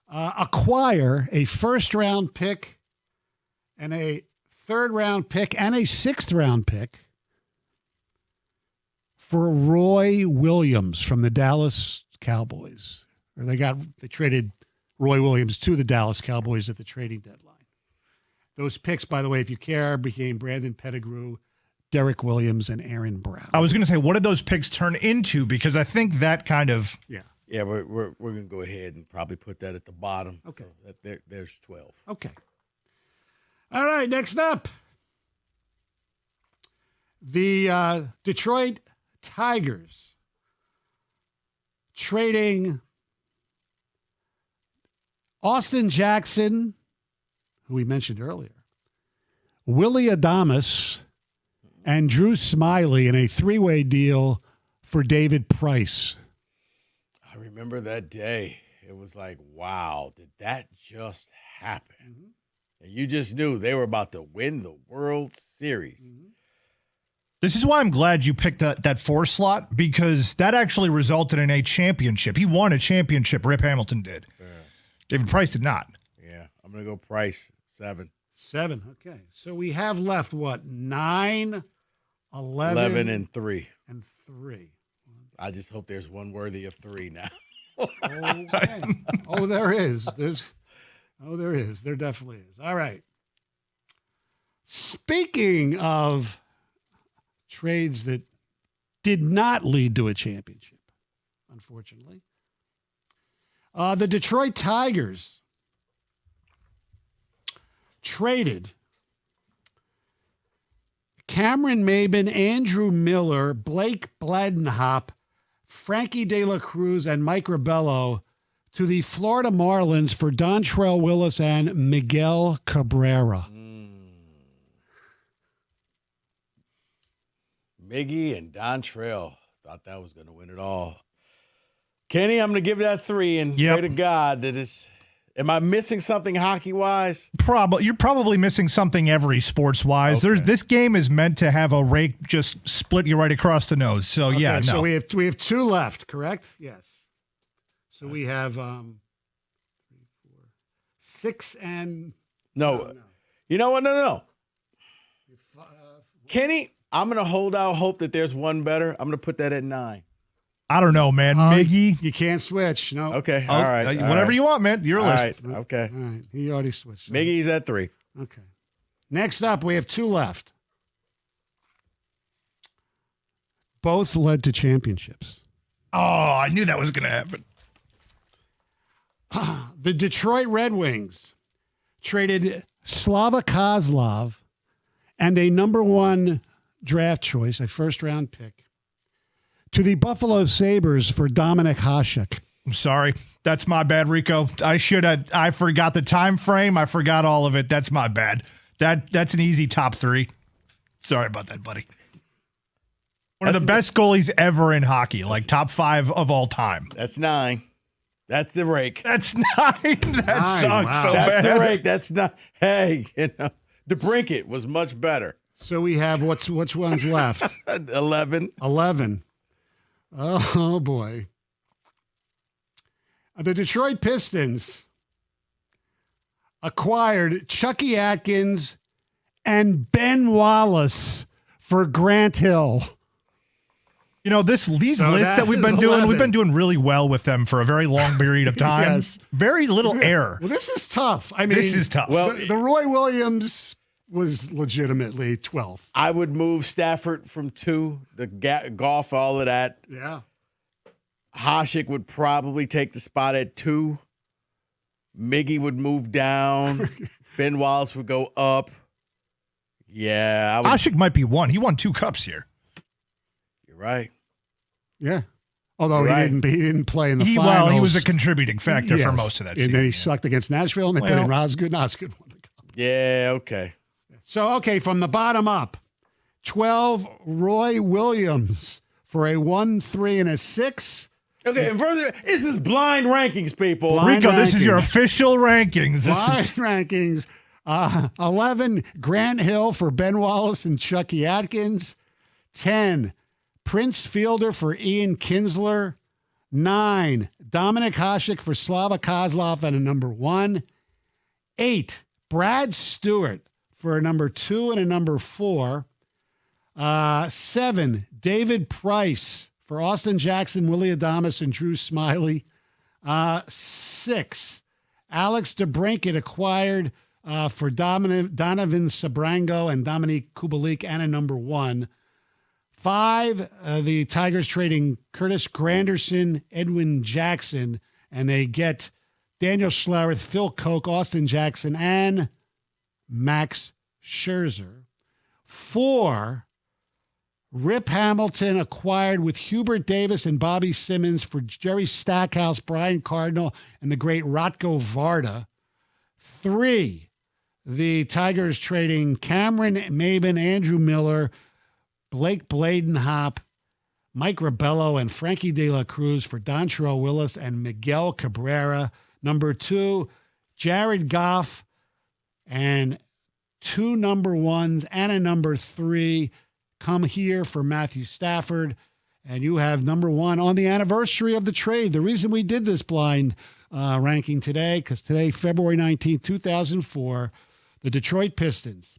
acquire a 1st round pick and a 3rd round pick and a 6th round pick for Roy Williams from the Dallas Cowboys. Or they traded Roy Williams to the Dallas Cowboys at the trading deadline. Those picks, by the way, if you care, became Brandon Pettigrew, Derek Williams, and Aaron Brown. I was going to say, what did those picks turn into? Because I think that kind of Yeah, we're going to go ahead and probably put that at the bottom. Okay. So there's 12. Okay. All right, next up. The Detroit Tigers trading Austin Jackson, who we mentioned earlier, Willie Adames, and Drew Smiley in a 3-way deal for David Price. I remember that day. It was like, wow, did that just happen? Mm-hmm. And you just knew they were about to win the World Series. Mm-hmm. This is why I'm glad you picked that 4 slot, because that actually resulted in a championship. He won a championship, Rip Hamilton did. Yeah. David Price did not. Yeah, I'm going to go Price, 7. 7, okay. So we have left, 9, 11, 11 and 3. And 3. I just hope there's one worthy of 3 now. Okay. Oh, there is. Oh, there is. There definitely is. All right. Speaking of trades that did not lead to a championship, unfortunately, the Detroit Tigers traded Cameron Maben, Andrew Miller, Blake Bladenhop, Frankie De La Cruz, and Mike Rabello to the Florida Marlins for Dontrell Willis and Miguel Cabrera. Miggy and Dontrell. Thought that was going to win it all. Kenny, I'm going to give that 3 and pray to God that it's. Am I missing something hockey-wise? You're probably missing something every sports-wise. Okay. This game is meant to have a rake just split you right across the nose. So, Okay, yeah, no. So we have 2 left, correct? Yes. So we have 6 and... No. You know what? No. Kenny, I'm going to hold out hope that there's one better. I'm going to put that at 9. I don't know, man. Miggy. You can't switch. No. Okay. All right. Whatever you want, man. Your all list. Right. Okay. All right. He already switched. Miggy's at 3. Okay. Next up, we have 2 left. Both led to championships. Oh, I knew that was going to happen. The Detroit Red Wings traded Slava Kozlov and a number 1 draft choice, a first-round pick, to the Buffalo Sabres for Dominic Hasek. I'm sorry. That's my bad, Rico. I forgot the time frame. I forgot all of it. That's my bad. That's an easy top 3. Sorry about that, buddy. One of the best goalies ever in hockey, like top 5 of all time. That's 9. That's the rake. That's 9. That sucks so That's bad. the rake. That's not. Hey, DeBrincat was much better. So we have which one's left? 11. 11. Oh, boy. The Detroit Pistons acquired Chucky Atkins and Ben Wallace for Grant Hill. You know, these lists that we've been doing, we've been doing really well with them for a very long period of time. Yes. Very little error. Well, this is tough. I mean, This is tough. Well, the Roy Williams was legitimately 12th. I would move Stafford from 2, the golf, all of that. Yeah. Hasek would probably take the spot at 2. Miggy would move down. Ben Wallace would go up. Yeah. Hasek might be 1. He won 2 cups here. You're right. Yeah. Although he didn't play in the finals. Well, he was a contributing factor for most of that season. And then he sucked against Nashville, and they put in Osgood. Osgood won the cup. Yeah, okay. So, from the bottom up, 12 Roy Williams for a 1, 3, and a 6. Okay, and further, this is blind rankings, people. Rico, this is your official rankings. Blind rankings. 11, Grant Hill for Ben Wallace and Chucky Atkins. 10, Prince Fielder for Ian Kinsler. 9, Dominic Hasek for Slava Kozlov and a number 1. 8, Brad Stewart for a number 2 and a number 4. 7, David Price for Austin Jackson, Willie Adames, and Drew Smiley. 6, Alex DeBrincat acquired for Donovan Sabrango and Dominique Kubalik and a number 1. 5, the Tigers trading Curtis Granderson, Edwin Jackson, and they get Daniel Schlereth, Phil Koch, Austin Jackson, and Max Scherzer. 4, Rip Hamilton acquired with Hubert Davis and Bobby Simmons for Jerry Stackhouse, Brian Cardinal, and the great Ratko Varda. 3, the Tigers trading Cameron Maben, Andrew Miller, Blake Bladenhop, Mike Rabello, and Frankie De La Cruz for Dontrell Willis and Miguel Cabrera. Number 2, Jared Goff, and 2 number 1s and a number 3 come here for Matthew Stafford. And you have number 1 on the anniversary of the trade. The reason we did this blind ranking today, because today, February 19th, 2004, the Detroit Pistons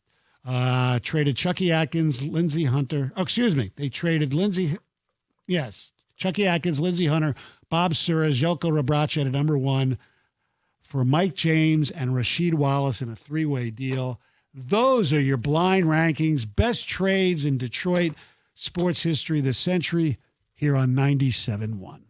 traded Chucky Atkins, Lindsey Hunter. Oh, excuse me. They traded Chucky Atkins, Lindsey Hunter, Bob Sura, Jelko Rabracha at number 1 for Mike James and Rasheed Wallace in a three-way deal. Those are your blind rankings, best trades in Detroit sports history this century here on 97.1.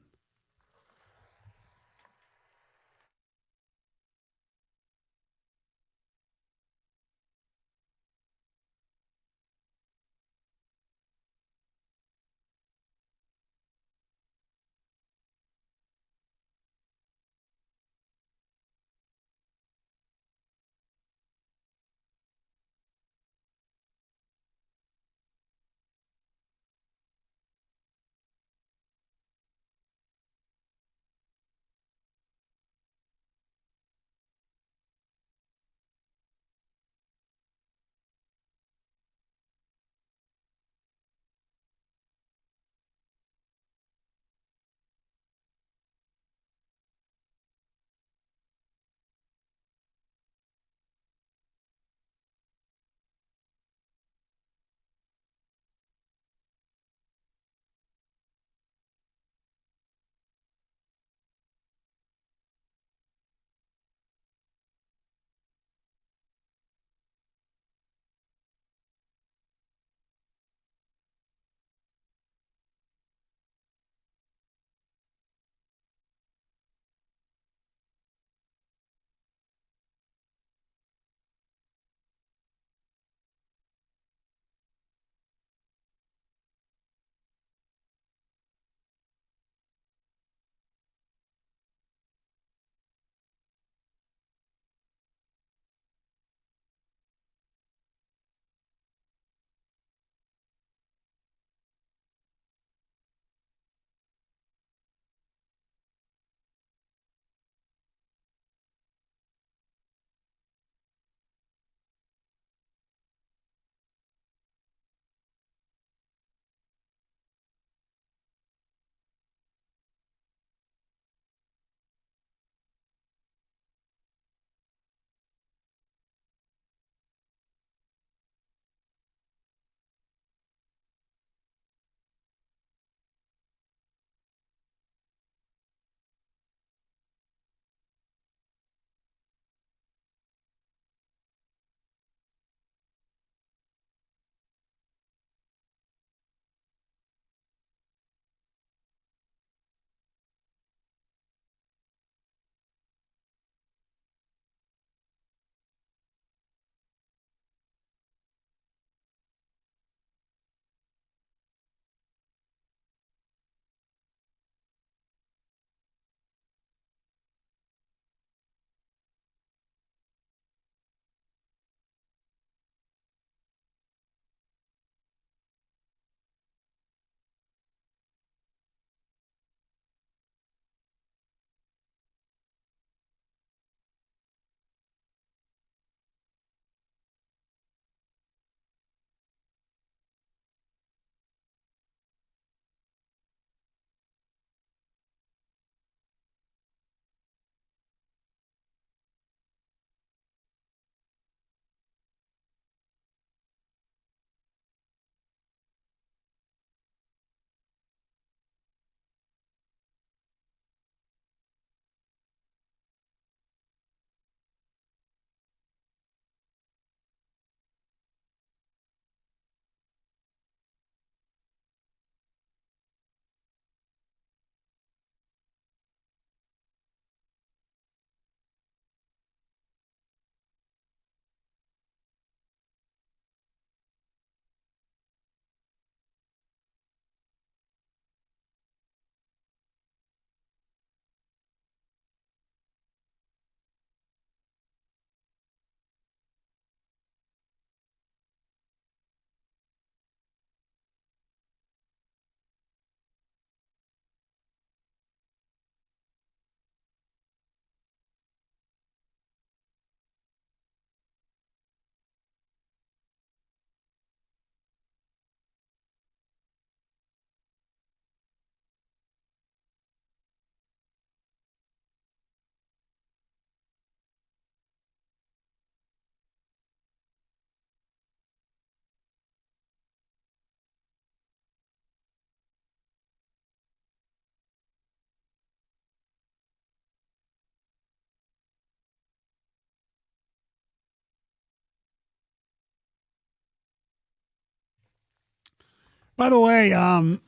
By the way, the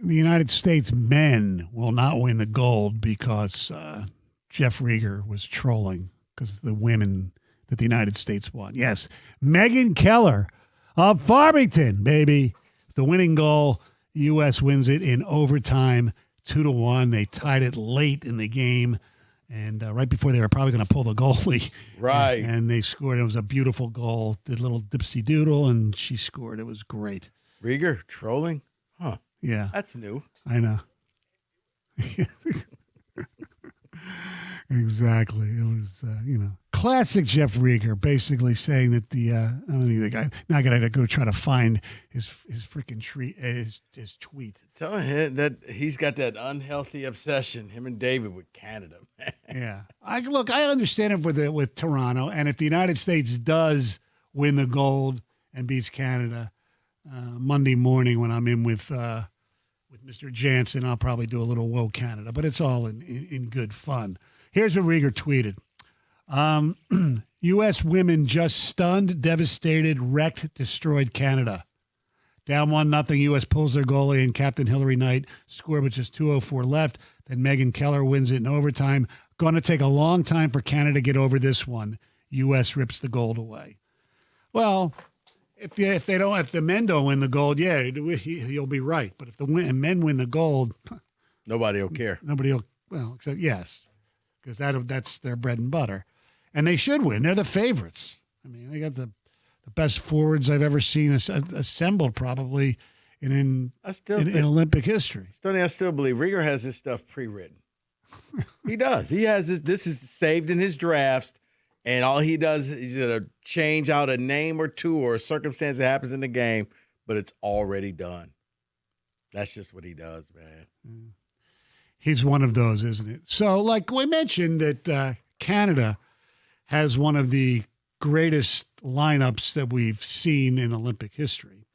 United States men will not win the gold because Jeff Rieger was trolling because the women that the United States won. Yes, Megan Keller of Farmington, baby. The winning goal, U.S. wins it in overtime, 2-1. They tied it late in the game, and right before they were probably going to pull the goalie. Right. And they scored. It was a beautiful goal. Did a little dipsy doodle, and she scored. It was great. Rieger trolling? Huh. Yeah. That's new. I know. Exactly. It was, classic Jeff Rieger, basically saying that the guy. Now I got to go try to find his freaking his tweet. Telling him that he's got that unhealthy obsession, him and David, with Canada. Yeah. I understand it with Toronto, and if the United States does win the gold and beats Canada Monday morning when I'm in with Mr. Jansen, I'll probably do a little "Whoa Canada," but it's all in good fun. Here's what Rieger tweeted. U.S. women just stunned, devastated, wrecked, destroyed Canada. Down 1-0, U.S. pulls their goalie and Captain Hillary Knight scored with just 2:04 left. Then Megan Keller wins it in overtime. Going to take a long time for Canada to get over this one. U.S. rips the gold away. Well, if the men don't win the gold, yeah, he'll be right. But if the men win the gold, nobody will care. Nobody will. Well, except yes, because that's their bread and butter, and they should win. They're the favorites. I mean, they got the best forwards I've ever seen assembled, probably in Olympic history. Stoney, I still believe Rieger has this stuff pre-written. He does. He has this. This is saved in his drafts. And all he does is change out a name or two or a circumstance that happens in the game, but it's already done. That's just what he does, man. He's one of those, isn't it? So, like we mentioned, that Canada has one of the greatest lineups that we've seen in Olympic history.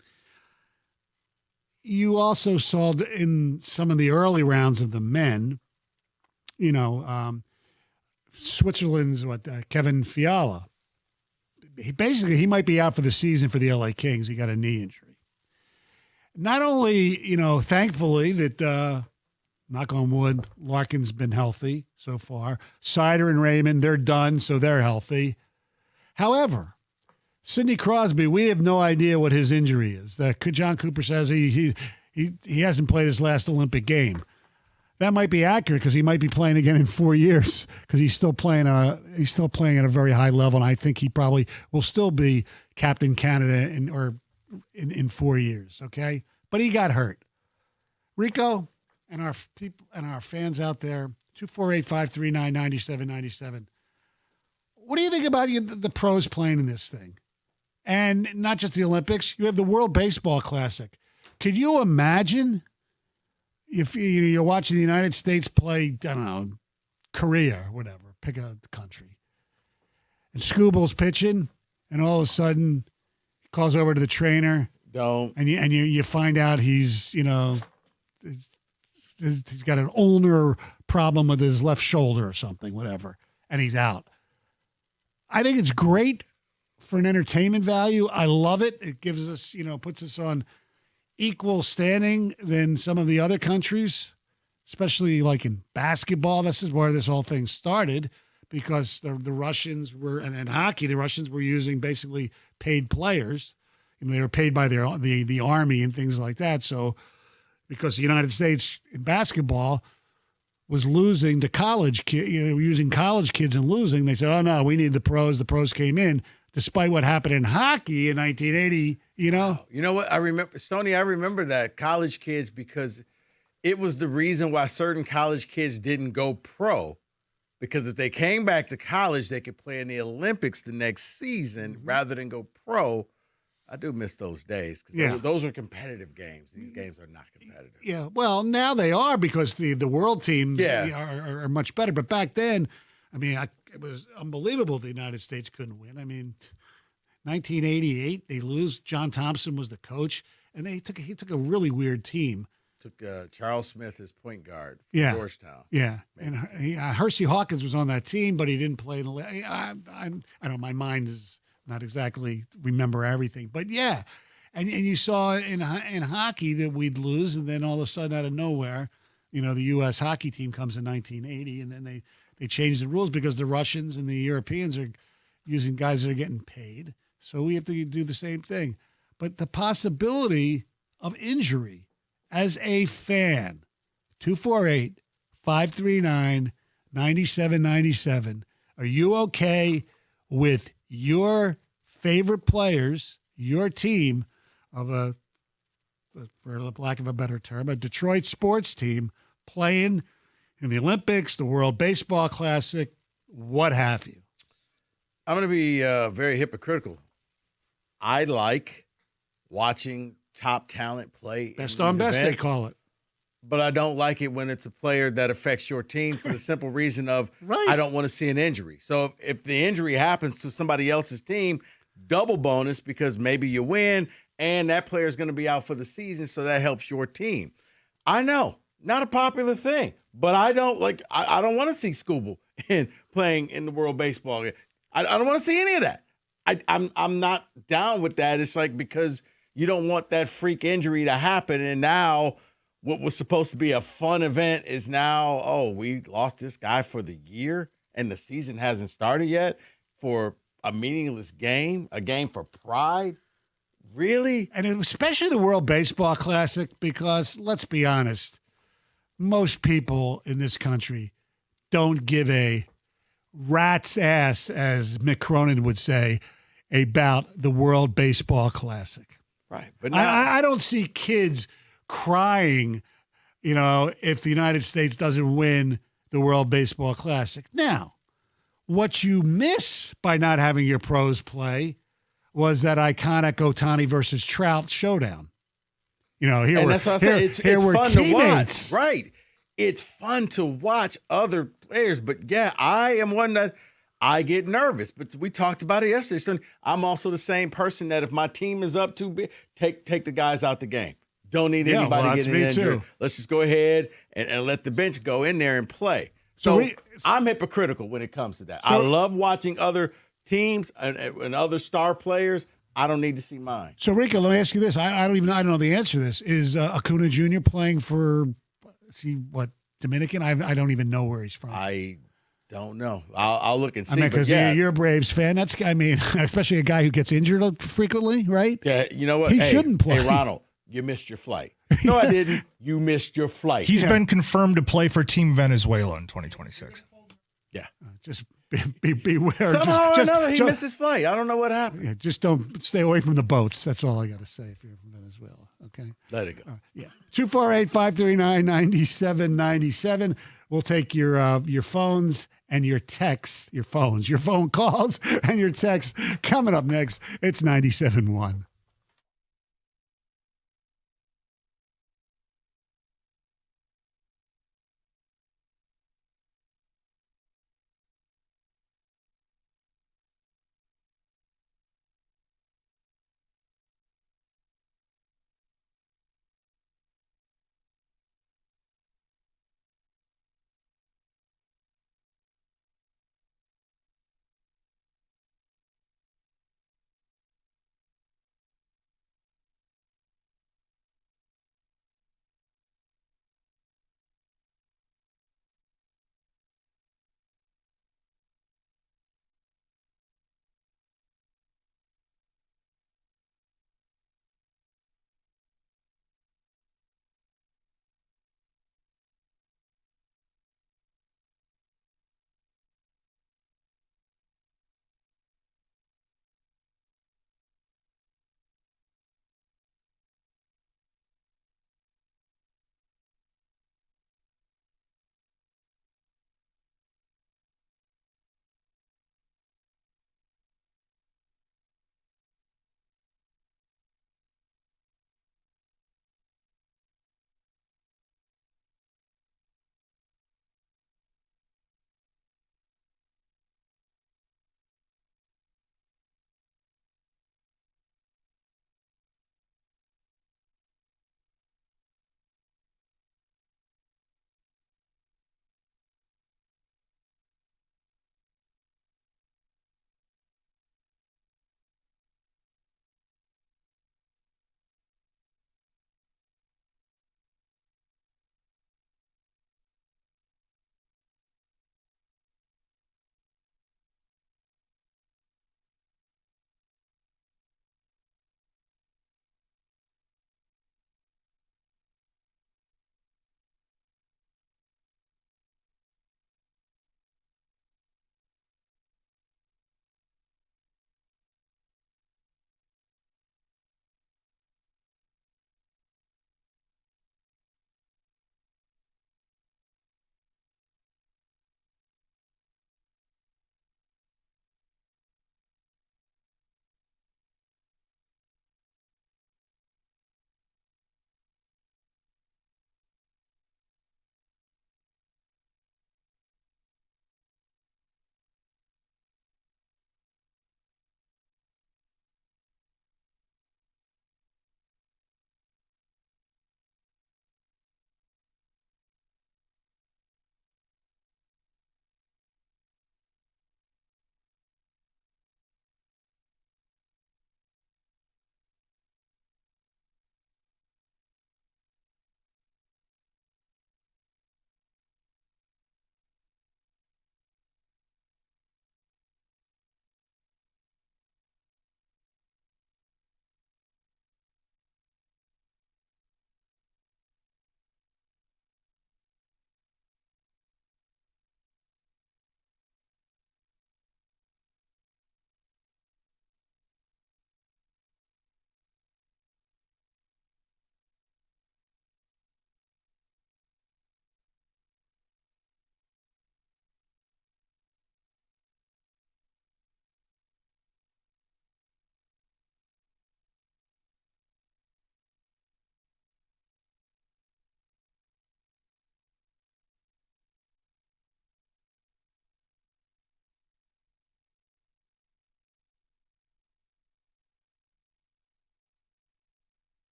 You also saw in some of the early rounds of the men, Switzerland's Kevin Fiala. He might be out for the season for the LA Kings. He got a knee injury. Not only, thankfully that, knock on wood, Larkin's been healthy so far. Sider and Raymond, they're done, so they're healthy. However, Sidney Crosby, we have no idea what his injury is. John Cooper says he hasn't played his last Olympic game. That might be accurate because he might be playing again in 4 years because he's still playing at a very high level, and I think he probably will still be Captain Canada in 4 years. Okay, but he got hurt. Rico and our people and our fans out there, 248-539-9797. What do you think about the pros playing in this thing, and not just the Olympics? You have the World Baseball Classic. Could you imagine? If you're watching the United States play, I don't know, Korea or whatever, pick a country, and Scooble's pitching, and all of a sudden he calls over to the trainer, and you find out he's got an ulnar problem with his left shoulder or something, whatever, and he's out. I think it's great for an entertainment value. I love it. It gives us, puts us on equal standing than some of the other countries, especially like in basketball. This is where this whole thing started because the Russians were, and in hockey, the Russians were using basically paid players. They were paid by the army and things like that. So because the United States in basketball was losing to college kids, using college kids and losing, they said, oh, no, we need the pros. The pros came in. Despite what happened in hockey in 1980, You know what? I remember, Stoney, I remember that college kids because it was the reason why certain college kids didn't go pro. Because if they came back to college, they could play in the Olympics the next season rather than go pro. I do miss those days because those are competitive games. These games are not competitive. Yeah, well, now they are because the world teams are much better. But back then, I mean, it was unbelievable the United States couldn't win. I mean, 1988, they lose. John Thompson was the coach, and he took a really weird team. Took Charles Smith as point guard for Georgetown. Yeah, and Hersey Hawkins was on that team, but he didn't play. I don't know, my mind is not exactly remember everything. But yeah, And you saw in hockey that we'd lose, and then all of a sudden, out of nowhere, the U.S. hockey team comes in 1980, and then they change the rules because the Russians and the Europeans are using guys that are getting paid. So we have to do the same thing. But the possibility of injury as a fan, 248-539-9797. Are you okay with your favorite players, your team of for lack of a better term, a Detroit sports team playing in the Olympics, the World Baseball Classic, what have you? I'm going to be very hypocritical. I like watching top talent play. Best on best, they call it. But I don't like it when it's a player that affects your team for the simple reason of I don't want to see an injury. So if the injury happens to somebody else's team, double bonus because maybe you win and that player is going to be out for the season, so that helps your team. I know, not a popular thing, but I don't I don't want to see Scooble playing in the World Baseball. I don't want to see any of that. I'm not down with that. It's like because you don't want that freak injury to happen, and now what was supposed to be a fun event is now, oh, we lost this guy for the year, and the season hasn't started yet for a meaningless game, a game for pride. Really? And especially the World Baseball Classic, because let's be honest, most people in this country don't give a rat's ass, as Mick Cronin would say, about the World Baseball Classic. Right. But now, I don't see kids crying, if the United States doesn't win the World Baseball Classic. Now, what you miss by not having your pros play was that iconic Ohtani versus Trout showdown. that's what I said. It's fun to watch. Right. It's fun to watch other players. But, yeah, I am one that I get nervous. But we talked about it yesterday. So I'm also the same person that if my team is up too big, take the guys out the game. Don't need anybody getting injured. Let's just go ahead and let the bench go in there and play. So I'm hypocritical when it comes to that. I love watching other teams and other star players. I don't need to see mine. So, Rico, let me ask you this. I don't know the answer to this. Is Acuna Jr. playing for, Dominican? I don't even know where he's from. I don't know. I'll look and see. Because you're a Braves fan. Especially a guy who gets injured frequently, right? Yeah, you know what? He shouldn't play. Hey, Ronald, you missed your flight. No, I didn't. You missed your flight. He's been confirmed to play for Team Venezuela in 2026. Yeah. Just beware. Somehow or another, he missed his flight. I don't know what happened. Yeah, just don't stay away from the boats. That's all I got to say if you're from Venezuela. Okay? Let it go. Yeah. 248-539-9797. We'll take your phones and your texts, your phone calls and your texts coming up next. It's 97.1.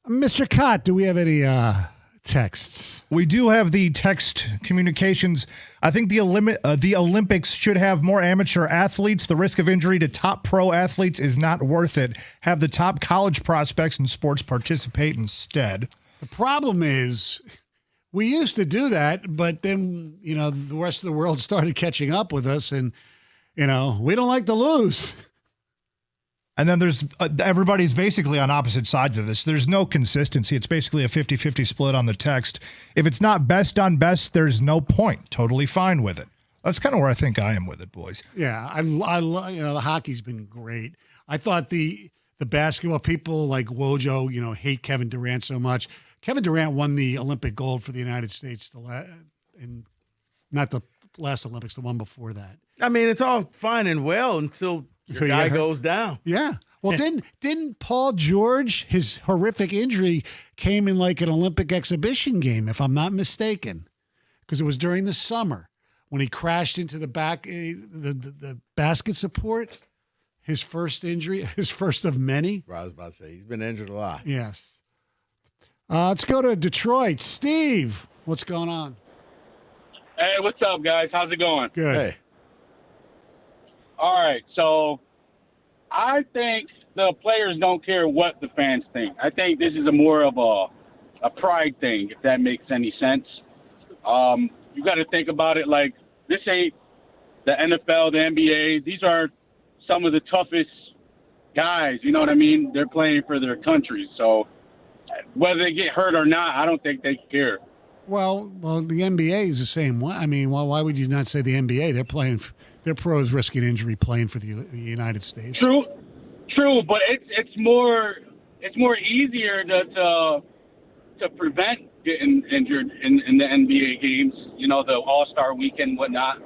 Mr. Cott, do we have any texts? We do have the text communications. I think the Olympics should have more amateur athletes. The risk of injury to top pro athletes is not worth it. Have the top college prospects in sports participate instead. The problem is we used to do that, but then, the rest of the world started catching up with us, and, we don't like to lose. And then there's everybody's basically on opposite sides of this. There's no consistency. It's basically a 50-50 split on the text. If it's not best on best, there's no point. Totally fine with it. That's kind of where I think I am with it, boys. Yeah, I the hockey's been great. I thought the basketball people like Wojo, hate Kevin Durant so much. Kevin Durant won the Olympic gold for the United States, and not the last Olympics, the one before that. I mean, it's all fine and well until your guy goes down. Yeah. Well, didn't Paul George, his horrific injury came in like an Olympic exhibition game, if I'm not mistaken, because it was during the summer when he crashed into the basket support. His first injury, his first of many. I was about to say, he's been injured a lot. Yes. Let's go to Detroit. Steve, what's going on? Hey, what's up, guys? How's it going? Good. Hey. All right, so I think the players don't care what the fans think. I think this is more of a pride thing, if that makes any sense. You got to think about it like this ain't the NFL, the NBA. These are some of the toughest guys, you know what I mean? They're playing for their country. So whether they get hurt or not, I don't think they care. Well, the NBA is the same way. I mean, why would you not say the NBA? They're playing. They're pros risking injury playing for the United States. True, but it's more easier to prevent getting injured in the NBA games. The All-Star weekend, whatnot.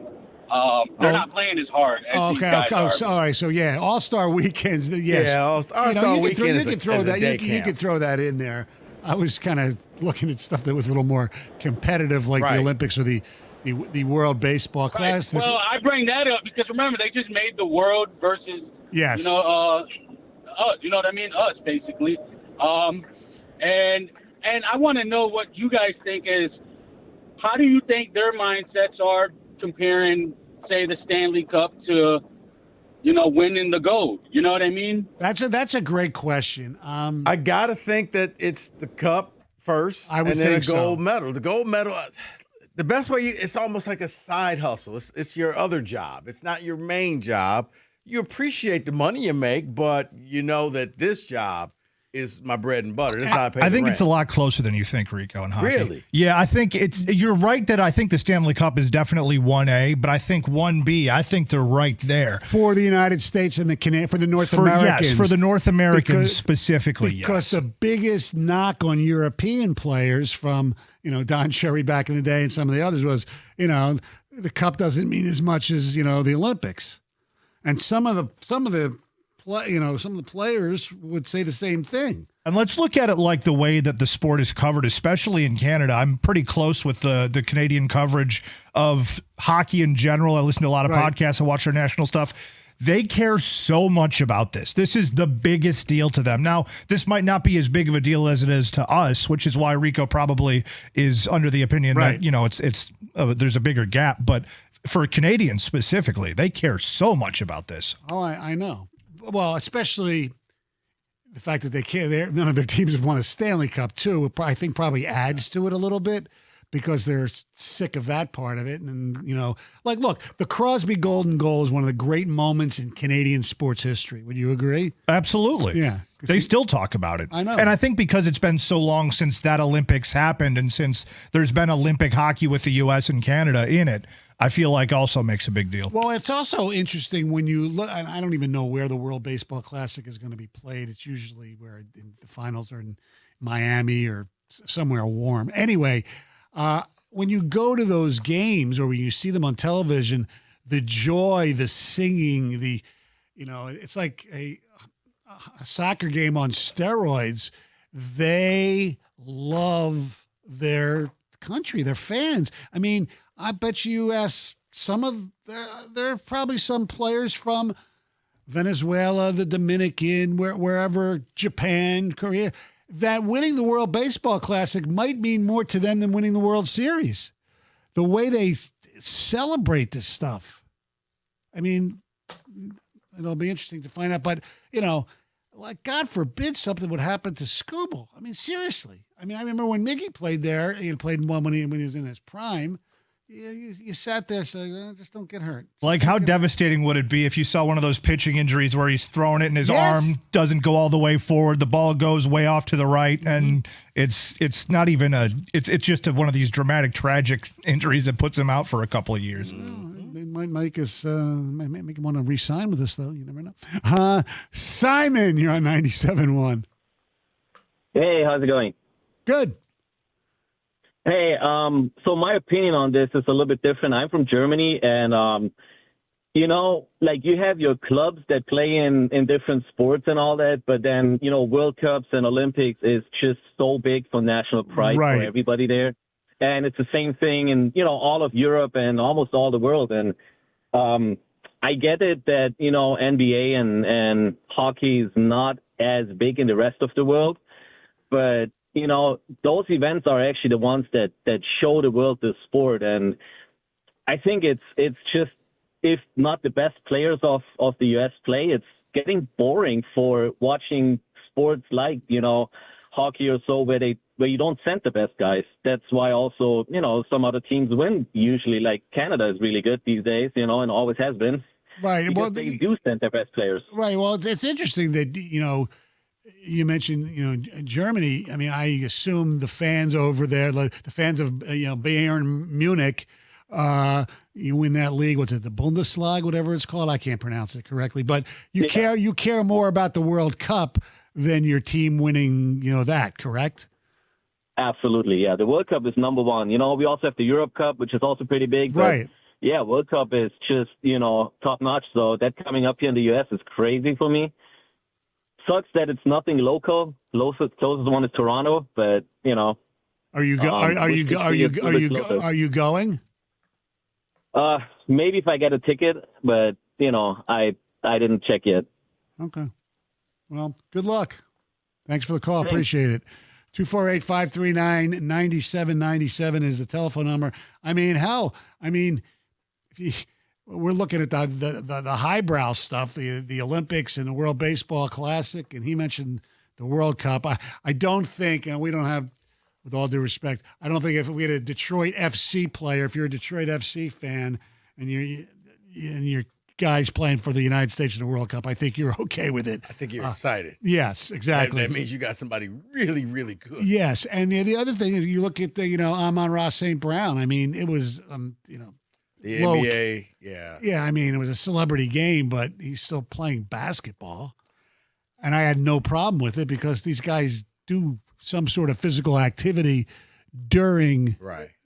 They're not playing as hard as these guys are. All right. So yeah, All-Star weekends. Yes. Yeah, All-Star weekend. You could throw that in there. I was kind of looking at stuff that was a little more competitive, like the Olympics or the World Baseball Classic. Well, I bring that up because remember they just made the world versus us. You know what I mean? Us basically. And I want to know what you guys think is. How do you think their mindsets are comparing, say, the Stanley Cup to, winning the gold? You know what I mean? That's a great question. I gotta think that it's the cup first, I would and then think a gold so. medal. The gold medal. The best way, it's almost like a side hustle. It's your other job. It's not your main job. You appreciate the money you make, but you know that this job is my bread and butter. This is how I pay I the think rent. it's a lot closer than you think, Rico, in hockey. Really? Yeah, I think you're right that I think the Stanley Cup is definitely 1A, but I think 1B, I think they're right there. For the United States and for the North Americans. Yes, for the North Americans specifically, because the biggest knock on European players from, Don Cherry back in the day and some of the others was, the cup doesn't mean as much as, the Olympics. And some of the players would say the same thing. And let's look at it like the way that the sport is covered, especially in Canada. I'm pretty close with the Canadian coverage of hockey in general. I listen to a lot of podcasts. I watch their national stuff. They care so much about this. This is the biggest deal to them. Now, this might not be as big of a deal as it is to us, which is why Rico probably is under the opinion that, it's there's a bigger gap. But for Canadians specifically, they care so much about this. Oh, I know. Well, especially the fact that they can't. None of their teams have won a Stanley Cup too. I think probably adds to it a little bit because they're sick of that part of it. And look, the Crosby Golden Goal is one of the great moments in Canadian sports history. Would you agree? Absolutely. Yeah. They still talk about it. I know. And I think because it's been so long since that Olympics happened and since there's been Olympic hockey with the U.S. and Canada in it, I feel like also makes a big deal. Well, it's also interesting when you look, and I don't even know where the World Baseball Classic is going to be played. It's usually where the finals are in Miami or somewhere warm. Anyway, when you go to those games or when you see them on television, the joy, the singing, it's like a soccer game on steroids. They love their country, their fans. I mean, I bet you ask there are probably some players from Venezuela, the Dominican, wherever, Japan, Korea. that winning the World Baseball Classic might mean more to them than winning the World Series. The way they celebrate this stuff. I mean, it'll be interesting to find out. But, like, God forbid something would happen to Scooble. I mean, seriously. I mean, I remember when Mickey played there, he played one when he was in his prime. You sat there saying, just don't get hurt. Like, how devastating would it be if you saw one of those pitching injuries where he's throwing it and his arm doesn't go all the way forward, the ball goes way off to the right, and it's not even it's just one of these dramatic, tragic injuries that puts him out for a couple of years. It might make us might make him want to re-sign with us, though. You never know. Simon, you're on 97.1. Hey, how's it going? Good. Hey, so my opinion on this is a little bit different. I'm from Germany, and like you have your clubs that play in different sports and all that, but then World Cups and Olympics is just so big for national pride for everybody there, and it's the same thing in all of Europe and almost all the world. And I get it that NBA and hockey is not as big in the rest of the world, but those events are actually the ones that show the world the sport. And I think it's just, if not the best players of the U.S. play, it's getting boring for watching sports like, hockey or so, where you don't send the best guys. That's why also, some other teams win usually, like Canada is really good these days, and always has been. Right. Well, they do send their best players. Right. Well, it's interesting that, you mentioned, Germany. I mean, I assume the fans over there, the fans of, Bayern Munich, you win that league. What's it, the Bundesliga, whatever it's called? I can't pronounce it correctly. But you care more about the World Cup than your team winning, that, correct? Absolutely, yeah. The World Cup is number one. We also have the Europe Cup, which is also pretty big. Right. Yeah, World Cup is just, top notch. So that coming up here in the U.S. is crazy for me. Sucks that it's nothing local. Closest one is Toronto, but Are you going? Maybe if I get a ticket, but I didn't check yet. Okay. Well, good luck. Thanks for the call. Appreciate it. 248-539-9797 is the telephone number. I mean, hell, we're looking at the highbrow stuff, the Olympics and the World Baseball Classic, and he mentioned the World Cup. I don't think, and we don't have, with all due respect, I don't think if we had a Detroit FC player, if you're a Detroit FC fan and your guys playing for the United States in the World Cup, I think you're okay with it. I think you're excited. Yes, exactly. That means you got somebody really, really good. Yes, and the other thing is you look at the Amon-Ra St. Brown. I mean, it was the NBA, yeah. Yeah, I mean, it was a celebrity game, but he's still playing basketball. And I had no problem with it because these guys do some sort of physical activity during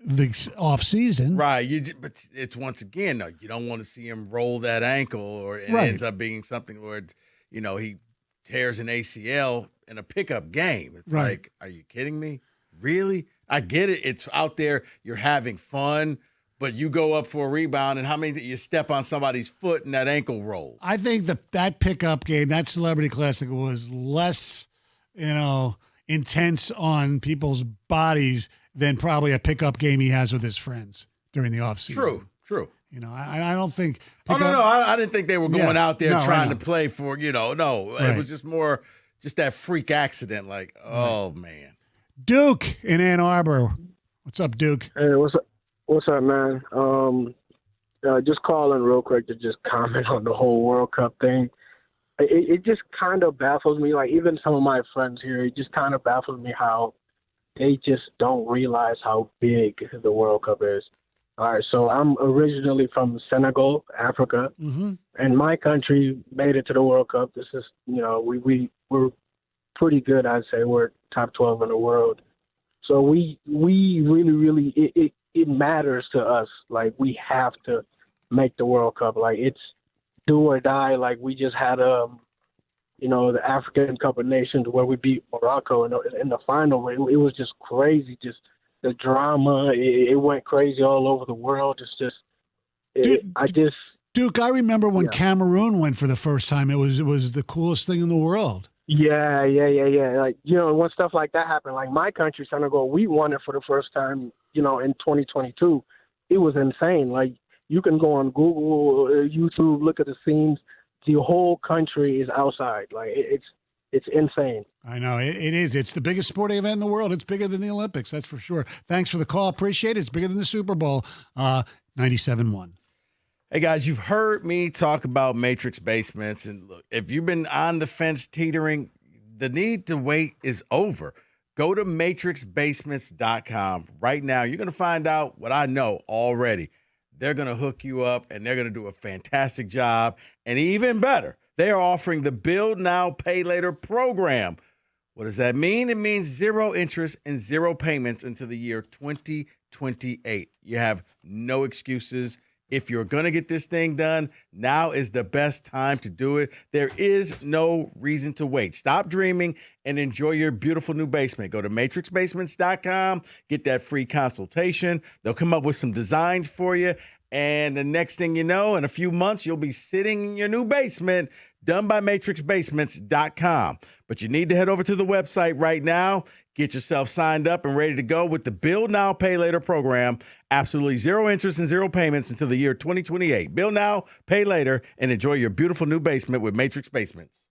the off season. Right. But it's once again, you don't want to see him roll that ankle or it ends up being something where, he tears an ACL in a pickup game. It's like, are you kidding me? Really? I get it. It's out there. You're having fun. But you go up for a rebound, and how many you step on somebody's foot and that ankle roll? I think that pickup game, that Celebrity Classic, was less, intense on people's bodies than probably a pickup game he has with his friends during the offseason. True. I don't think. No. I didn't think they were going out there trying to play for, no. Right. It was just more that freak accident. Like, oh, man. Duke in Ann Arbor. What's up, Duke? Hey, what's up? What's up, man? Just calling real quick to just comment on the whole World Cup thing. It just kind of baffles me. Like, even some of my friends here, it just kind of baffles me how they just don't realize how big the World Cup is. All right, so I'm originally from Senegal, Africa, and my country made it to the World Cup. This is, we're pretty good, I'd say. We're top 12 in the world. So we really, it matters to us. Like, we have to make the World Cup. Like, it's do or die. Like, we just had the African Cup of Nations where we beat Morocco in the final. It was just crazy. Just the drama. It went crazy all over the world. It's just, Duke, I remember when Cameroon went for the first time. It was the coolest thing in the world. Yeah. Like, when stuff like that happened, like my country, Senegal, we won it for the first time, in 2022. It was insane. Like, you can go on Google, YouTube, look at the scenes. The whole country is outside. Like, it's insane. I know it is. It's the biggest sporting event in the world. It's bigger than the Olympics, that's for sure. Thanks for the call. Appreciate it. It's bigger than the Super Bowl. 97.1. Hey guys, you've heard me talk about Matrix Basements, and look, if you've been on the fence teetering, the need to wait is over. Go to matrixbasements.com right now. You're going to find out what I know already. They're going to hook you up, and they're going to do a fantastic job. And even better, they are offering the Build Now, Pay Later program. What does that mean? It means 0 interest and 0 payments until the year 2028. You have no excuses. If you're going to get this thing done, now is the best time to do it. There is no reason to wait. Stop dreaming and enjoy your beautiful new basement. Go to matrixbasements.com, get that free consultation. They'll come up with some designs for you. And the next thing you know, in a few months, you'll be sitting in your new basement done by matrixbasements.com. But you need to head over to the website right now. Get yourself signed up and ready to go with the Build Now, Pay Later program. Absolutely 0 interest and 0 payments until the year 2028. Build now, pay later, and enjoy your beautiful new basement with Matrix Basements.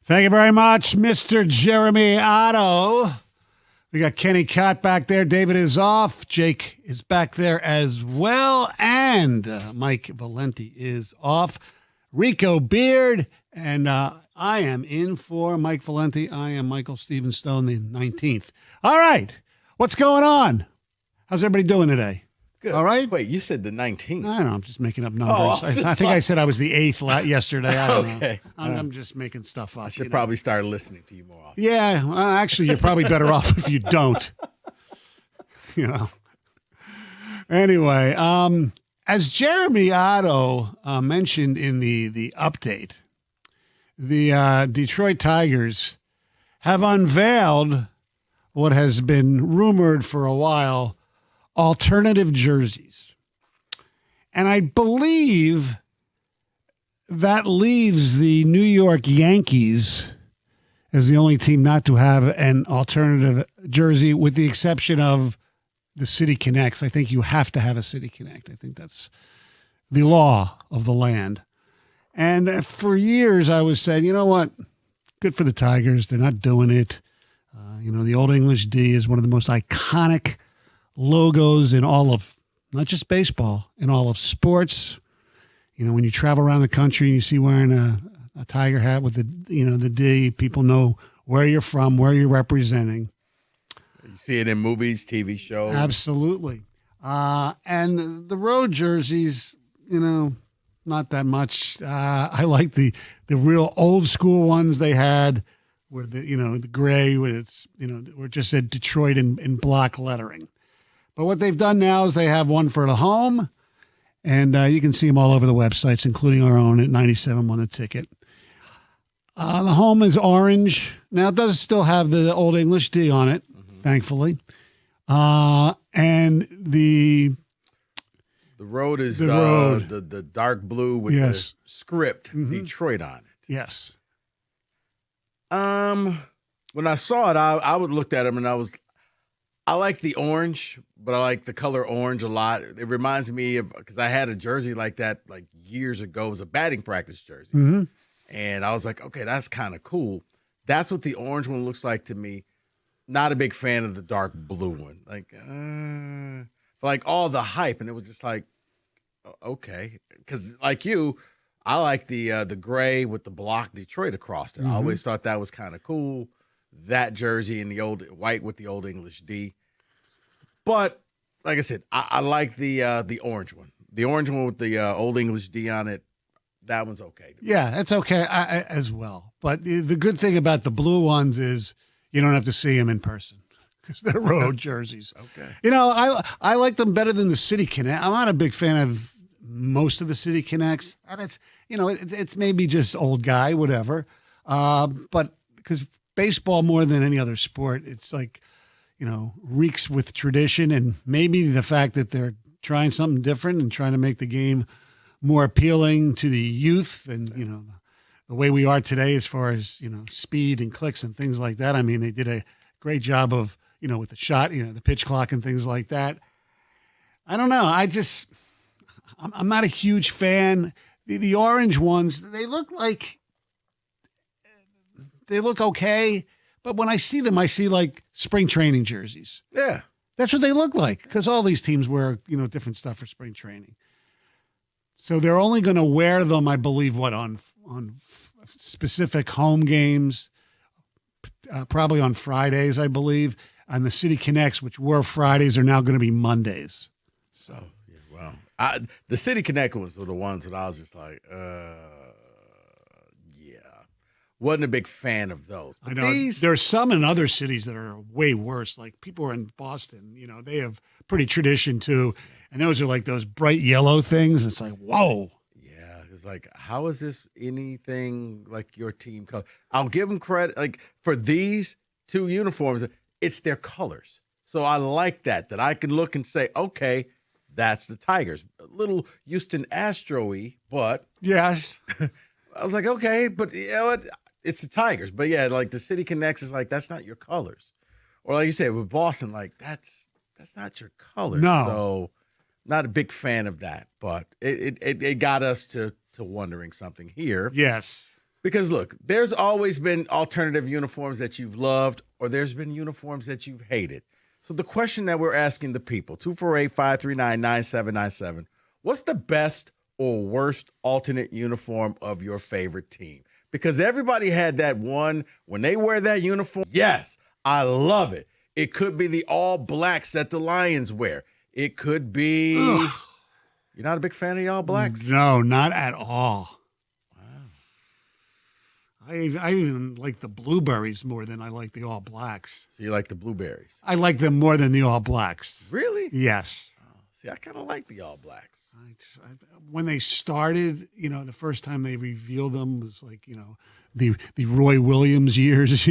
Thank you very much, Mr. Jeremy Otto. We got Kenny Cott back there. David is off. Jake is back there as well. And Mike Valenti is off. Rico Beard. And I am in for Mike Valenti. I am Michael Steven Stone, the 19th. All right. What's going on? How's everybody doing today? Good. All right? Wait, you said the 19th. I don't know. I'm just making up numbers. Oh, I think I said I was the 8th yesterday. I don't Okay. know. I'm just making stuff up. I should probably start listening to you more often. Yeah. Well, actually, you're probably better off if you don't. You know. Anyway, as Jeremy Otto mentioned in the update, the Detroit Tigers have unveiled what has been rumored for a while, alternative jerseys. And I believe that leaves the New York Yankees as the only team not to have an alternative jersey, with the exception of the City Connects. I think you have to have a City Connect. I think that's the law of the land. And for years I was saying, you know what? Good for the Tigers. They're not doing it. The Old English D is one of the most iconic logos in all of, not just baseball, in all of sports. When you travel around the country and you see wearing a Tiger hat with the D, people know where you're from, where you're representing. You see it in movies, TV shows. Absolutely. And the road jerseys, not that much. I like the real old school ones they had, where the gray, where it's where it just said Detroit in block lettering. But what they've done now is they have one for the home, and you can see them all over the websites, including our own at 97 The Ticket. The home is orange. Now, it does still have the Old English D on it, thankfully. And the road is the road. The dark blue with the script Detroit on it. Yes. When I saw it, I would looked at them and I like the orange, but I like the color orange a lot. It reminds me of, because I had a jersey like that like years ago. It was a batting practice jersey. Mm-hmm. And I was like, okay, that's kind of cool. That's what the orange one looks like to me. Not a big fan of the dark blue one. Like all the hype, and it was just like, okay. Because like you, I like the gray with the block Detroit across it. I always thought that was kind of cool. That jersey and the old white with the Old English D. But like I said, I like the orange one. The orange one with the Old English D on it. That one's okay. Yeah, that's okay as well. But the good thing about the blue ones is you don't have to see them in person because they're road jerseys. Okay. I like them better than the City Connect. I'm not a big fan of most of the City Connects, and it's maybe just old guy, whatever. But because baseball, more than any other sport, it's like, reeks with tradition, and maybe the fact that they're trying something different and trying to make the game more appealing to the youth and, the way we are today as far as, speed and clicks and things like that. I mean, they did a great job of, with the shot, the pitch clock and things like that. I don't know. I'm not a huge fan. The orange ones, they look okay, but when I see them, I see like spring training jerseys. Yeah. That's what they look like, because all these teams wear, different stuff for spring training. So they're only going to wear them, I believe, on specific home games, probably on Fridays, I believe. And the City Connects, which were Fridays, are now going to be Mondays. So, wow. The City Connect ones were the ones that I was just like, wasn't a big fan of those. But I know there's some in other cities that are way worse. Like people are in Boston, they have pretty tradition too. And those are like those bright yellow things. It's like, whoa. Yeah. It's like, how is this anything like your team color? I'll give them credit. Like for these two uniforms, it's their colors. So I like that I can look and say, okay, that's the Tigers. A little Houston Astro-y, but. Yes. I was like, okay, but you know what? It's the Tigers. But yeah, like the City Connects is like, that's not your colors. Or like you said, with Boston, like that's not your colors. No. So not a big fan of that. But it got us to wondering something here. Yes. Because look, there's always been alternative uniforms that you've loved, or there's been uniforms that you've hated. So the question that we're asking the people, 248-539-9797, what's the best or worst alternate uniform of your favorite team? Because everybody had that one, when they wear that uniform, yes, I love it. It could be the all blacks that the Lions wear. It could be. Ugh. You're not a big fan of the all blacks? No, not at all. I even like the blueberries more than I like the all blacks. So you like the blueberries? I like them more than the all blacks. Really? Yes. See, I kind of like the all blacks. When they started, the first time they revealed them was like, the Roy Williams years,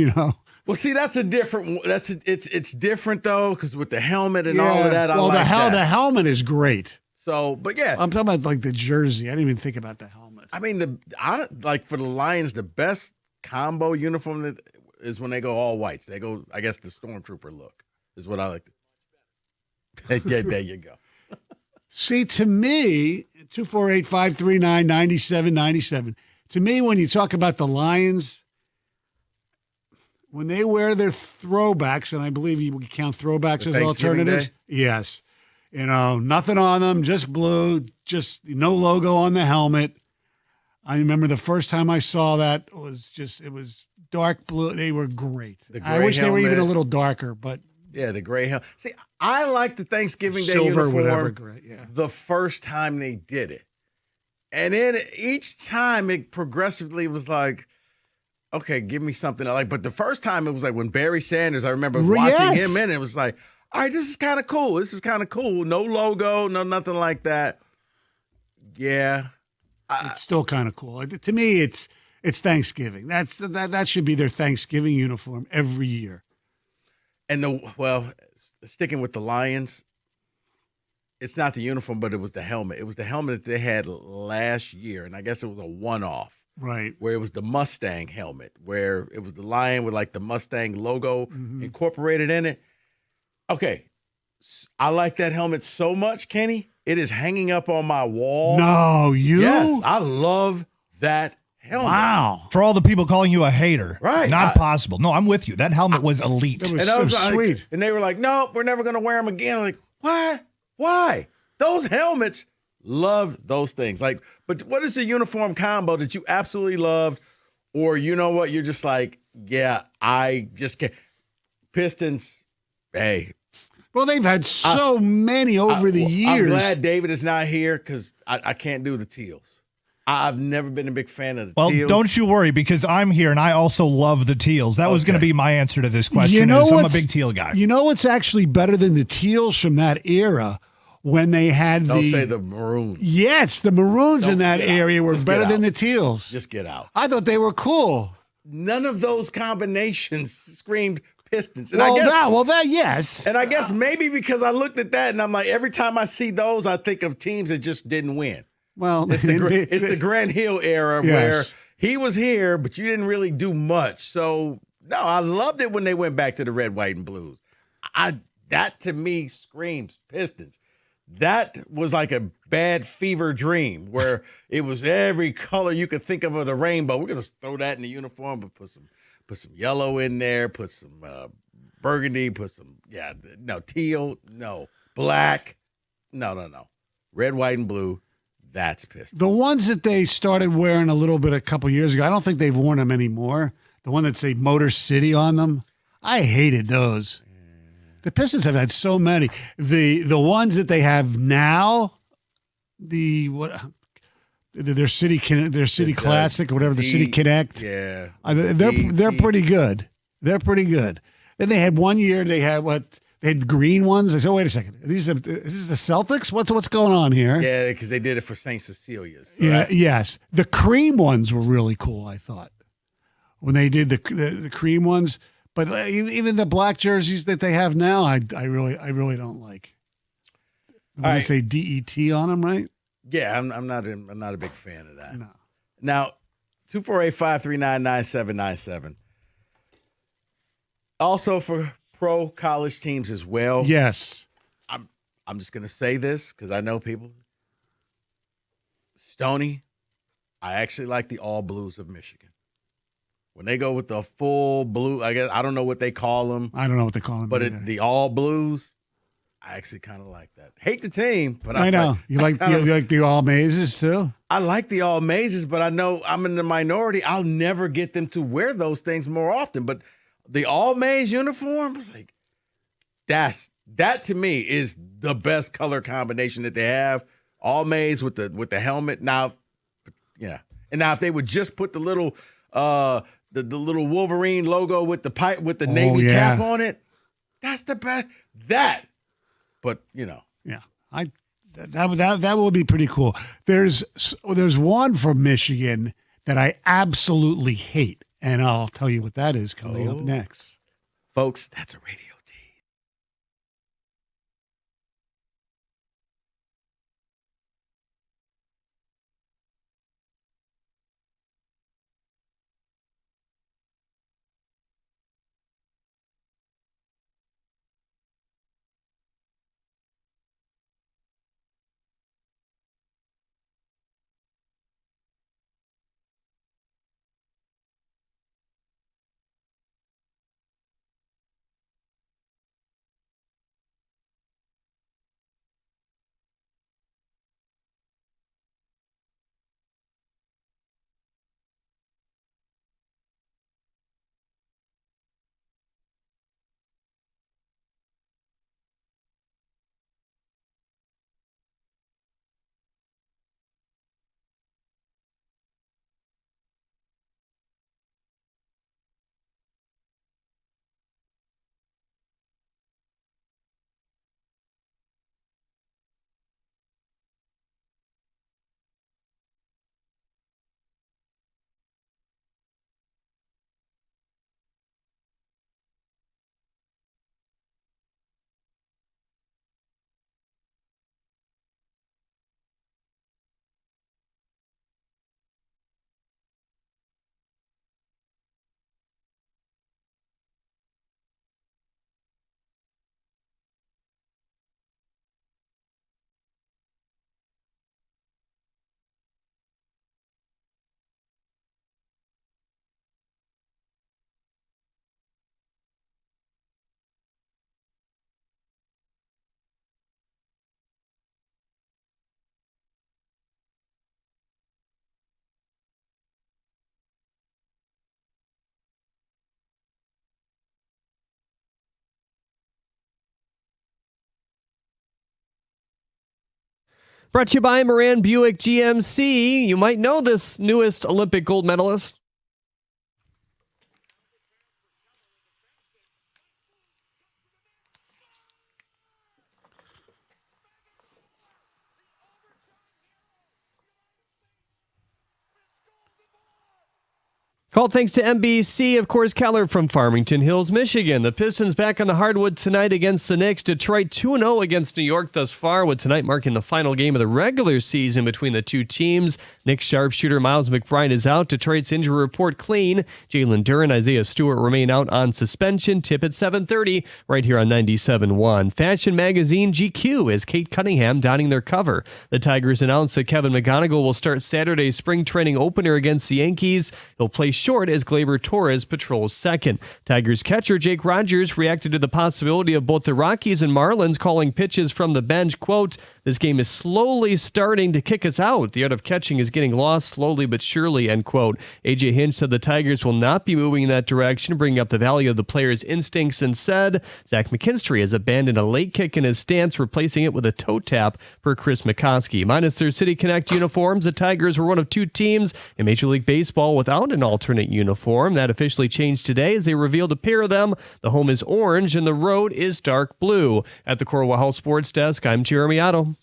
Well, see, that's a different. It's different though, because with the helmet and all of that. The helmet is great. So, but yeah, I'm talking about like the jersey. I didn't even think about the helmet. I mean, like for the Lions, the best combo uniform is when they go all whites. They go, I guess, the Stormtrooper look is what I like. Yeah, there you go. See, to me, 248-539-9797. To me, when you talk about the Lions, when they wear their throwbacks, and I believe you would count throwbacks as alternatives. Day? Yes. Nothing on them, just blue, just no logo on the helmet. I remember the first time I saw that it was dark blue. They were great. I wish they were even a little darker, but. Yeah, the gray helmet. See, I like the Thanksgiving Day silver, uniform whatever, gray, yeah. The first time they did it. And then each time it progressively was like, okay, give me something I like. But the first time it was like when Barry Sanders, I remember watching him in it, it was like, all right, this is kind of cool. This is kind of cool. No logo, no nothing like that. Yeah. It's still kind of cool. To me, it's Thanksgiving. That should be their Thanksgiving uniform every year. And sticking with the Lions, it's not the uniform, but it was the helmet. It was the helmet that they had last year, and I guess it was a one-off. Right. Where it was the Mustang helmet, where it was the lion with like the Mustang logo incorporated in it. Okay, I like that helmet so much, Kenny. It is hanging up on my wall. No, you? Yes, I love that helmet. Wow. For all the people calling you a hater. Right. Not possible. No, I'm with you. That helmet was elite. It was so sweet. And they were like, no, we're never going to wear them again. I'm like, what? Why? Those helmets, love those things. But what is the uniform combo that you absolutely loved? Or you know what? You're just like, yeah, I just can't. Pistons, hey. Well, they've had so many over the years. I'm glad David is not here because I can't do the teals. I've never been a big fan of the teals. Well, don't you worry because I'm here and I also love the teals. That was going to be my answer to this question. I'm a big teal guy. You know what's actually better than the teals from that era? When they had Don't say the maroons. Yes, the maroons in that area were better than the teals. Just get out. I thought they were cool. None of those combinations screamed Pistons. And yes. And I guess maybe because I looked at that and I'm like, every time I see those, I think of teams that just didn't win. Well, it's the Grant Hill era where he was here, but you didn't really do much. So, no, I loved it when they went back to the red, white, and blues. That to me screams Pistons. That was like a bad fever dream where it was every color you could think of the rainbow. We're going to throw that in the uniform, but put some yellow in there, put some burgundy, teal, no, black, no. Red, white, and blue, that's Pistons. The ones that they started wearing a couple years ago, I don't think they've worn them anymore. The one that say Motor City on them, I hated those. The Pistons have had so many. The ones that they have now, their City Classic or whatever, the City Connect. Yeah, they're pretty good. They're pretty good. Then they had one year they had green ones. I said, wait a second, this is the Celtics? What's going on here? Yeah, because they did it for St. Cecilia's. So yes, the cream ones were really cool. I thought when they did the cream ones. But even the black jerseys that they have now, I really don't like. When they say DET on them, right? Yeah, I'm not a big fan of that. No. Now, 248-539-9797. Also for pro college teams as well. Yes. I'm just gonna say this because I know people. Stoney, I actually like the all blues of Michigan. When they go with the full blue, I guess I don't know what they call them. I don't know what they call them. But the all blues, I actually kind of like that. Hate the team, but I know. You like the all mazes too? I like the all mazes, but I know I'm in the minority. I'll never get them to wear those things more often. But the all maze uniform was like, that to me is the best color combination that they have. All maize with the helmet. Now, yeah. And now if they would just put the little the little Wolverine logo with the pipe with the navy cap on it, that's the best. But yeah, that will be pretty cool. There's one from Michigan that I absolutely hate, and I'll tell you what that is coming up next, folks. That's a radio. Brought to you by Moran Buick GMC. You might know this newest Olympic gold medalist. Called thanks to NBC, of course, Keller from Farmington Hills, Michigan. The Pistons back on the hardwood tonight against the Knicks. Detroit 2-0 against New York thus far, with tonight marking the final game of the regular season between the two teams. Knicks sharpshooter Miles McBride is out. Detroit's injury report clean. Jalen Duren, Isaiah Stewart remain out on suspension. Tip at 7:30 right here on 97.1. Fashion magazine GQ is Kate Cunningham donning their cover. The Tigers announced that Kevin McGonigal will start Saturday's spring training opener against the Yankees. He'll play short as Gleyber Torres patrols second. Tigers catcher Jake Rogers reacted to the possibility of both the Rockies and Marlins calling pitches from the bench. Quote, "This game is slowly starting to kick us out. The art of catching is getting lost slowly but surely," end quote. AJ Hinch said the Tigers will not be moving in that direction, bringing up the value of the player's instincts, and said Zach McKinstry has abandoned a late kick in his stance, replacing it with a toe tap for Chris McCoskey. Minus their City Connect uniforms, the Tigers were one of two teams in Major League Baseball without an alternate uniform. That officially changed today as they revealed a pair of them. The home is orange and the road is dark blue. At the Corwell Health Sports Desk, I'm Jeremy Otto.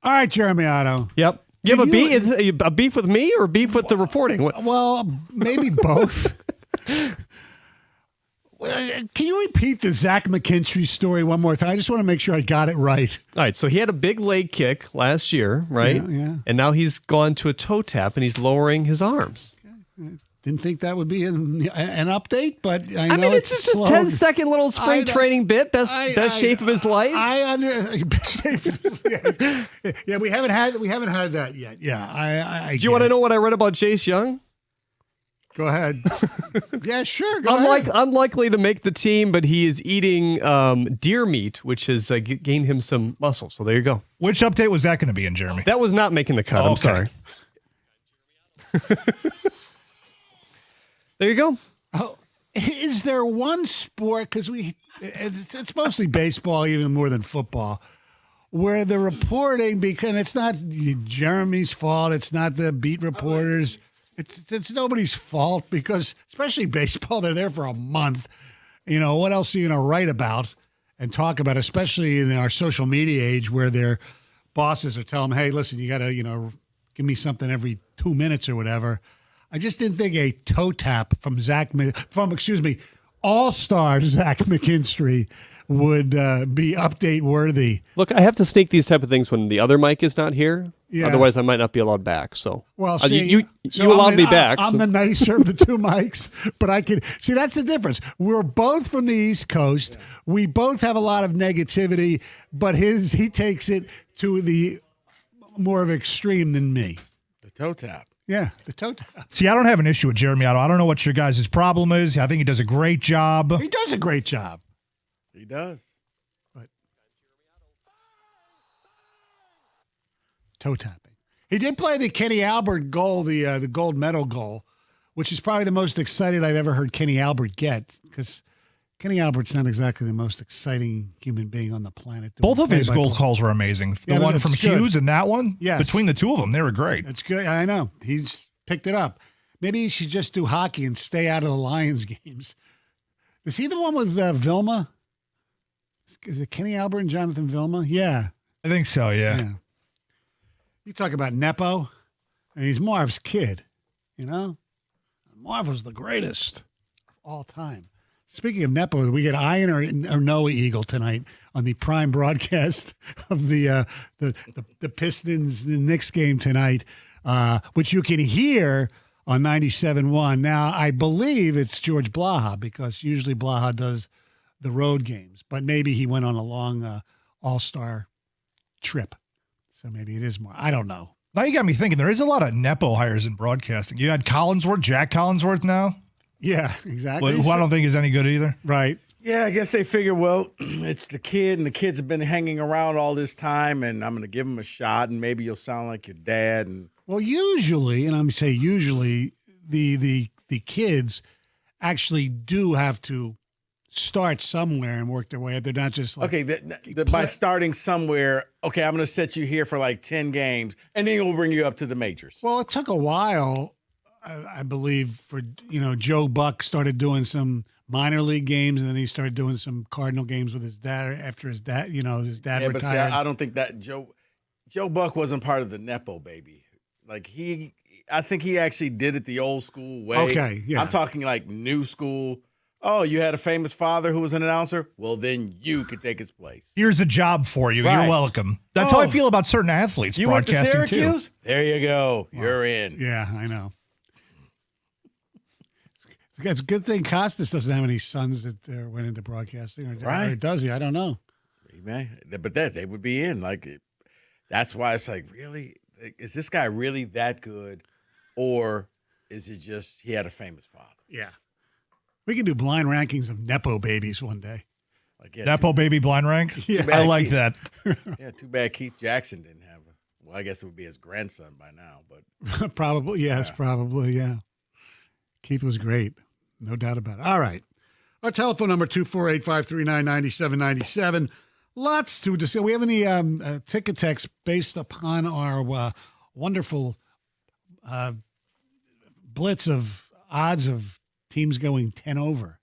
All right, Jeremy Otto. Yep. You have a beef? Is it a beef with me or a beef with the reporting? Well, maybe both. Can you repeat the Zach McKinstry story one more time? I just want to make sure I got it right. All right, so he had a big leg kick last year, right? Yeah. And now he's gone to a toe tap and he's lowering his arms. Didn't think that would be an update, but I know mean, it's just a 10-second little spring training bit. Best shape of his life. Yeah, we haven't had that yet. Yeah, Do you want to know what I read about Chase Young? Go ahead. Yeah, sure. Go ahead. Unlikely to make the team, but he is eating deer meat, which has gained him some muscle. So there you go. Which update was that going to be in, Jeremy? That was not making the cut. I'm sorry. There you go. Oh, is there one sport, because it's mostly baseball even more than football, where the reporting, because it's not Jeremy's fault, it's not the beat reporters, it's nobody's fault, because especially baseball, they're there for a month. What else are you going to write about and talk about, especially in our social media age where their bosses are telling them, hey, listen, you got to, give me something every 2 minutes or whatever. I just didn't think a toe tap from all-star Zach McKinstry would be update worthy. Look, I have to sneak these type of things when the other mic is not here. Yeah. Otherwise, I might not be allowed back. So, well, you allowed me back. I'm the nicer of the two mics, but I can see that's the difference. We're both from the East Coast. Yeah. We both have a lot of negativity, but he takes it to the more of extreme than me. The toe tap. Yeah, the toe tap. See, I don't have an issue with Jeremy Otto. I don't know what your guys' problem is. I think he does a great job. He does a great job. He does. But toe tapping. He did play the Kenny Albert goal, the gold medal goal, which is probably the most excited I've ever heard Kenny Albert get, because Kenny Albert's not exactly the most exciting human being on the planet. Both of his goal calls were amazing. The one from Hughes and that one, yes. Between the two of them, they were great. That's good. I know. He's picked it up. Maybe he should just do hockey and stay out of the Lions games. Is he the one with Vilma? Is it Kenny Albert and Jonathan Vilma? Yeah. I think so, yeah. You talk about Nepo, and he's Marv's kid, Marv was the greatest of all time. Speaking of Nepo, we get Ian or Noah Eagle tonight on the prime broadcast of the Pistons Knicks game tonight, which you can hear on 97.1. Now, I believe it's George Blaha, because usually Blaha does the road games, but maybe he went on a long all-star trip. So maybe it is more. I don't know. Now you got me thinking, there is a lot of Nepo hires in broadcasting. You had Jack Collinsworth now. Yeah, exactly. Who I don't think is any good either. Right. Yeah, I guess they figure, well, it's the kid, and the kids have been hanging around all this time, and I'm going to give him a shot, and maybe you'll sound like your dad. And well, usually, and I'm going to say usually, the kids actually do have to start somewhere and work their way up. They're not just like... Okay, by starting somewhere, okay, I'm going to set you here for like 10 games, and then we'll bring you up to the majors. Well, it took a while, I believe, for, Joe Buck started doing some minor league games, and then he started doing some Cardinal games with his dad after his dad retired. But see, I don't think that Joe Buck wasn't part of the Nepo baby. Like I think he actually did it the old school way. Okay, yeah. I'm talking like new school. Oh, you had a famous father who was an announcer? Well, then you could take his place. Here's a job for you. Right. You're welcome. That's how I feel about certain athletes. You went to broadcasting Syracuse? too. There you go. You're in. Yeah, I know. It's a good thing Costas doesn't have any sons that went into broadcasting, or does he? I don't know. But they would be in. That's why it's like, really? Is this guy really that good? Or is it just he had a famous father? Yeah. We can do blind rankings of Nepo babies one day. Nepo baby blind rank? Yeah. I like that. Yeah, too bad Keith Jackson didn't have it. Well, I guess it would be his grandson by now. But probably, yes, probably, yeah. Keith was great. No doubt about it. All right. Our telephone number, 248-539-9797. Lots to discuss. We have any ticket text based upon our wonderful blitz of odds of teams going 10 over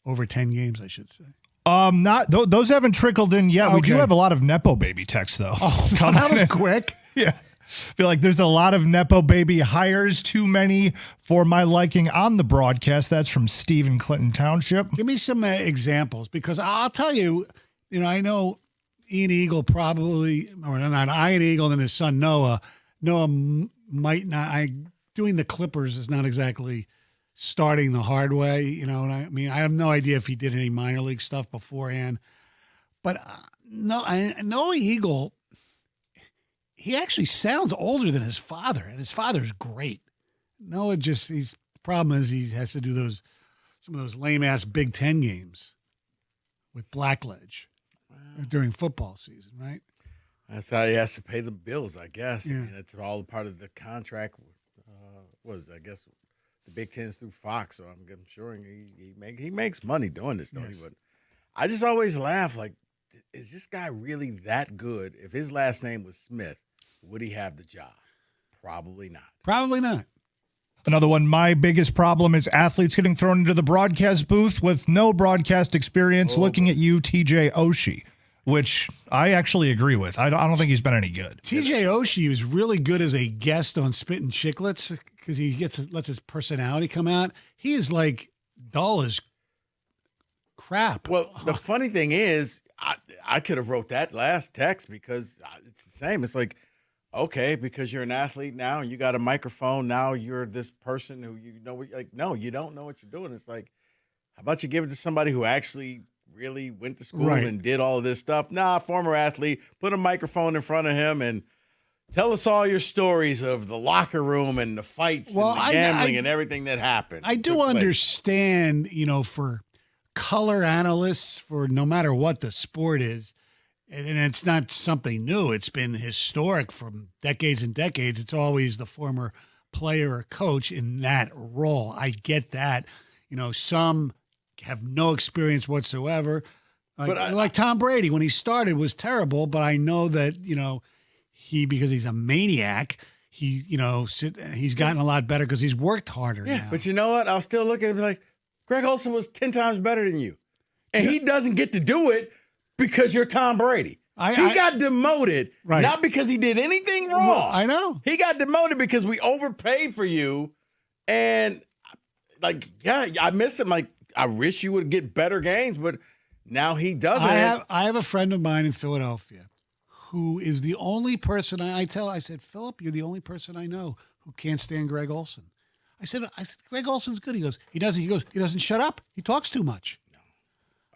10 games, I should say. Those haven't trickled in yet. Okay. We do have a lot of Nepo baby texts, though. Oh, that was quick. Yeah. Feel like there's a lot of Nepo baby hires, too many for my liking on the broadcast. That's from Stephen Clinton Township. Give me some examples, because I'll tell you, I know Ian Eagle probably, or not Ian Eagle and his son Noah. Noah might not, doing the Clippers is not exactly starting the hard way. I have no idea if he did any minor league stuff beforehand. But Noah Eagle, he actually sounds older than his father, and his father's great. Noah the problem is he has to do some of those lame-ass Big Ten games with Blackledge during football season, right? That's how he has to pay the bills, I guess. Yeah. It's all part of the contract I guess the Big Ten's through Fox, so I'm sure he makes money doing this, don't he? But I just always laugh like, is this guy really that good? If his last name was Smith, would he have the job? Probably not. Probably not. Another one, my biggest problem is athletes getting thrown into the broadcast booth with no broadcast experience. Looking at you, TJ Oshie, which I actually agree with. I don't think he's been any good. TJ Oshie was really good as a guest on Spittin' Chicklets because he lets his personality come out. He is like dull as crap. Well, the funny thing is, I could have wrote that last text because it's the same. It's like, okay, because you're an athlete now and you got a microphone, now you're this person who no, you don't know what you're doing. It's like, how about you give it to somebody who actually really went to school and did all of this stuff? Nah, former athlete, put a microphone in front of him and tell us all your stories of the locker room and the fights and the gambling and everything that happened. I do understand, for color analysts, for no matter what the sport is, and it's not something new. It's been historic from decades and decades. It's always the former player or coach in that role. I get that. Some have no experience whatsoever. Like Tom Brady, when he started, was terrible, but I know that, because he's a maniac, he's gotten a lot better because he's worked harder now. But you know what? I'll still look at it and be like, Greg Olsen was 10 times better than you. And he doesn't get to do it because you're Tom Brady. He got demoted, not because he did anything wrong. Well, I know. He got demoted because we overpaid for you. And, I miss him. I wish you would get better games, but now he doesn't. I have a friend of mine in Philadelphia who is the only person I said, Philip, you're the only person I know who can't stand Greg Olsen. I said, Greg Olsen's good. He goes, he doesn't shut up. He talks too much.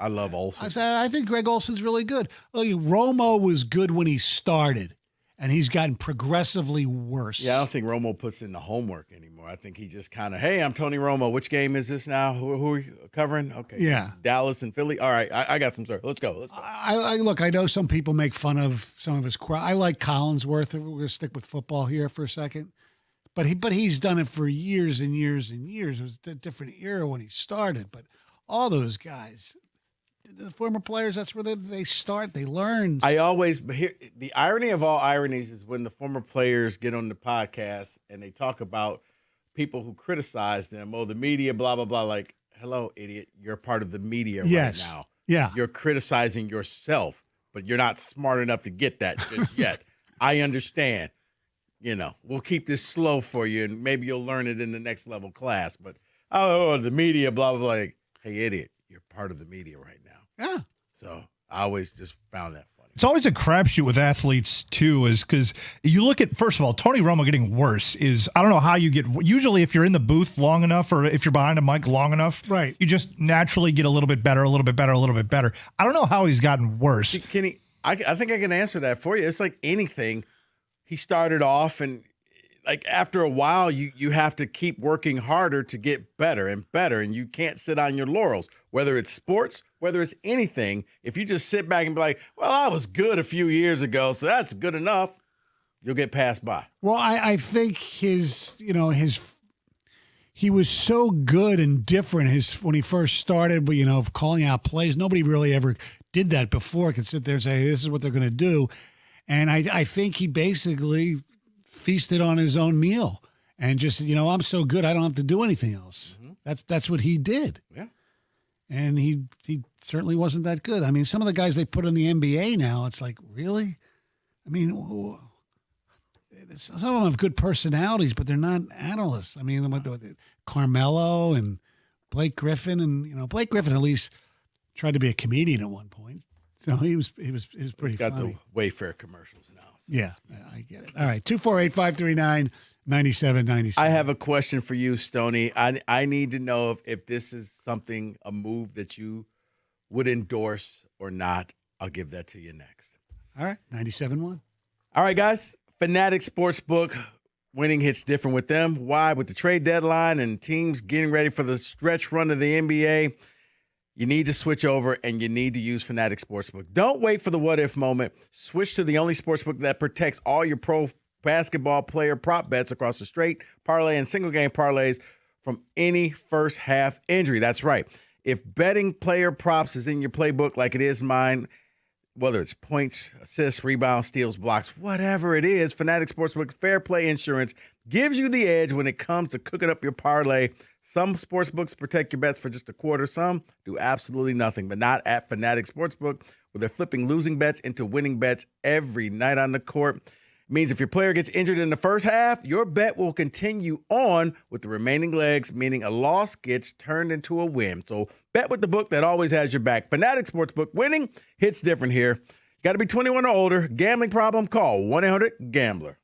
I love Olsen. I said, I think Greg Olsen's really good. Look, Romo was good when he started, and he's gotten progressively worse. Yeah, I don't think Romo puts in the homework anymore. I think he just kind of, hey, I'm Tony Romo. Which game is this now? Who are you covering? Okay. Yeah. Dallas and Philly. All right. I got some story. Let's go. I know some people make fun of some of his I like Collinsworth. We're going to stick with football here for a second. But he's done it for years and years and years. It was a different era when he started. But all those guys, the former players, that's where they start. They learn. The irony of all ironies is when the former players get on the podcast and they talk about people who criticize them. Oh, the media, blah, blah, blah. Like, hello, idiot. You're part of the media right now. Yeah. You're criticizing yourself, but you're not smart enough to get that just yet. I understand. We'll keep this slow for you, and maybe you'll learn it in the next level class. But, the media, blah, blah, blah. Like, hey, idiot, you're part of the media right now. Yeah. So I always just found that funny. It's always a crapshoot with athletes, too, is because you look at, first of all, Tony Romo getting worse is, I don't know how you get, usually if you're in the booth long enough or if you're behind a mic long enough, you just naturally get a little bit better, a little bit better, a little bit better. I don't know how he's gotten worse. Kenny, I think I can answer that for you. It's like anything. He started off and after a while, you have to keep working harder to get better and better, and you can't sit on your laurels, whether it's sports, whether it's anything. If you just sit back and be like, well, I was good a few years ago, so that's good enough, you'll get passed by. Well, I think he was so good and different when he first started, but, calling out plays. Nobody really ever did that before, could sit there and say, this is what they're going to do. And I think he basically feasted on his own meal and just, I'm so good, I don't have to do anything else. Mm-hmm. That's what he did. Yeah. And he certainly wasn't that good. I mean, some of the guys they put in the NBA now, it's like, really? I mean, some of them have good personalities, but they're not analysts. I mean, Carmelo and Blake Griffin, and, Blake Griffin at least tried to be a comedian at one point. So he was pretty He's got funny. the Wayfair commercials now. So. Yeah, I get it. All right, 248-539-9797. I have a question for you, Stoney. I need to know if this is a move that you would endorse or not. I'll give that to you next. All right, 97.1. All right, guys. Fanatic Sportsbook, winning hits different with them. Why? With the trade deadline and teams getting ready for the stretch run of the NBA, you need to switch over, and you need to use Fanatic Sportsbook. Don't wait for the what-if moment. Switch to the only sportsbook that protects all your basketball player prop bets across the straight, parlay, and single game parlays from any first half injury. That's right. If betting player props is in your playbook like it is mine, whether it's points, assists, rebounds, steals, blocks, whatever it is, Fanatic Sportsbook Fair Play Insurance gives you the edge when it comes to cooking up your parlay. Some sportsbooks protect your bets for just a quarter. Some do absolutely nothing, but not at Fanatic Sportsbook, where they're flipping losing bets into winning bets every night on the court. It means if your player gets injured in the first half, your bet will continue on with the remaining legs, meaning a loss gets turned into a win. So bet with the book that always has your back. Fanatic Sportsbook, winning hits different here. Got to be 21 or older. Gambling problem? Call 1-800-GAMBLER.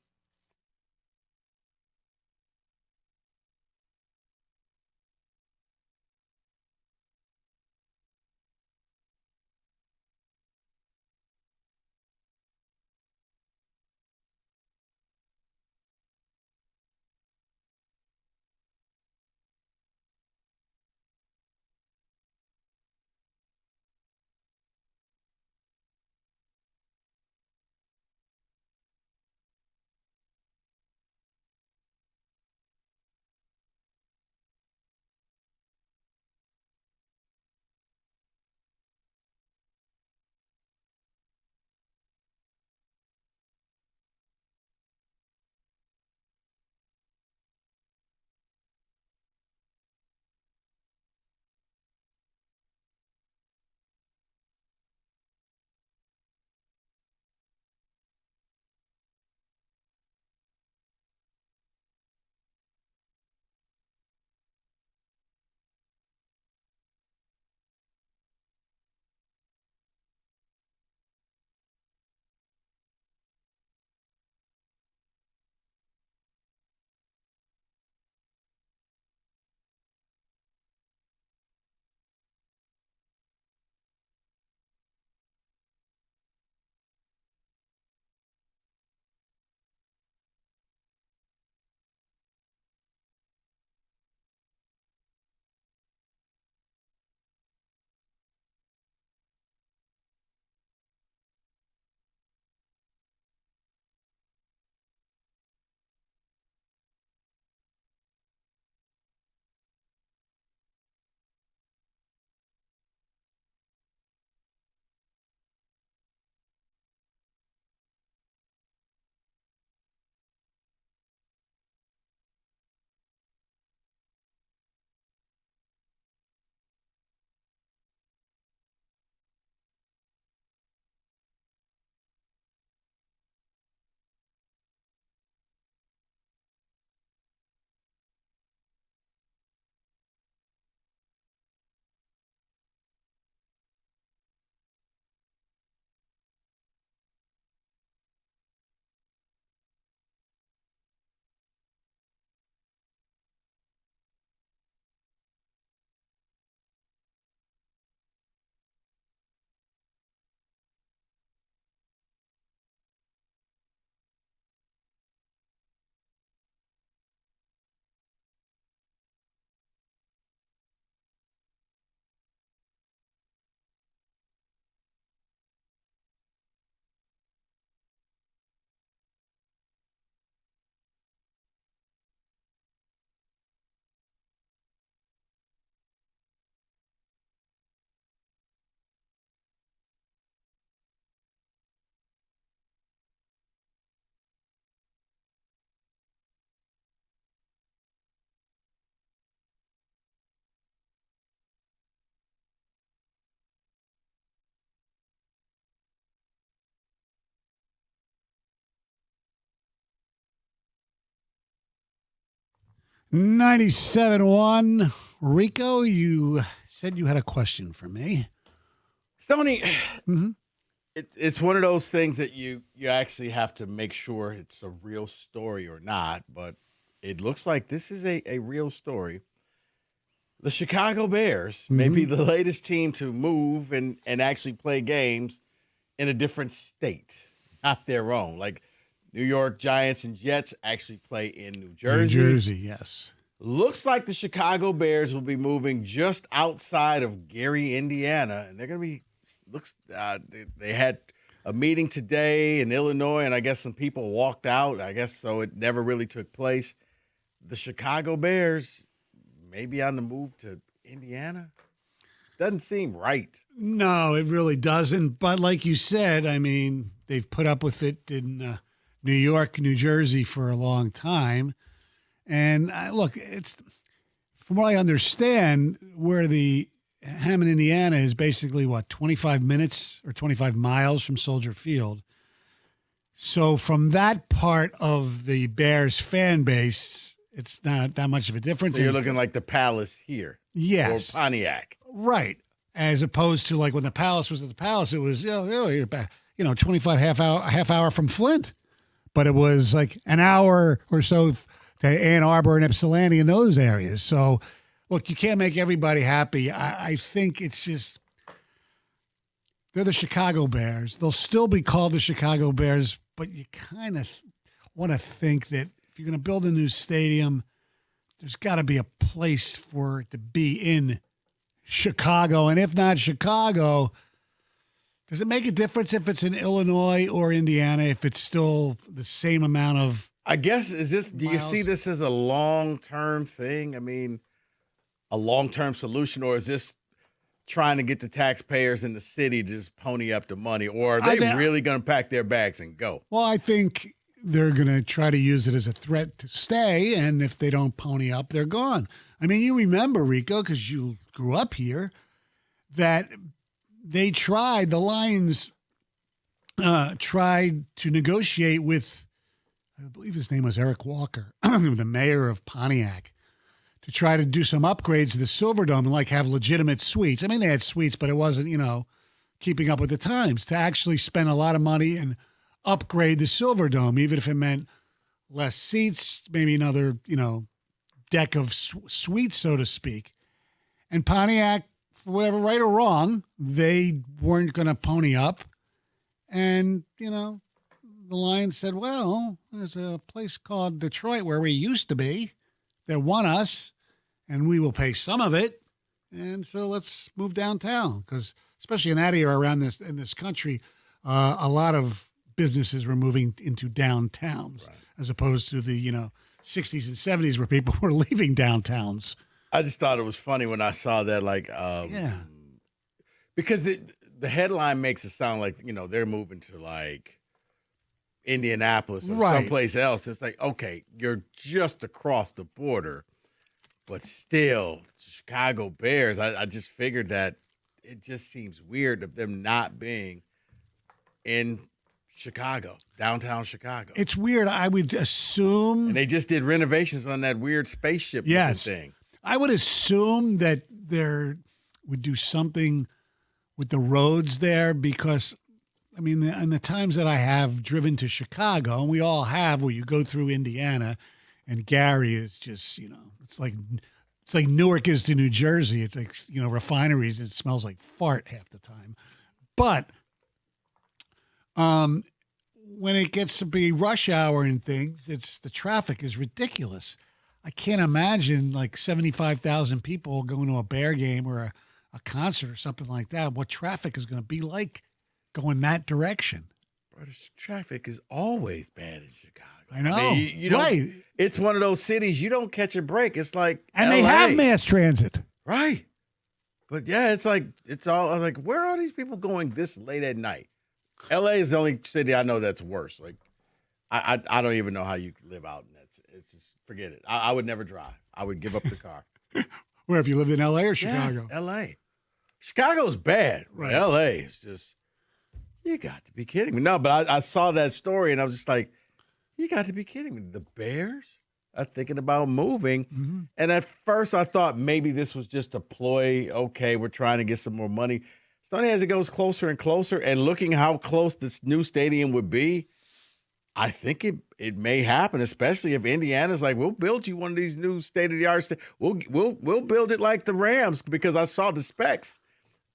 $97.1. Rico, you said you had a question for me. Stoney, it's one of those things that you actually have to make sure it's a real story or not, but it looks like this is a real story. The Chicago Bears may be the latest team to move and actually play games in a different state, not their own. Like New York Giants and Jets actually play in New Jersey. New Jersey, yes. Looks like the Chicago Bears will be moving just outside of Gary, Indiana, and they're going to be they had a meeting today in Illinois, and I guess some people walked out. I guess so. It never really took place. The Chicago Bears may be on the move to Indiana. Doesn't seem right. No, it really doesn't. But like you said, I mean, they've put up with it in New York, New Jersey for a long time. And look, it's from what I understand, where the Hammond, Indiana is basically 25 minutes or 25 miles from Soldier Field. So from that part of the Bears fan base, it's not that much of a difference. So you're looking like the Palace here. Yes. Or Pontiac. Right. As opposed to like when the Palace was at the Palace, it was, 25 half hour from Flint. But it was like an hour or so to Ann Arbor and Ypsilanti in those areas. So, look, you can't make everybody happy. I think it's just they're the Chicago Bears. They'll still be called the Chicago Bears, but you kind of want to think that if you're going to build a new stadium, there's got to be a place for it to be in Chicago. And if not Chicago, does it make a difference if it's in Illinois or Indiana, if it's still the same amount of I guess, do you see this as a long-term thing? I mean, a long-term solution, or is this trying to get the taxpayers in the city to just pony up the money, or are they really going to pack their bags and go? Well, I think they're going to try to use it as a threat to stay, and if they don't pony up, they're gone. I mean, you remember, Rico, because you grew up here, that they tried, the Lions tried to negotiate with, I believe his name was Eric Walker, the mayor of Pontiac, to try to do some upgrades to the Silverdome and like have legitimate suites. I mean, they had suites, but it wasn't, keeping up with the times, to actually spend a lot of money and upgrade the Silverdome, even if it meant less seats, maybe another, deck of suites, so to speak. And Pontiac, for whatever, right or wrong, they weren't going to pony up. And, the Lions said, well, there's a place called Detroit where we used to be that won us, and we will pay some of it. And so let's move downtown, because especially in that era around in this country, a lot of businesses were moving into downtowns, right, as opposed to the, 60s and 70s where people were leaving downtowns. I just thought it was funny when I saw that, because the headline makes it sound like, they're moving to like Indianapolis or someplace else. It's like, okay, you're just across the border, but still, Chicago Bears. I just figured that it just seems weird of them not being in Chicago, downtown Chicago. It's weird. I would assume. And they just did renovations on that weird spaceship thing. I would assume that they would do something with the roads there, because, I mean, in the times that I have driven to Chicago, and we all have, where you go through Indiana, and Gary is just, it's like Newark is to New Jersey. It's like, refineries. It smells like fart half the time. But when it gets to be rush hour and things, the traffic is ridiculous. I can't imagine like 75,000 people going to a Bear game or a concert or something like that. What traffic is going to be like going that direction. Bro, this traffic is always bad in Chicago. I know. I mean, right. It's one of those cities you don't catch a break. It's like And LA. they have mass transit. Right. But yeah, I was like, where are these people going this late at night? LA is the only city I know that's worse. Like, I don't even know how you live out in that. It's just, forget it. I would never drive. I would give up the car. Where, if you lived in LA or Chicago? Yes, LA. Chicago's bad. Right. LA is just, you got to be kidding me. No, but I saw that story and I was just like, you got to be kidding me. The Bears are thinking about moving. Mm-hmm. And at first I thought maybe this was just a ploy. Okay, we're trying to get some more money. It's funny as it goes closer and closer, and looking how close this new stadium would be, I think it may happen, especially if Indiana's like, we'll build you one of these new state-of-the-art. We'll build it like the Rams, because I saw the specs.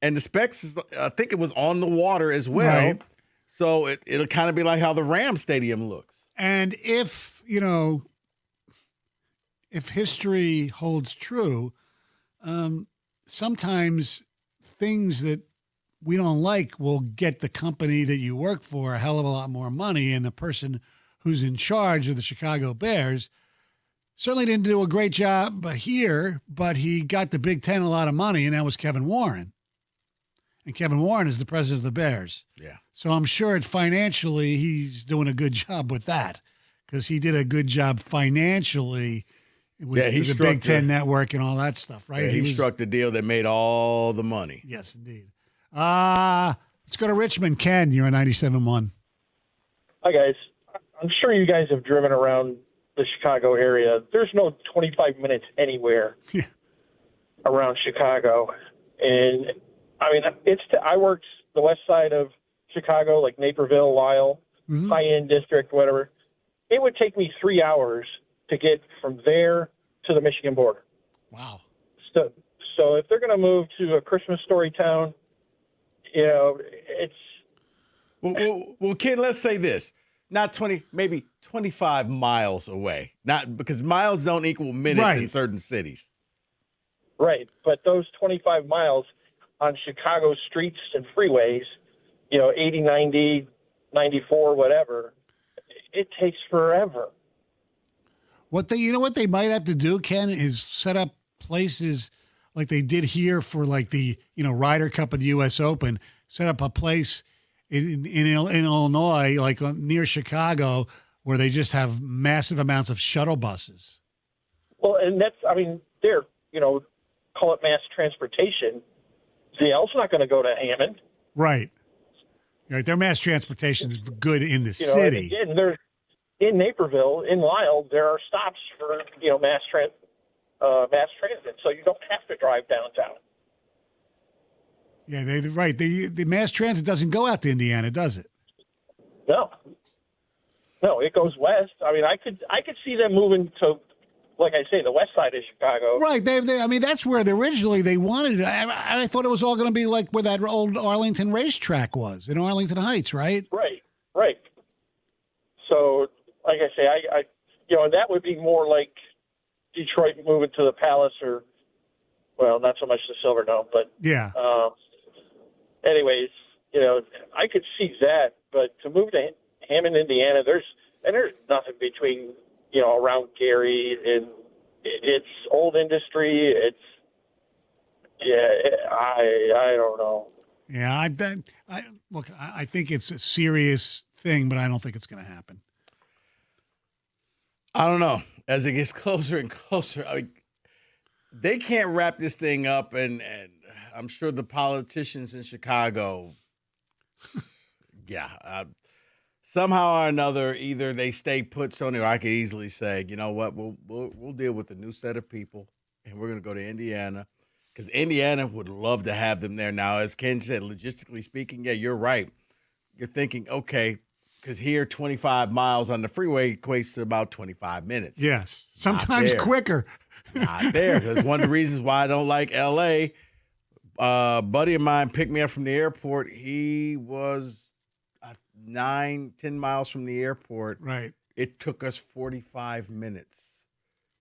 And the specs, I think it was on the water as well. Right. So it'll kind of be like how the Rams stadium looks. And if history holds true, sometimes things that we don't like will get the company that you work for a hell of a lot more money, and the person who's in charge of the Chicago Bears certainly didn't do a great job here, but he got the Big Ten a lot of money, and that was Kevin Warren. And Kevin Warren is the president of the Bears. Yeah. So I'm sure financially he's doing a good job with that, because he did a good job financially with the Big Ten Network and all that stuff, right? Yeah, he struck the deal that made all the money. Yes, indeed. Let's go to Richmond. Ken, you're on 97.1. Hi, guys. I'm sure you guys have driven around the Chicago area. There's no 25 minutes anywhere around Chicago. And, I mean, I worked the west side of Chicago, like Naperville, Lisle, high-end district, whatever. It would take me 3 hours to get from there to the Michigan border. Wow. So if they're going to move to a Christmas story town, you know, it's... Well, Ken, let's say this. Not 20, maybe 25 miles away. Not because miles don't equal minutes in certain cities. Right. But those 25 miles on Chicago streets and freeways, you know, 80, 90, 94, whatever, it takes forever. What they might have to do, Ken, is set up places like they did here for like the, Ryder Cup of the U.S. Open, set up a place in Illinois, like near Chicago, where they just have massive amounts of shuttle buses. Well, and they're, call it mass transportation. ZL's not going to go to Hammond. Right. Their mass transportation is good in the city. And there's in Naperville, in Lisle, there are stops for, mass transit, so you don't have to drive downtown. Yeah, they're right. The mass transit doesn't go out to Indiana, does it? No, it goes west. I mean, I could see them moving to, like I say, the west side of Chicago. Right. That's where originally they wanted it. I thought it was all going to be like where that old Arlington racetrack was in Arlington Heights, right? Right. So, like I say, I that would be more like Detroit moving to the Palace, or, well, not so much the Silverdome, but yeah. Anyways, I could see that, but to move to Hammond, Indiana, there's nothing between, around Gary, and it's old industry. I don't know. Yeah, I think it's a serious thing, but I don't think it's going to happen. I don't know. As it gets closer and closer, they can't wrap this thing up, and I'm sure the politicians in Chicago, somehow or another, either they stay put, Sony, or I could easily say, you know what, we'll deal with a new set of people, and we're going to go to Indiana, because Indiana would love to have them there. Now, as Ken said, logistically speaking, yeah, you're right. You're thinking, okay, because here 25 miles on the freeway equates to about 25 minutes. Yes, sometimes quicker. Not there. That's one of the reasons why I don't like L.A. A buddy of mine picked me up from the airport. He was 10 miles from the airport. Right. It took us 45 minutes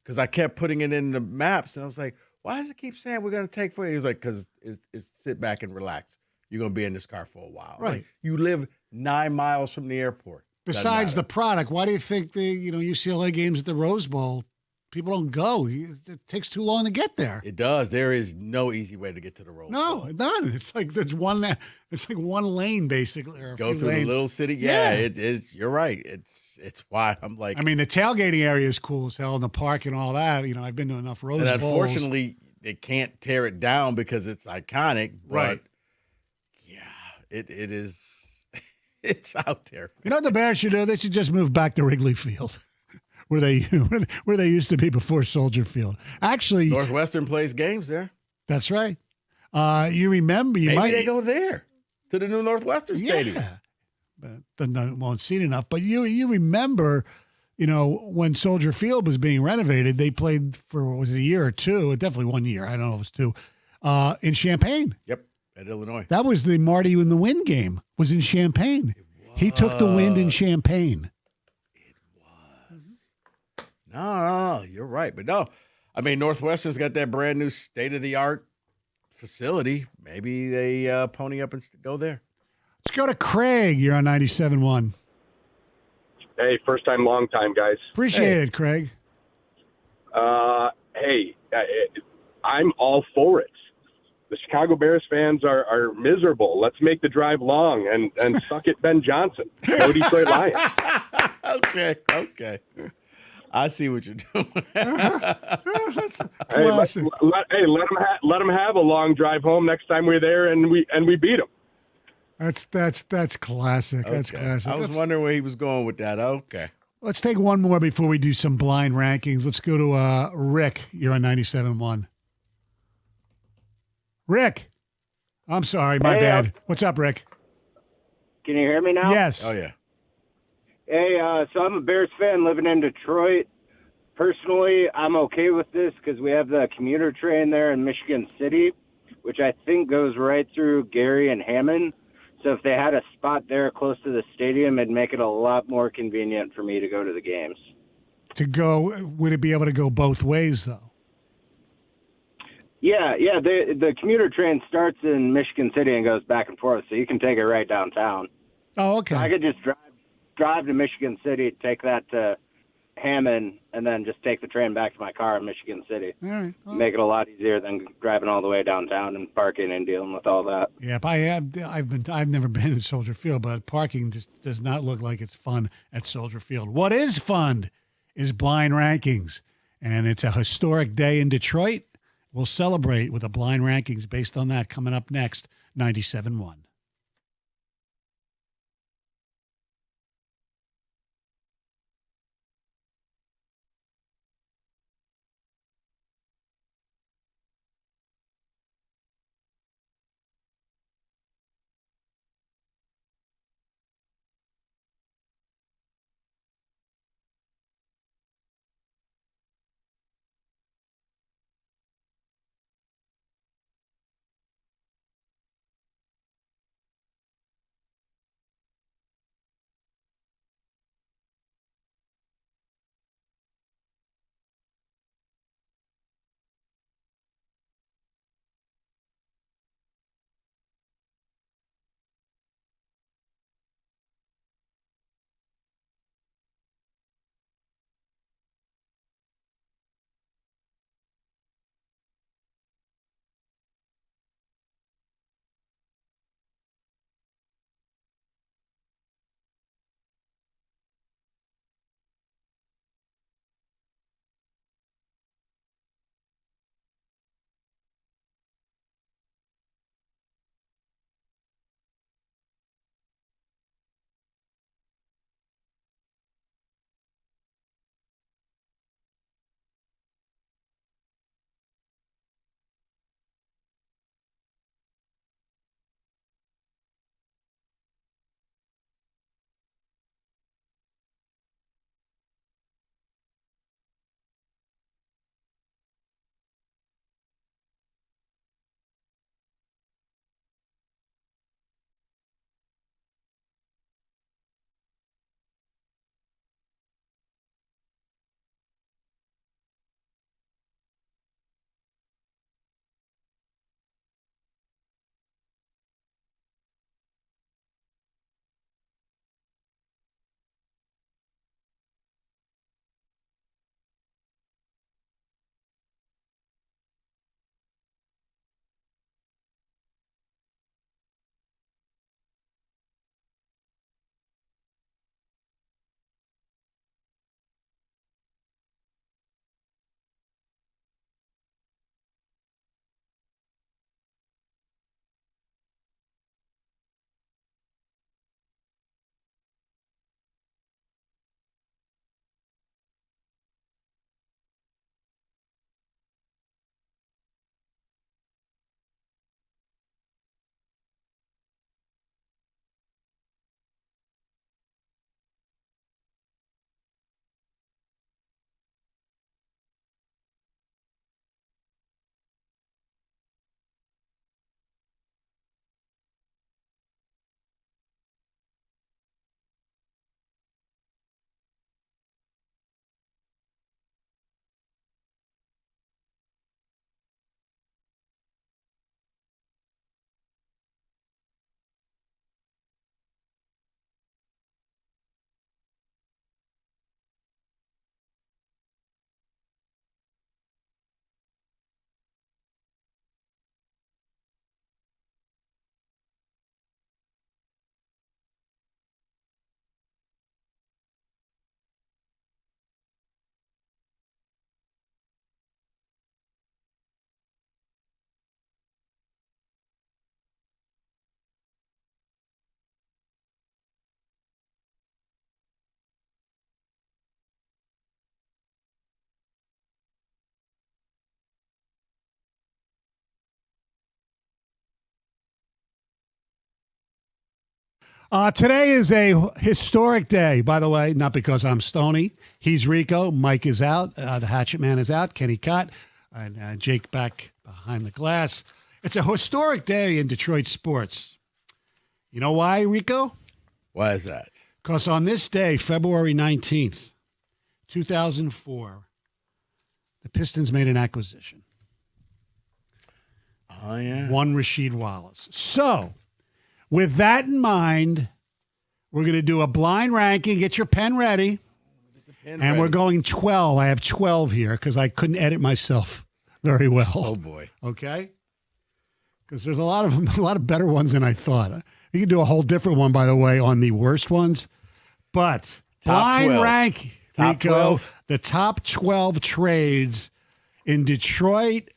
because I kept putting it in the maps, and I was like, why does it keep saying we're going to take 40? He was like, because it's sit back and relax. You're going to be in this car for a while. Right. Like, you live 9 miles from the airport. Besides the product, why do you think the UCLA games at the Rose Bowl, people don't go? It takes too long to get there. It does. There is no easy way to get to the Rose Bowl. No, none. It's like there's one. It's like one lane basically. Or go through lanes. The little city. Yeah, it's. You're right. It's why I'm like. I mean, the tailgating area is cool as hell, in the park and all that. I've been to enough Rose Bowls. And unfortunately, they can't tear it down because it's iconic. But right. Yeah, it is. It's out there. You know what the Bears should do? They should just move back to Wrigley Field, where they used to be before Soldier Field. Actually, Northwestern plays games there. That's right. You remember? Maybe they go there to the new Northwestern Stadium. Yeah, but then won't see it enough. But you remember, when Soldier Field was being renovated, they played for was it a year or two? Definitely 1 year. I don't know if it was two. In Champaign. Yep. At Illinois. That was the Marty in the Wind game. Was in Champaign. He took the wind in Champaign. It was. No, you're right. But no, I mean, Northwestern's got that brand new state-of-the-art facility, maybe they pony up and go there. Let's go to Craig. You're on 97.1. Hey, first time, long time, guys. Appreciate it, Craig. Hey, I'm all for it. The Chicago Bears fans are miserable. Let's make the drive long and suck it, Ben Johnson. Go Detroit Lions. Okay. I see what you're doing. That's Hey, classic. let them have a long drive home next time we're there, and we beat them. That's classic. That's Okay. classic. I was wondering where he was going with that. Okay. Let's take one more before we do some blind rankings. Let's go to Rick. You're on 97.1. Rick. I'm sorry. My bad. What's up, Rick? Can you hear me now? Yes. Oh, yeah. Hey, so I'm a Bears fan living in Detroit. Personally, I'm okay with this because we have the commuter train there in Michigan City, which I think goes right through Gary and Hammond. So if they had a spot there close to the stadium, it'd make it a lot more convenient for me to go to the games. Would it be able to go both ways, though? Yeah. The commuter train starts in Michigan City and goes back and forth, so you can take it right downtown. Oh, okay. So I could just drive to Michigan City, take that to Hammond, and then just take the train back to my car in Michigan City. All right. Well, Make it a lot easier than driving all the way downtown and parking and dealing with all that. yeah, I've never been in Soldier Field, but parking just does not look like it's fun at Soldier Field. What is fun is blind rankings, and it's a historic day in Detroit. We'll celebrate with a blind rankings based on that coming up next, 97.1. Today is a historic day, by the way, not because I'm Stoney. He's Rico. Mike is out. The Hatchet Man is out. Kenny Cott. And Jake back behind the glass. It's a historic day in Detroit sports. You know why, Rico? Why is that? Because on this day, February 19th, 2004, the Pistons made an acquisition. Oh, yeah. One Rasheed Wallace. So, with that in mind, we're going to do a blind ranking. Get your pen ready. We're going 12. I have 12 here because I couldn't edit myself very well. Oh, boy. Okay? Because there's a lot of better ones than I thought. You can do a whole different one, by the way, on the worst ones. But Top blind 12. rank, Top Rico, 12. the top 12 trades in Detroit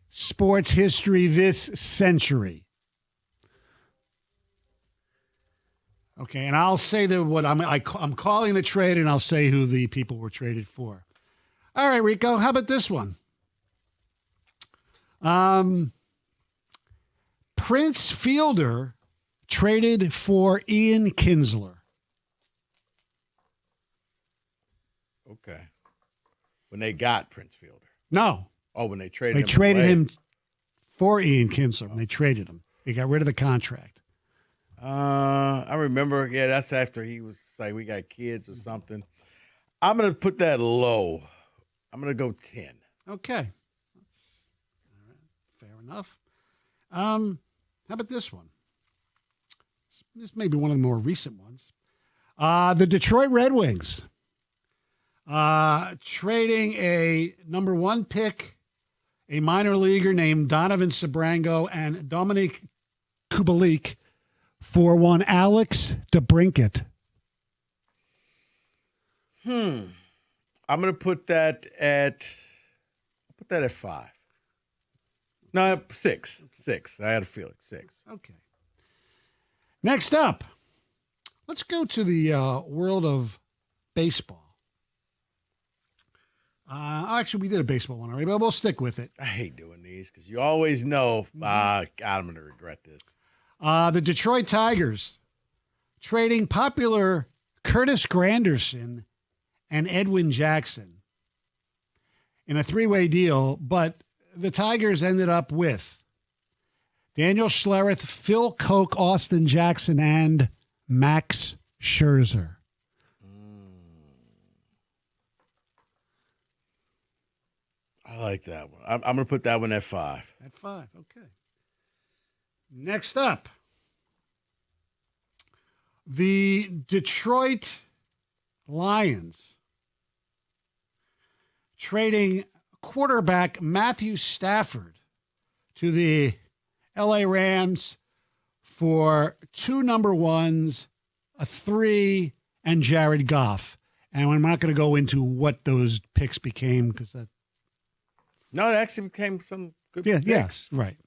sports history this century. Okay, and I'll say what I'm calling the trade, and I'll say who the people were traded for. All right, Rico, how about this one? Prince Fielder traded for Ian Kinsler. Okay. When they got Prince Fielder. No. Oh, when they traded They him. traded away. him for Ian Kinsler. They traded him. They got rid of the contract. I remember. Yeah, that's after he was like, we got kids or something. I'm going to put that low. I'm going to go 10. Okay. All right. Fair enough. How about this one? This may be one of the more recent ones. The Detroit Red Wings trading a number 1 pick, a minor leaguer named Donovan Sabrango and Dominic Kubalik for one Alex DeBrincat. I'm going to put that at 5. No, 6. 6. I had a feeling 6. Okay. Next up, let's go to the world of baseball. Actually, we did a baseball one already, but we'll stick with it. I hate doing these because you always know, God, I'm going to regret this. The Detroit Tigers trading popular Curtis Granderson and Edwin Jackson in a 3-way deal, but the Tigers ended up with Daniel Schlereth, Phil Koch, Austin Jackson, and Max Scherzer. I like that one. I'm going to put that one at 5. At 5, okay. Next up, the Detroit Lions trading quarterback Matthew Stafford to the LA Rams for 2 number 1s, a 3, and Jared Goff. And I'm not going to go into what those picks became because that. No, it actually became some good Yeah. picks. Yes. Right.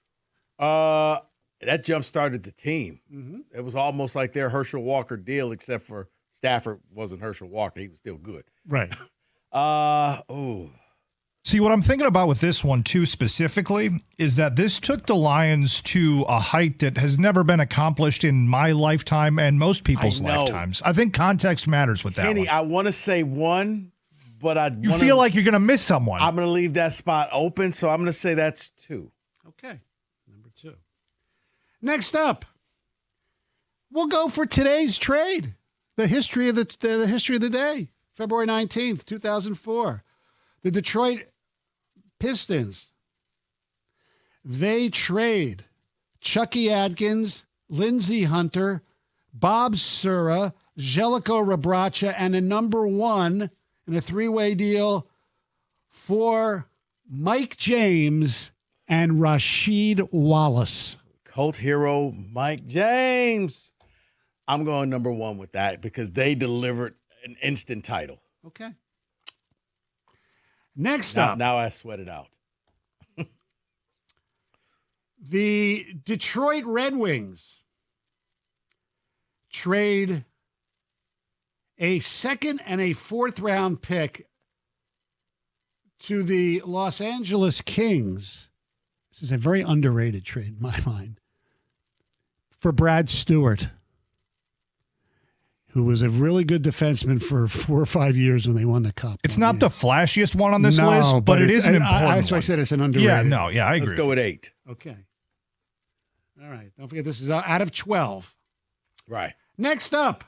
That jump started the team. Mm-hmm. It was almost like their Herschel Walker deal, except for Stafford wasn't Herschel Walker. He was still good. Right. See, what I'm thinking about with this one, too, specifically, is that this took the Lions to a height that has never been accomplished in my lifetime and most people's I know. lifetimes. I think context matters with that Kenny, one. I want to say 1, but You feel like you're going to miss someone. I'm going to leave that spot open, so I'm going to say that's 2. Okay. Number 2. Next up, we'll go for today's trade. The history of the history of the day, February 19th, 2004. The Detroit Pistons, they trade Chucky Atkins, Lindsey Hunter, Bob Sura, Jellico Rabracha, and a number 1 in a 3-way deal for Mike James and Rasheed Wallace. Cult hero Mike James. I'm going number 1 with that because they delivered an instant title. Okay. Next up. Now I sweat it out. The Detroit Red Wings trade a 2nd and a 4th round pick to the Los Angeles Kings. This is a very underrated trade in my mind. For Brad Stewart. who was a really good defenseman for 4 or 5 years when they won the cup. It's not the flashiest one on this list, but it is an important That's why I one. said it's an underrated. Yeah, I agree. Let's go with 8. Okay. All right. Don't forget, this is out of 12. Right. Next up,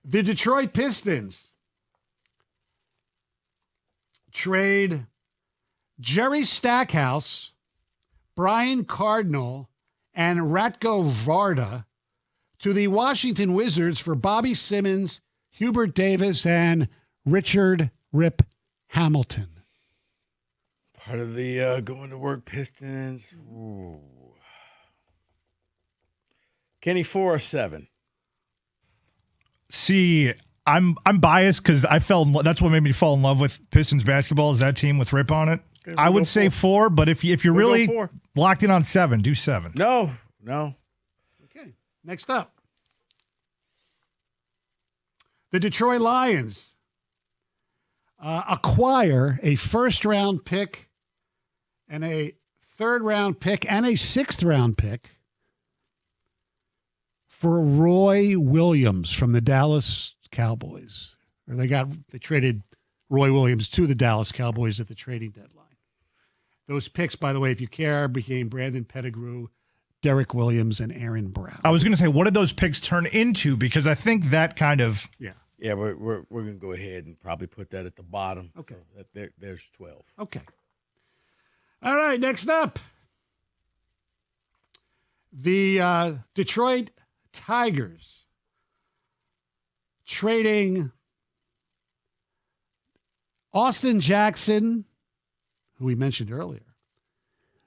the Detroit Pistons trade Jerry Stackhouse, Brian Cardinal, and Ratko Varda to the Washington Wizards for Bobby Simmons, Hubert Davis, and Richard Rip Hamilton. Part of the going to work Pistons. Ooh. Kenny, 4 or 7? See, I'm biased because that's what made me fall in love with Pistons basketball is that team with Rip on it. Okay, I would say 4, but if you're really 4. locked in on 7, do 7. No. Okay. Next up, the Detroit Lions acquire a first-round pick and a third-round pick and a sixth-round pick for Roy Williams from the Dallas Cowboys. They traded Roy Williams to the Dallas Cowboys at the trading deadline. Those picks, by the way, if you care, became Brandon Pettigrew, Derek Williams, and Aaron Brown. I was going to say, what did those picks turn into? Because I think that kind of Yeah, we're going to go ahead and probably put that at the bottom. Okay. So there's 12. Okay. All right, next up. The Detroit Tigers trading Austin Jackson, who we mentioned earlier,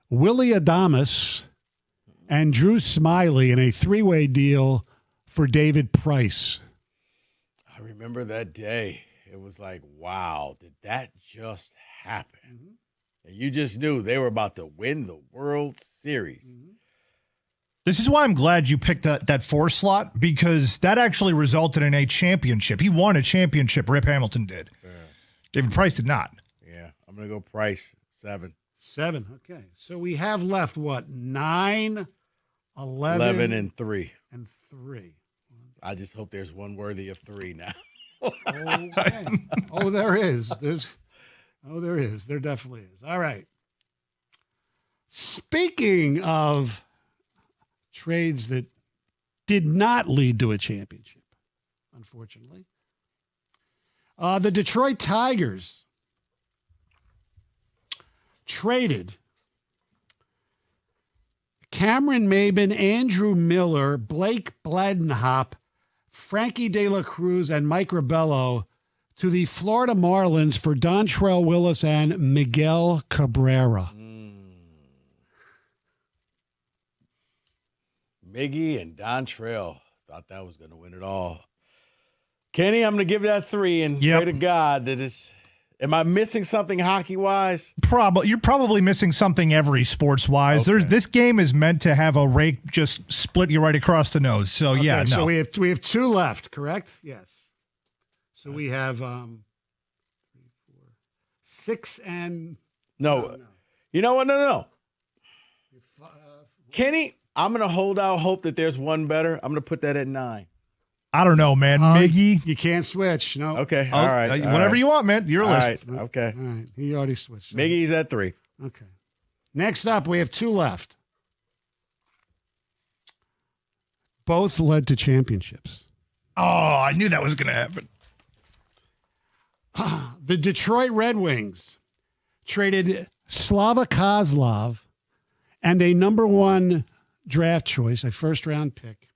Willie Adames, and Drew Smiley in a three-way deal for David Price. I remember that day. It was like, wow, did that just happen? And you just knew they were about to win the World Series. This is why I'm glad you picked that 4 slot, because that actually resulted in a championship. He won a championship, Rip Hamilton did. Yeah. David Price did not. Yeah, I'm going to go Price, 7. 7, okay. So we have left, what, 9, 11, 11 and 3. And 3. I just hope there's one worthy of 3 now. Okay. Oh, there is. There is. There definitely is. All right. Speaking of trades that did not lead to a championship, unfortunately, the Detroit Tigers traded Cameron Maben, Andrew Miller, Blake Bladenhop, Frankie De La Cruz, and Mike Rebello to the Florida Marlins for Dontrell Willis and Miguel Cabrera. Miggy and Dontrell thought that was going to win it all. Kenny, I'm going to give that 3 and pray to God that it's. Am I missing something hockey-wise? You're probably missing something every sports-wise. Okay. This game is meant to have a rake just split you right across the nose. So, Okay, yeah, no. So we have 2 left, correct? Yes. So we have 3, 4, 6 and... No. You know what? No. Kenny, I'm going to hold out hope that there's one better. I'm going to put that at 9. I don't know, man. Miggy. You can't switch. No. Okay. All right. Whatever you want, man. Your list. Right. Okay. All right. He already switched. Miggy's at 3. Okay. Next up, we have 2 left. Both led to championships. Oh, I knew that was going to happen. The Detroit Red Wings traded Slava Kozlov and a number 1 draft choice, a first-round pick,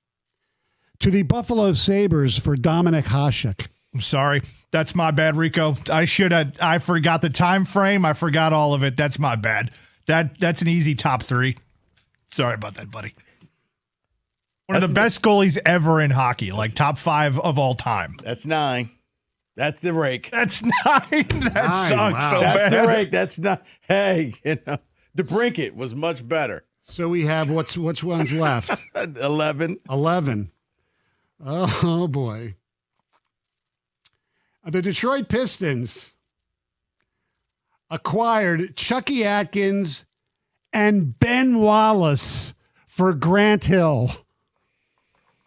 to the Buffalo Sabres for Dominic Hasek. I'm sorry. That's my bad, Rico. I forgot the time frame. I forgot all of it. That's my bad. That's an easy top 3. Sorry about that, buddy. One of the best goalies ever in hockey, like top 5 of all time. That's 9. That's the rake. That's 9. That sucks so That's bad. the rake. That's not. Hey, the Brinket was much better. So we have which one's left? 11. 11. Oh, boy. The Detroit Pistons acquired Chucky Atkins and Ben Wallace for Grant Hill.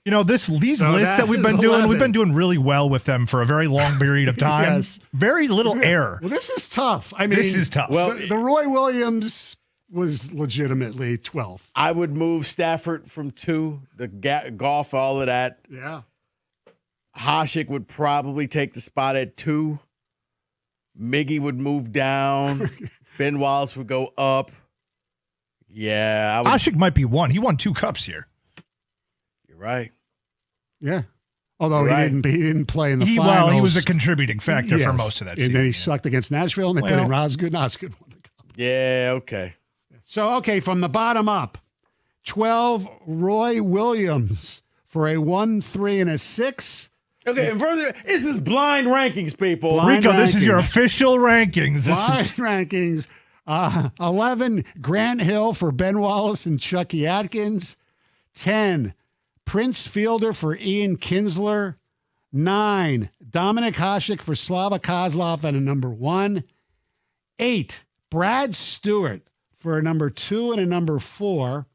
You know, these So lists that we've is been doing, 11. we've been doing really well with them for a very long period of time. Yes. Very little error. Well, this is tough. I mean, This is tough. Well, the Roy Williams was legitimately 12th. I would move Stafford from 2, the golf, all of that. Yeah. Hasek would probably take the spot at 2. Miggy would move down. Ben Wallace would go up. Yeah. Hasek might be 1. He won 2 cups here. You're right. Yeah. Although You're right. he didn't play in the finals. Well, he was a contributing factor for most of that season. And then he sucked against Nashville, and they put in Osgood, and Osgood won the cup. Yeah, okay. So, okay, from the bottom up, 12, Roy Williams for a 1, 3, and a 6. Okay, and further, this is blind rankings, people. Blind Rico, this is your rankings. official rankings. Blind rankings. 11, Grant Hill for Ben Wallace and Chucky Atkins. 10, Prince Fielder for Ian Kinsler. 9, Dominic Hasek for Slava Kozlov and a number 1. 8, Brad Stewart for a number 2 and a number 4.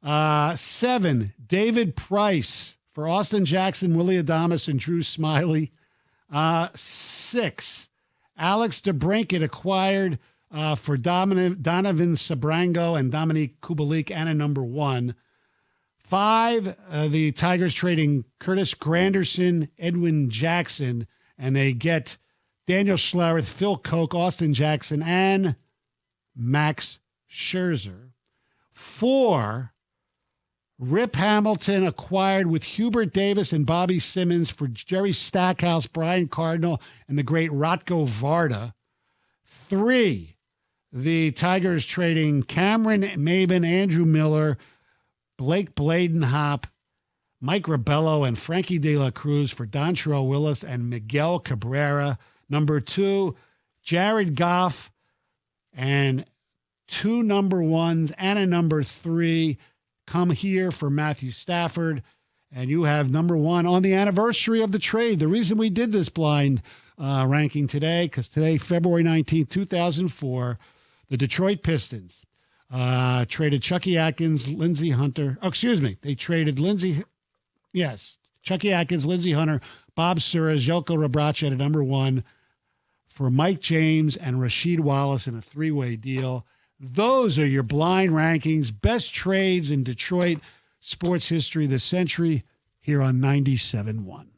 7, David Price for Austin Jackson, Willie Adames, and Drew Smiley. 6, Alex DeBrincat acquired for Donovan Sabrango and Dominique Kubalik and a number 1. 5, the Tigers trading Curtis Granderson, Edwin Jackson, and they get Daniel Schlereth, Phil Koch, Austin Jackson, and Max Scherzer. 4, Rip Hamilton acquired with Hubert Davis and Bobby Simmons for Jerry Stackhouse, Brian Cardinal, and the great Rotko Varda. 3, the Tigers trading Cameron Maben, Andrew Miller, Blake Bladenhop, Mike Rabello, and Frankie De La Cruz for Dontrell Willis and Miguel Cabrera. Number 2, Jared Goff and 2 number 1s and a number 3 come here for Matthew Stafford. And you have number 1 on the anniversary of the trade. The reason we did this blind ranking today, because today, February 19th, 2004, the Detroit Pistons traded Chucky Atkins, Lindsey Hunter. Oh, excuse me. They traded Chucky Atkins, Lindsey Hunter, Bob Sura, Jelko Rabracha at a number 1 for Mike James and Rasheed Wallace in a 3-way deal. Those are your blind rankings, best trades in Detroit sports history this century here on 97.1.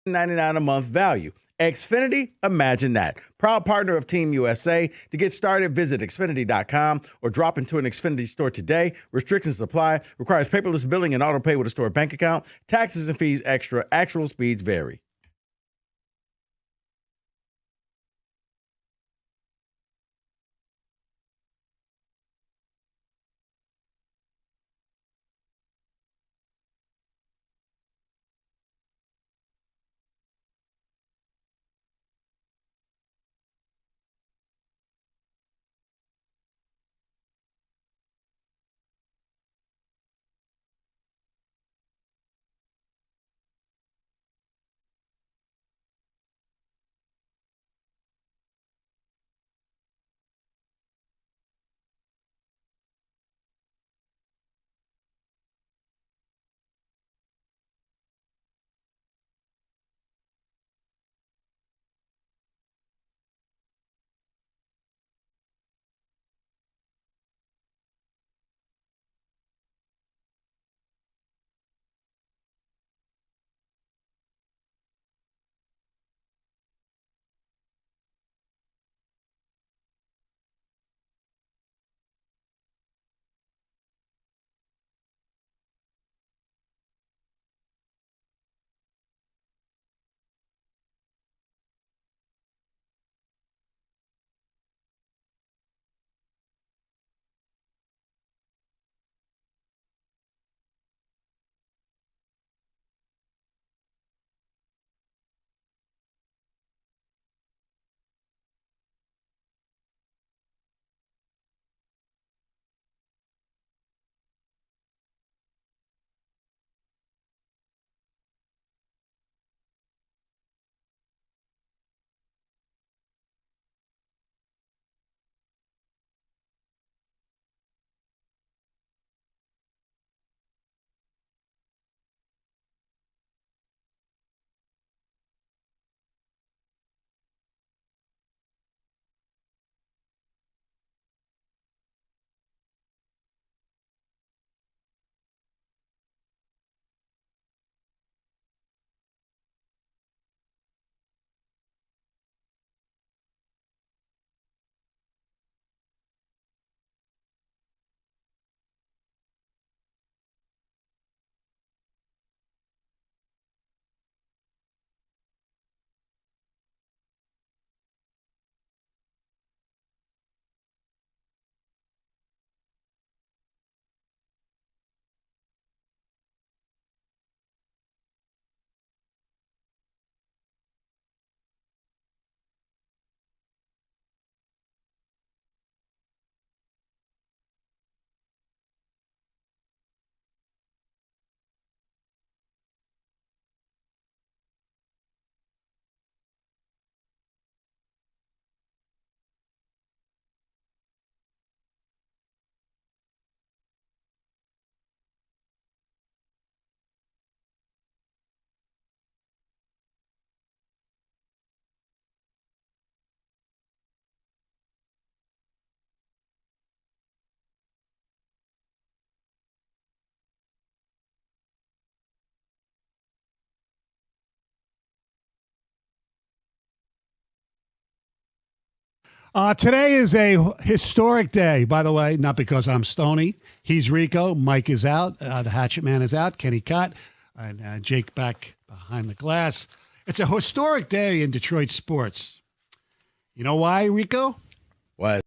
$99 a month value. Xfinity, imagine that. Proud partner of Team USA. To get started, visit Xfinity.com or drop into an Xfinity store today. Restrictions apply. Requires paperless billing and auto pay with a store bank account. Taxes and fees extra. Actual speeds vary. Today is a historic day, by the way, not because I'm Stoney. He's Rico. Mike is out. The Hatchet Man is out. Kenny Cott. And Jake back behind the glass. It's a historic day in Detroit sports. You know why, Rico? What?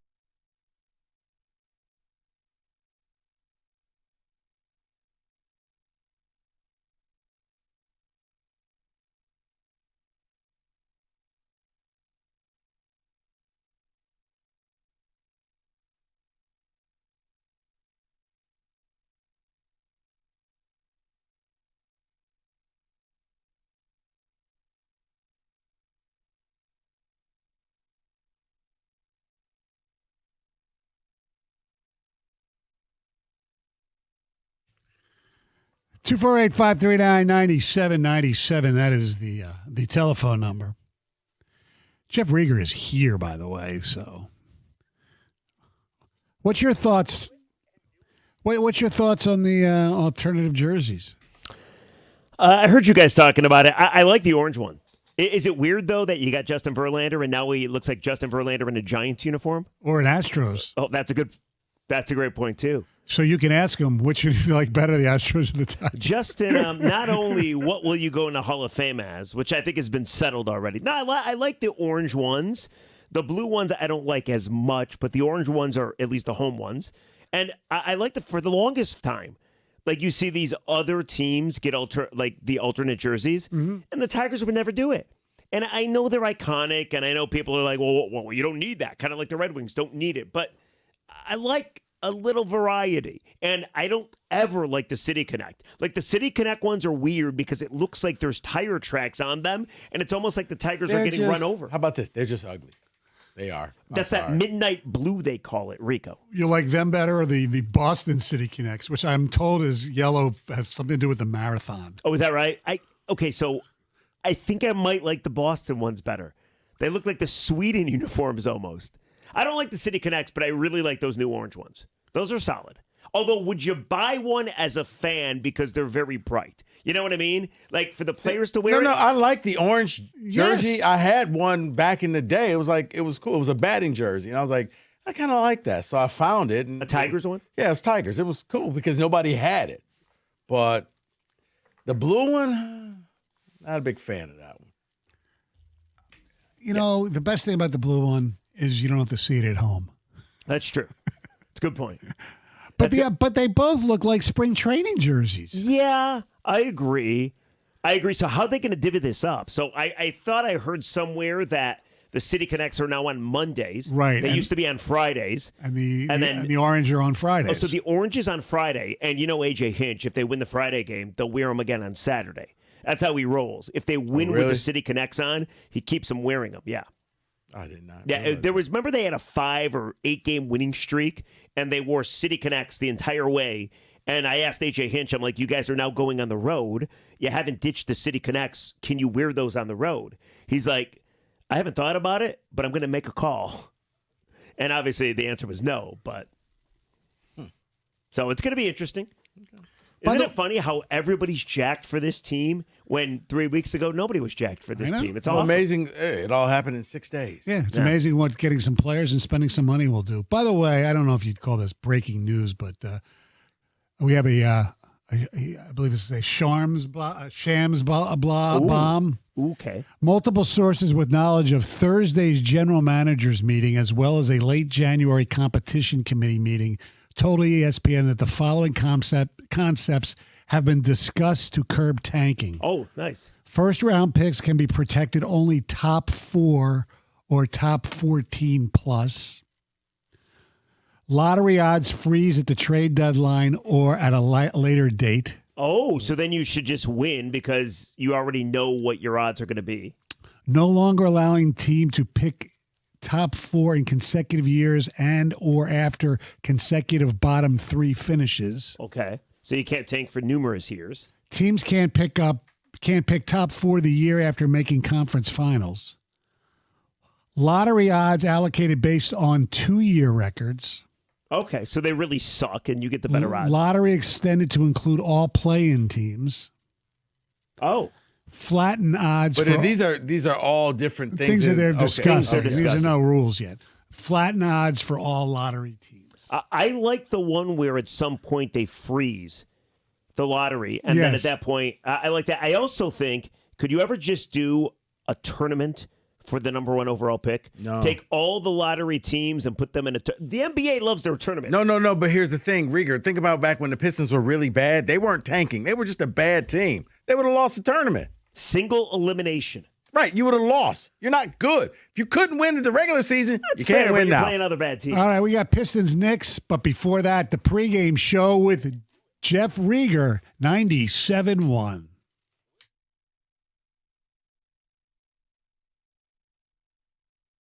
Two 248-539-9797. That is the telephone number. Jeff Rieger is here, by the way. So, what's your thoughts? What's your thoughts on the alternative jerseys? I heard you guys talking about it. I like the orange one. Is it weird, though, that you got Justin Verlander and now he looks like Justin Verlander in a Giants uniform? Or an Astros. Oh, that's a great point, too. So you can ask him which would you like better, the Astros or the Tigers. Justin, not only what will you go in the Hall of Fame as, which I think has been settled already. No, I like the orange ones. The blue ones I don't like as much, but the orange ones are at least the home ones. And I like for the longest time. Like you see these other teams get the alternate jerseys, and the Tigers would never do it. And I know they're iconic, and I know people are like, well, you don't need that. Kind of like the Red Wings don't need it. But I like a little variety. And I don't ever like the City Connect. Like the City Connect ones are weird because it looks like there's tire tracks on them, and it's almost like the Tigers are getting run over. How about this? They're just ugly. They are. That's that midnight blue they call it, Rico. You like them better or the Boston City Connects, which I'm told is yellow, has something to do with the marathon. Oh, is that right? So I think I might like the Boston ones better. They look like the Sweden uniforms almost. I don't like the City Connects, but I really like those new orange ones. Those are solid. Although, would you buy one as a fan because they're very bright? You know what I mean? Like for the players to wear it? No, I like the orange jersey. Yes. I had one back in the day. It was cool. It was a batting jersey. And I was like, I kind of like that. So I found it. And a Tigers one? Yeah, it was Tigers. It was cool because nobody had it. But the blue one, not a big fan of that one. You know, the best thing about the blue one is you don't have to see it at home. That's true. It's a good point. But they both look like spring training jerseys. Yeah, I agree. So how are they going to divvy this up? So I thought I heard somewhere that the City Connects are now on Mondays. Right. They used to be on Fridays. And the orange are on Fridays. Oh, so the orange is on Friday. And you know AJ Hinch, if they win the Friday game, they'll wear them again on Saturday. That's how he rolls. If they win with the City Connects on, he keeps them wearing them. Yeah. I did not. Yeah, remember they had a 5 or 8 game winning streak, and they wore City Connects the entire way. And I asked AJ Hinch, I'm like, you guys are now going on the road. You haven't ditched the City Connects. Can you wear those on the road? He's like, I haven't thought about it, but I'm going to make a call. And obviously the answer was no, but so it's going to be interesting. Isn't it funny how everybody's jacked for this team when 3 weeks ago nobody was jacked for this team? It's awesome. Amazing. It all happened in 6 days. Yeah, it's amazing what getting some players and spending some money will do. By the way, I don't know if you'd call this breaking news, but we have I believe it's a shams bomb. Okay. Multiple sources with knowledge of Thursday's general managers meeting as well as a late January competition committee meeting told ESPN that the following concepts have been discussed to curb tanking. Oh, nice. First round picks can be protected only top 4 or top 14 plus. Lottery odds freeze at the trade deadline or at a later date. Oh, so then you should just win because you already know what your odds are going to be. No longer allowing team to pick top 4 in consecutive years and or after consecutive bottom 3 finishes. Okay. So you can't tank for numerous years. Teams can't pick top 4 the year after making conference finals. Lottery odds allocated based on 2-year records. Okay, so they really suck and you get the better odds. Lottery extended to include all play-in teams. Oh. Flatten odds. But these are all different things. Things that they're discussing. Okay. These are no rules yet. flatten odds for all lottery teams. I like the one where at some point they freeze the lottery, and then at that point, I like that. I also think, could you ever just do a tournament for the number 1 overall pick? No. Take all the lottery teams and put them in the NBA loves their tournament. No. But here's the thing, Rieger. Think about back when the Pistons were really bad. They weren't tanking. They were just a bad team. They would have lost the tournament. Single elimination. Right. You would have lost. You're not good. If you couldn't win in the regular season, you can't fair, win but now. You're playing other bad teams. All right, we got Pistons Knicks, but before that, the pregame show with Jeff Rieger, 97.1.